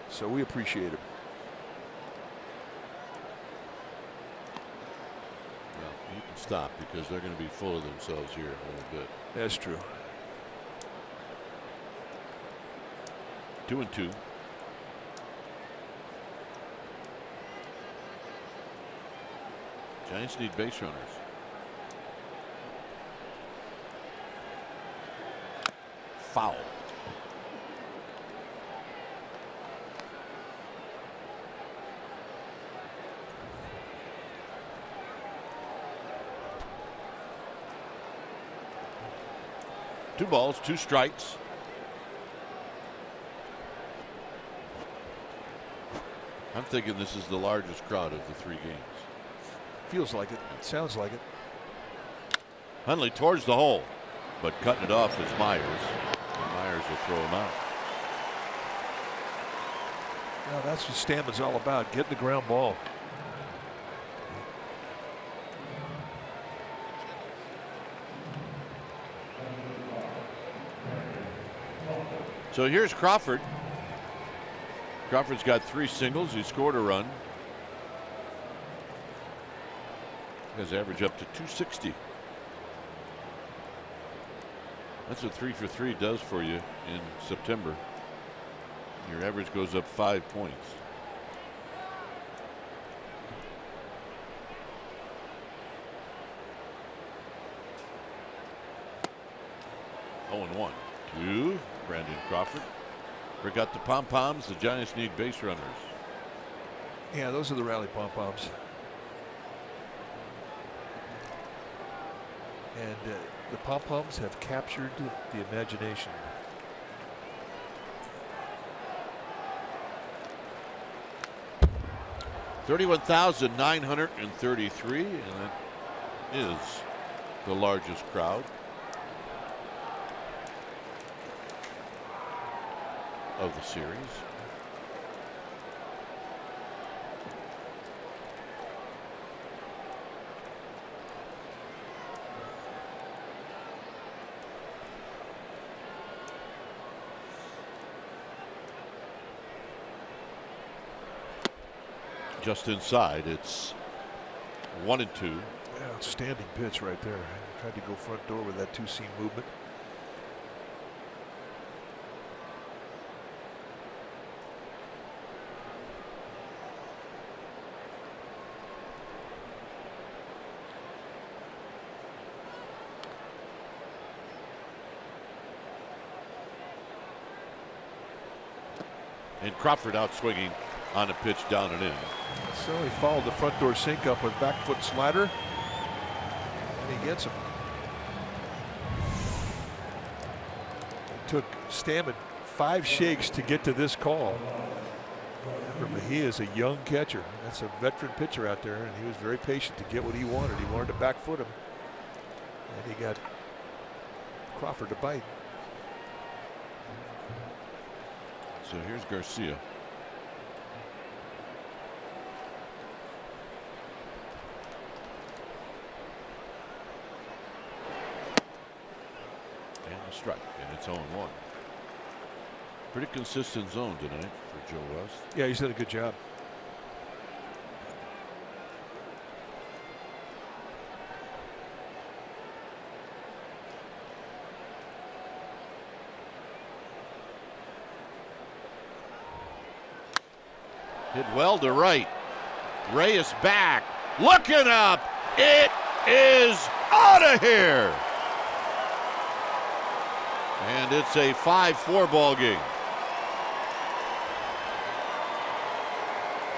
So we appreciate it. Well, you can stop because they're going to be full of themselves here in a little bit. That's true. 2 and 2. Giants need base runners. Foul. Two balls, 2 strikes. I'm thinking this is the largest crowd of the 3 games. Feels like it. It sounds like it. Hundley towards the hole, but cutting it off is Myers. And Myers will throw him out. Now that's what Stammen's all about, getting the ground ball. So here's Crawford. Crawford's got 3 singles. He scored a run. His average up to 260. That's what 3 for 3 does for you in September. Your average goes up 5 points. Oh, and 1 to Brandon Crawford. Forgot the pom-poms. The Giants need base runners. Yeah, those are the rally pom-poms. And the pom-poms have captured the imagination. $31,933, and that is the largest crowd of the series. Just inside, it's 1 and 2. Yeah, outstanding pitch right there. Tried to go front door with that 2-seam movement. And Crawford out swinging on a pitch down and in. So he followed the front door sink up with back foot slider, and he gets him. It took Stammen 5 shakes to get to this call. Remember, he is a young catcher. That's a veteran pitcher out there, and he was very patient to get what he wanted. He wanted to back foot him, and he got Crawford to bite. So here's Garcia. And a strike, and it's 0-1. Pretty consistent zone tonight for Joe West. Yeah, he's done a good job. Hit well to right. Ray is back. Looking up. It is out of here. And it's a 5-4 ball game.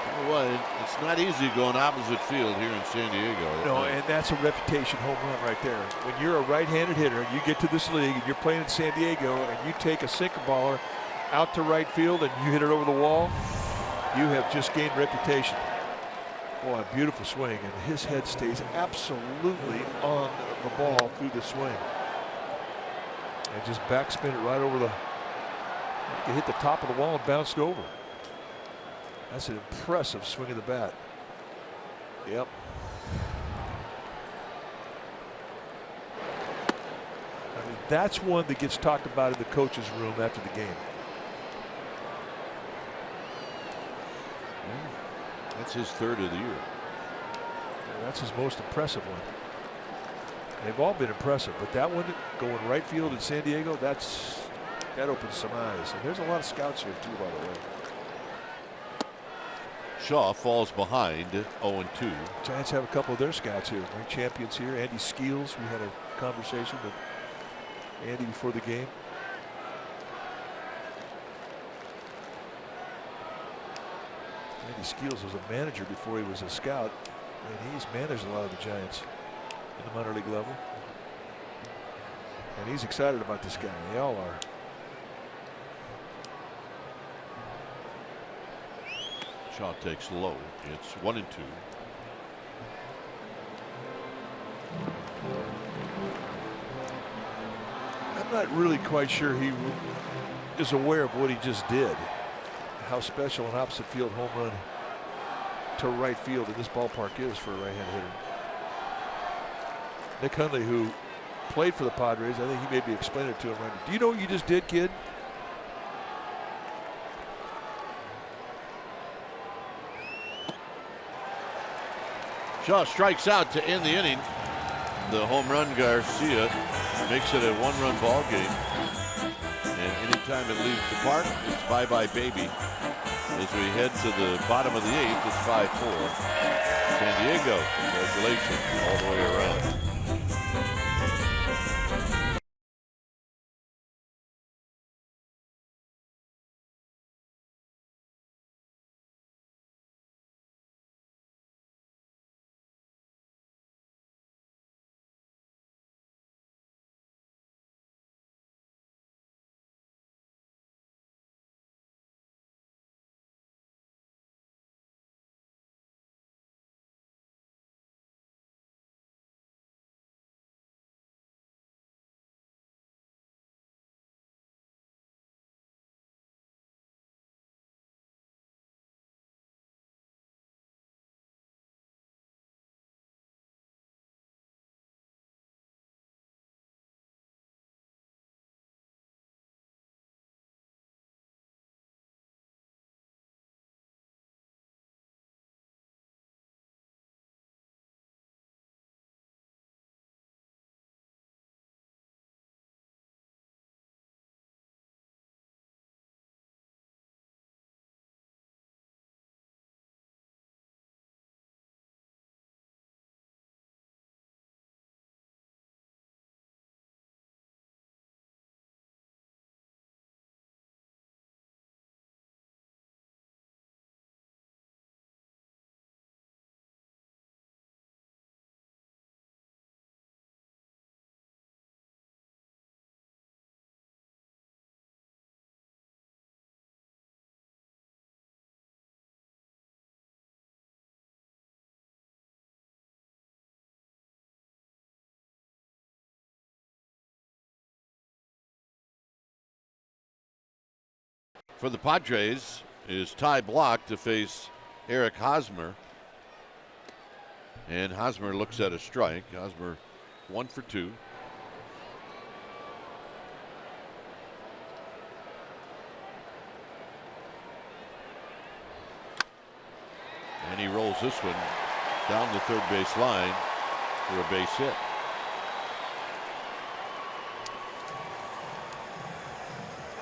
Tell you what, it's not easy going opposite field here in San Diego. No, and that's a reputation home run right there. When you're a right-handed hitter, you get to this league and you're playing in San Diego and you take a sinker baller out to right field and you hit it over the wall, you have just gained reputation. Boy, a beautiful swing, and his head stays absolutely on the ball through the swing. And just backspin it right over the, you can hit the top of the wall and bounced over. That's an impressive swing of the bat. Yep. I mean, that's one that gets talked about in the coach's room after the game. That's his third of the year. Yeah, that's his most impressive one. They've all been impressive, but that one going right field in San Diego, that opens some eyes. And there's a lot of scouts here too, by the way. Shaw falls behind 0-2. Giants have a couple of their scouts here, right? Champions here. Andy Skeels, we had a conversation with Andy before the game. Andy Skeels was a manager before he was a scout, and he's managed a lot of the Giants in the minor league level. And he's excited about this guy. They all are. Shaw takes low. It's 1-2. I'm not really quite sure he is aware of what he just did. How special an opposite field home run to right field in this ballpark is for a right-handed hitter. Nick Hundley, who played for the Padres, I think he maybe explained it to him right. Do you know what you just did, kid? Shaw strikes out to end the inning. The home run Garcia makes it a one-run ball game. And anytime it leaves the park, it's bye-bye baby. As we head to the bottom of the eighth, it's 5-4. San Diego, congratulations all the way around. For the Padres is Ty Block to face Eric Hosmer. And Hosmer looks at a strike. Hosmer 1 for 2. And he rolls this one down the third base line for a base hit.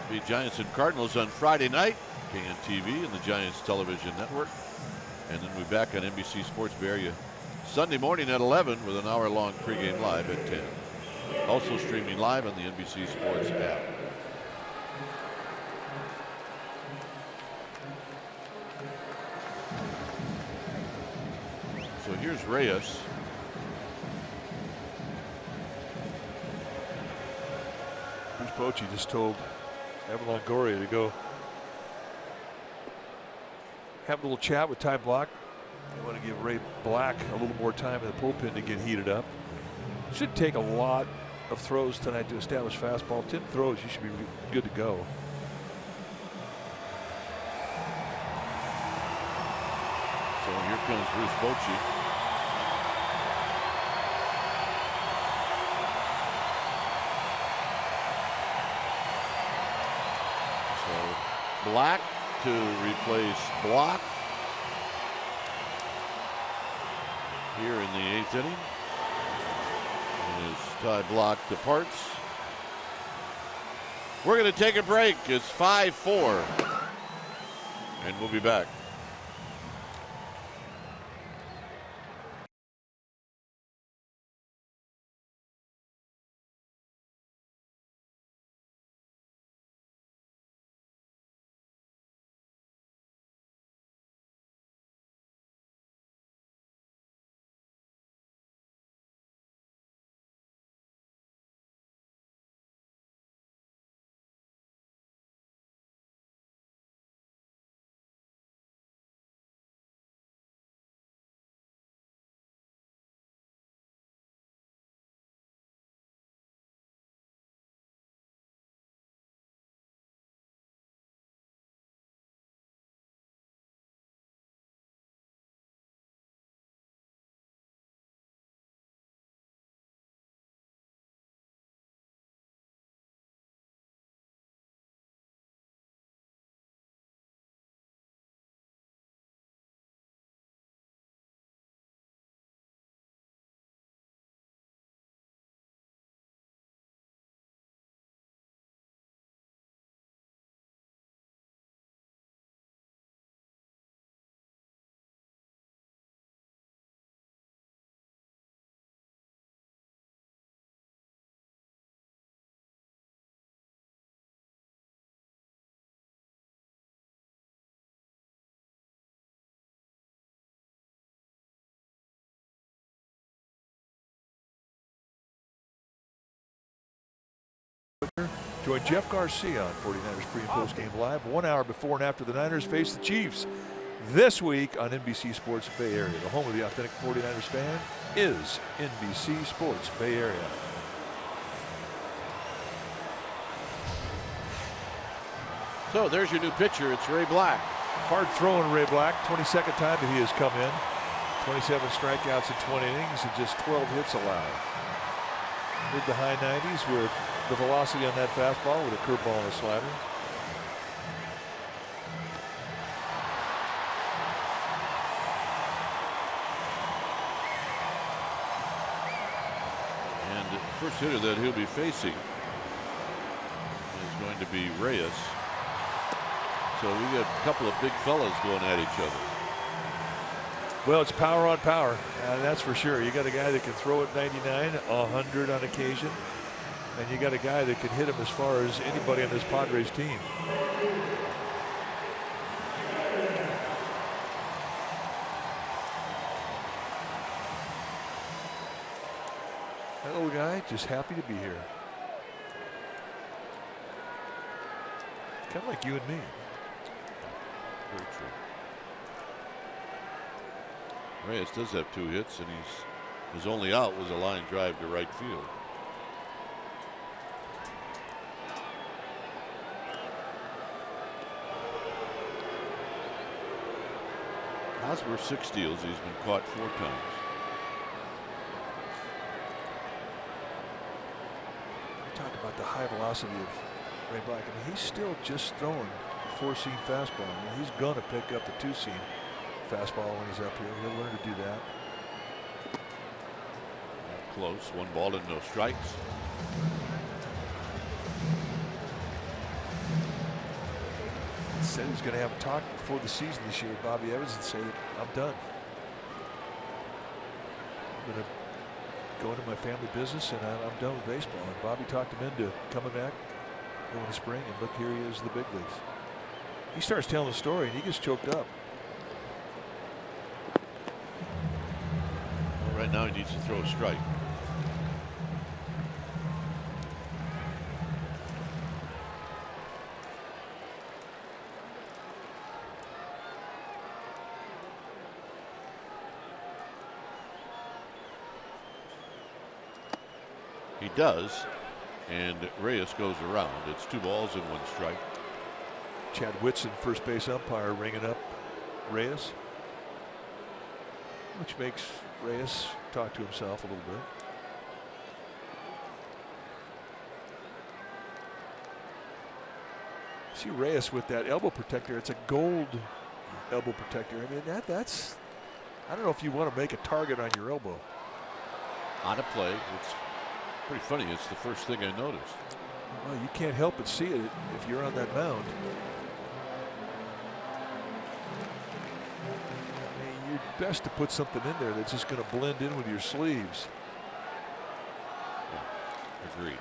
Be Giants and Cardinals on Friday night, KNTV and the Giants Television Network. And then we'll be back on NBC Sports Bay Area Sunday morning at 11 with an hour-long pregame live at 10. Also streaming live on the NBC Sports app. So here's Reyes. Bruce Bochy just told Evan Longoria to go have a little chat with Ty Block. They want to give Ray Black a little more time in the bullpen to get heated up. Should take a lot of throws tonight to establish fastball. 10 throws, you should be good to go. So here comes Bruce Bochy. So Black to replace Block here in the 8th inning. And as Ty Block departs, we're going to take a break. It's 5-4, and we'll be back. Join Jeff Garcia on 49ers pre and post game live 1 hour before and after the Niners face the Chiefs this week on NBC Sports Bay Area. The home of the authentic 49ers fan is NBC Sports Bay Area. So there's your new pitcher. It's Ray Black. Hard throwing Ray Black. 22nd time that he has come in. 27 strikeouts in 20 innings and just 12 hits allowed. Mid to high 90s with the velocity on that fastball with a curveball and a slider. And the first hitter that he'll be facing is going to be Reyes. So we got a couple of big fellas going at each other. Well, it's power on power, that's for sure. You got a guy that can throw at 99, 100 on occasion, and you got a guy that can hit him as far as anybody on this Padres team. That little guy just happy to be here. Kind of like you and me. Very true. Reyes does have 2 hits, and his only out was a line drive to right field. Hosmer 6 steals. He's been caught 4 times. Talk about the high velocity of Ray Black. I mean, he's still just throwing a 4-seam fastball. I mean, he's going to pick up the 2-seam fastball when he's up here. He'll learn to do that. Close. 1 ball and no strikes. He said he was going to have a talk before the season this year with Bobby Evans and say, I'm done. I'm going to go into my family business and I'm done with baseball. And Bobby talked him into coming back, going to spring, and look, here he is in the big leagues. He starts telling the story and he gets choked up. Well, right now he needs to throw a strike. He does, and Reyes goes around. It's 2 balls and 1 strike. Chad Whitson, first base umpire, ringing up Reyes, which makes Reyes talk to himself a little bit. See Reyes with that elbow protector. It's a gold elbow protector. I mean, that's, I don't know if you want to make a target on your elbow. On a play, it's pretty funny. It's the first thing I noticed. Well, you can't help but see it if you're on that mound. I mean, you're best to put something in there that's just going to blend in with your sleeves. Yeah, agreed.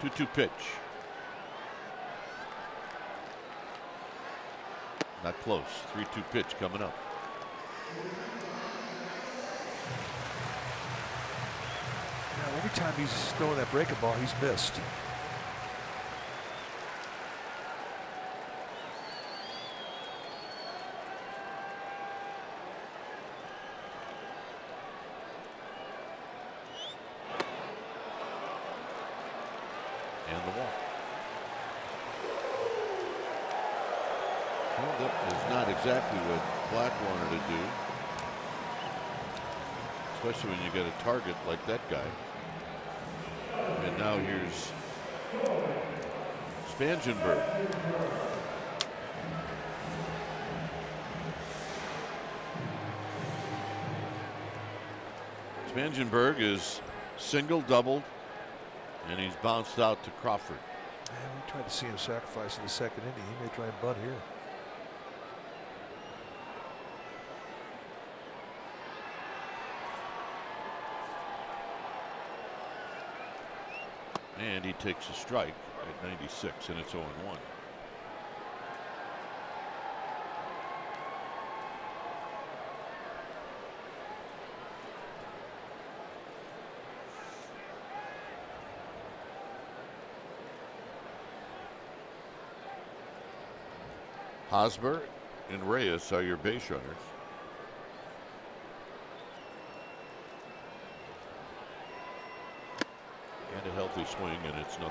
Two-two pitch. Not close. 3-2 pitch coming up. Now, every time he's throwing that breaking ball, he's missed. And the walk. Well, that is not exactly what Black wanted to do, especially when you get a target like that guy. And now here's Spangenberg. Spangenberg is single, doubled, and he's bounced out to Crawford. We tried to see him sacrifice in the second inning. He may try and bunt here. And he takes a strike at 96, and it's 0-1. Hosmer and Reyes are your base runners. And a healthy swing, and it's 0-2.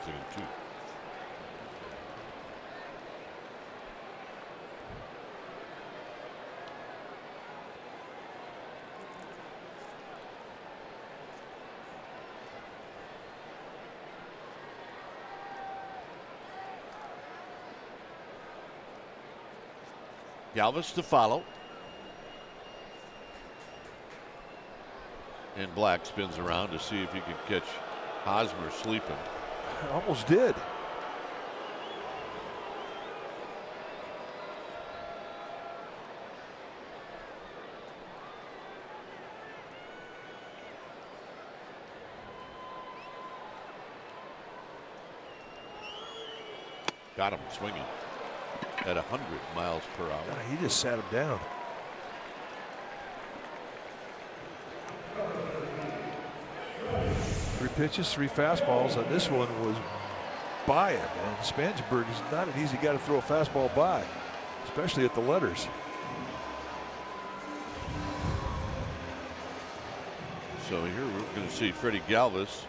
Galvis to follow. And Black spins around to see if he can catch Hosmer sleeping. Almost did. Got him swinging at 100 miles per hour. He just sat him down. Three pitches, 3 fastballs, and this one was by him. And Spangenberg is not an easy guy to throw a fastball by, especially at the letters. So here we're going to see Freddie Galvis.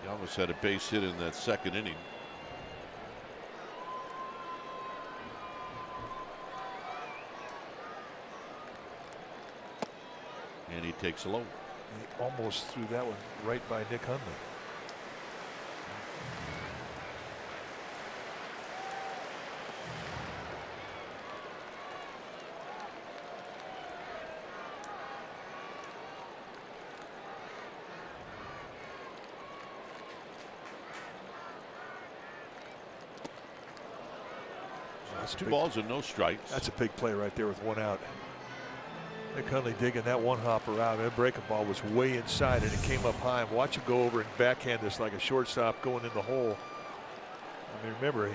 Galvis had a base hit in that second inning. And he takes a low. He almost threw that one right by Nick Hundley. That's Two balls and no strikes. That's a big play right there with one out. Nick Hundley digging that one hopper out. That breaking ball was way inside and it came up high. And watch him go over and backhand this like a shortstop going in the hole. I mean, remember,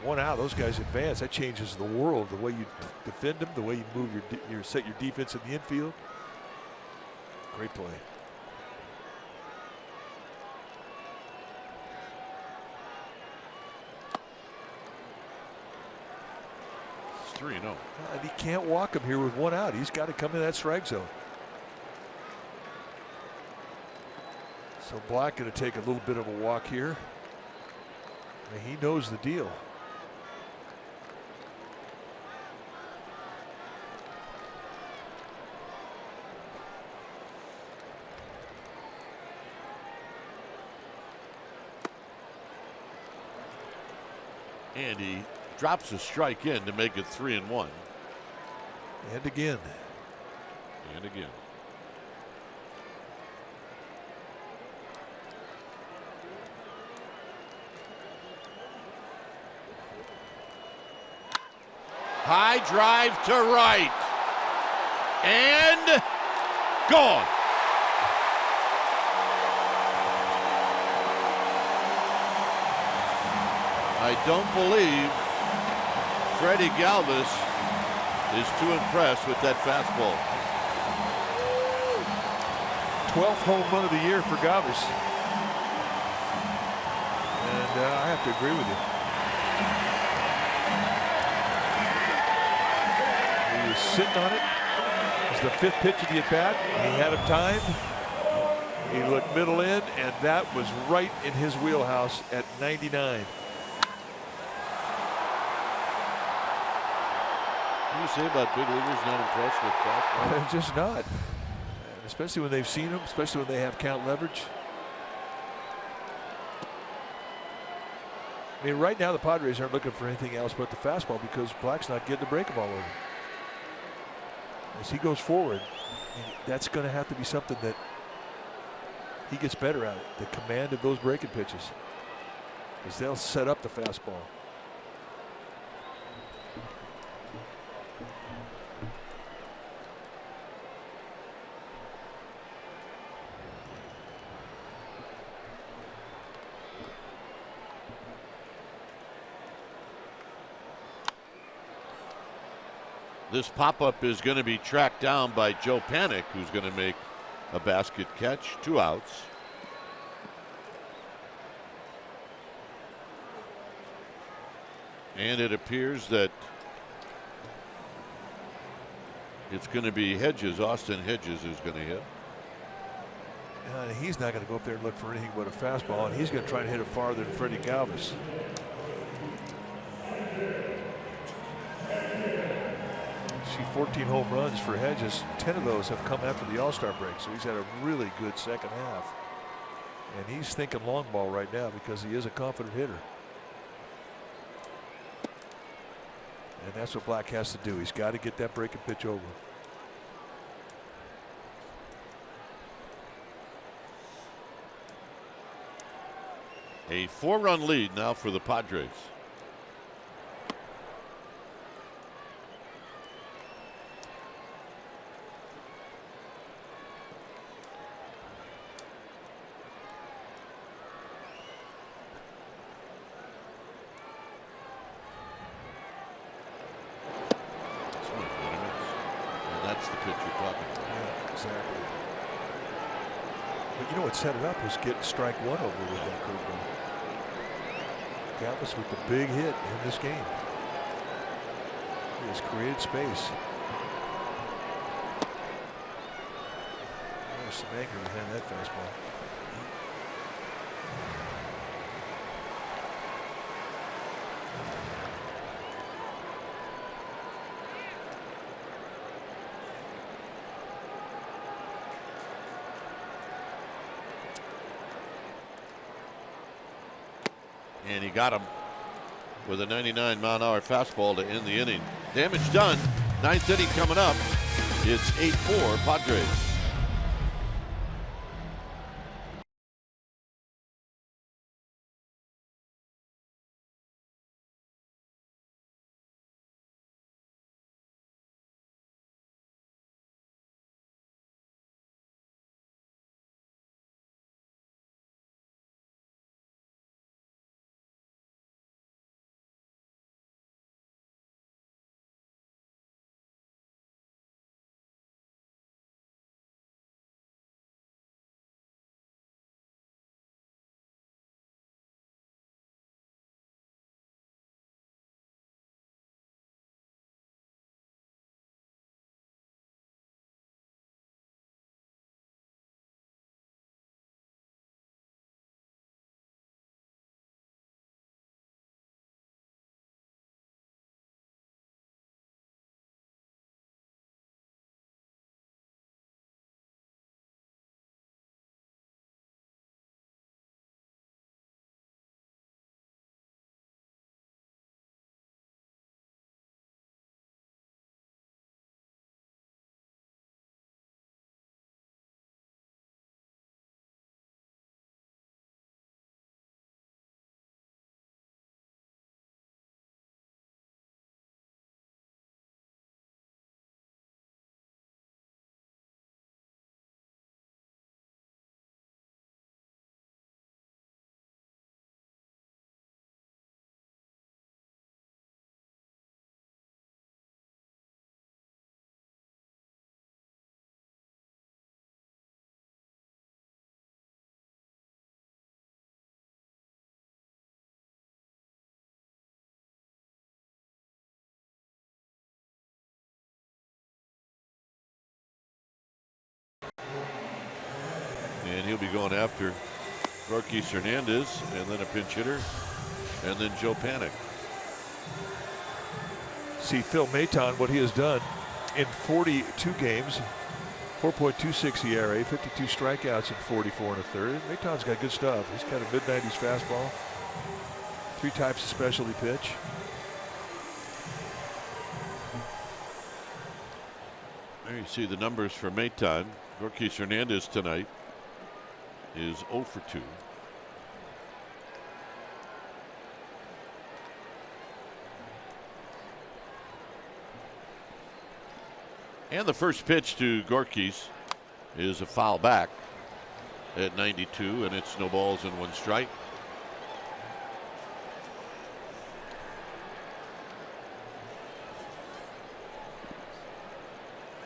one out, those guys advance. That changes the world. The way you defend them, the way you move set your defense in the infield. Great play. It's 3-0. And he can't walk him here with one out. He's got to come in that strike zone. So Black going to take a little bit of a walk here. I mean, he knows the deal. And he drops a strike in to make it 3-1. And again. And again. High drive to right. And gone. I don't believe Freddie Galvis is too impressed with that fastball. 12th home run of the year for Galvis. And I have to agree with you. He was sitting on it. It was the 5th pitch of the at-bat. He had him timed. He looked middle in, and that was right in his wheelhouse at 99. What do you say about big leaguers not impressed with that? They're just not. Especially when they've seen them, especially when they have count leverage. I mean, right now the Padres aren't looking for anything else but the fastball because Black's not getting the breaking ball over. As he goes forward, that's going to have to be something that he gets better at, the command of those breaking pitches, because they'll set up the fastball. This pop-up is going to be tracked down by Joe Panik, who's going to make a basket catch. 2 outs. And it appears that it's going to be Hedges, Austin Hedges, who's going to hit. And he's not going to go up there and look for anything but a fastball, and he's going to try to hit it farther than Freddie Galvis. 14 home runs for Hedges. 10 of those have come after the All-Star break, so he's had a really good second half. And he's thinking long ball right now because he is a confident hitter. And that's what Black has to do. He's got to get that breaking pitch over. A 4-run lead now for the Padres. Set it up was getting strike one over with that curveball. Galvis with the big hit in this game. He has created space. There's some anger behind that fastball. And he got him with a 99-mile-an-hour fastball to end the inning. Damage done. 9th inning coming up. It's 8-4 Padres. And he'll be going after Gorkis Hernandez, and then a pinch hitter, and then Joe Panik. See Phil Maton, what he has done in 42 games, 4.26 ERA, 52 strikeouts in 44 1/3. Maton's got good stuff. He's got a mid-90s fastball, 3 types of specialty pitch. There you see the numbers for Maton. Gorkis Hernandez tonight is 0 for 2. And the first pitch to Gorkis is a foul back at 92, and it's no balls and 1 strike.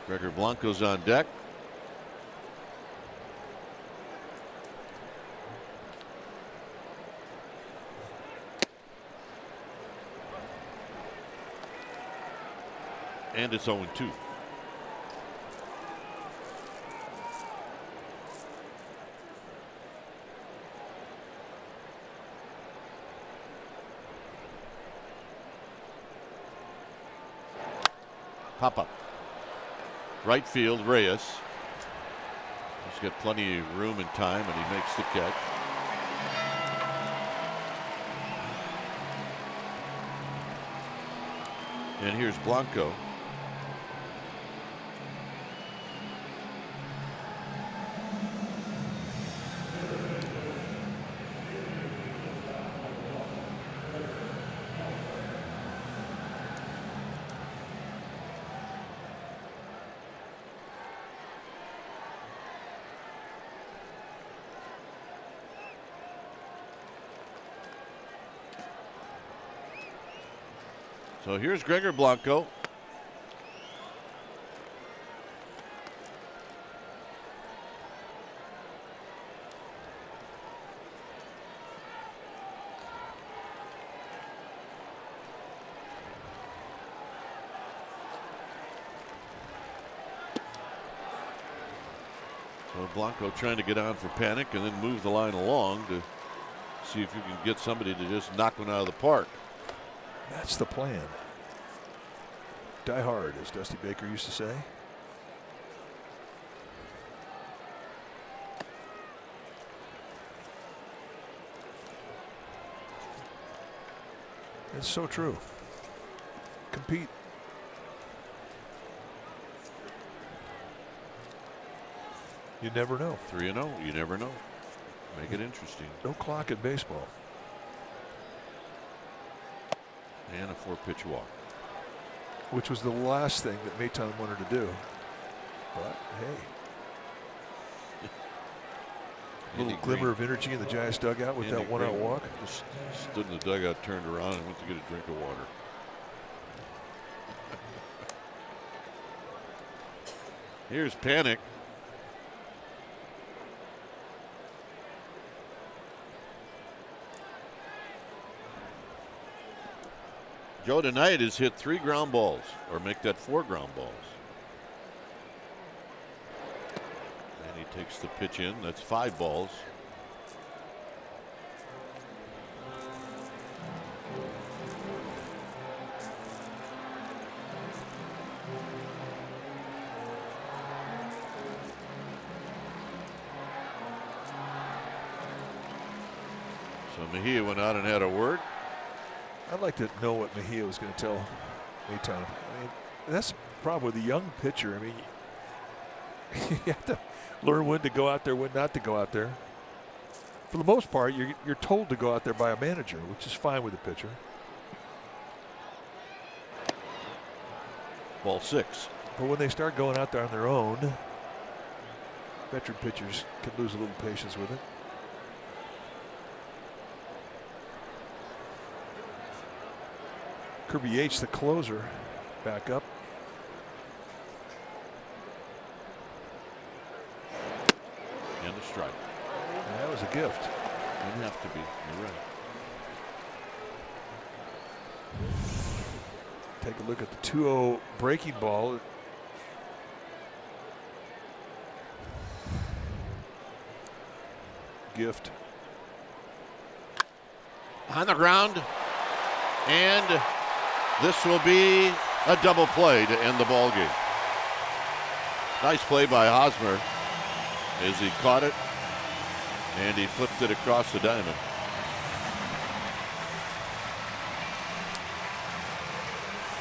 Gregor Blanco's on deck. And it's 0-2. Pop up. Right field, Reyes. He's got plenty of room and time, and he makes the catch. And here's Blanco. So here's Gregor Blanco. So Blanco trying to get on for Panik and then move the line along to see if you can get somebody to just knock one out of the park. That's the plan. Die hard, as Dusty Baker used to say. It's so true. Compete. You never know. 3-0. You never know. Make it interesting. No clock in baseball. And a 4-pitch walk. Which was the last thing that Maton wanted to do. But hey. A little glimmer of energy in the Giants dugout with that one-out walk. Just stood in the dugout, turned around, and went to get a drink of water. Here's Panik. Joe tonight has hit 3 ground balls, or make that 4 ground balls. And he takes the pitch in. That's 5 balls. So Mejia went out and had a word. I'd like to know what Mejia was going to tell Maton. I mean, that's the problem with a young pitcher. I mean, you have to learn when to go out there, when not to go out there. For the most part, you're told to go out there by a manager, which is fine with a pitcher. Ball 6. But when they start going out there on their own, veteran pitchers can lose a little patience with it. Kirby Yates, the closer, back up. And a strike. And that was a gift. Didn't have to be. You're right. Take a look at the 2-0 breaking ball. gift. On the ground, and this will be a double play to end the ball game. Nice play by Hosmer as he caught it and he flipped it across the diamond.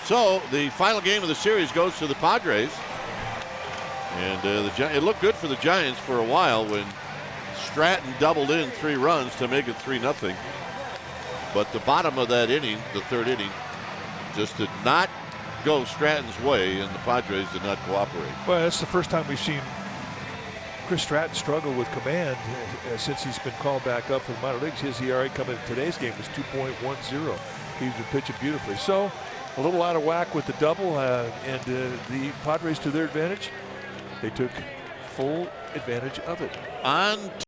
So the final game of the series goes to the Padres, and it looked good for the Giants for a while when Stratton doubled in 3 runs to make it 3-0. But the bottom of that inning, the 3rd inning, just did not go Stratton's way, and the Padres did not cooperate. Well, that's the first time we've seen Chris Stratton struggle with command since he's been called back up for the minor leagues. His ERA coming in today's game was 2.10. He's been pitching beautifully. So a little out of whack with the double, and the Padres, to their advantage, they took full advantage of it. On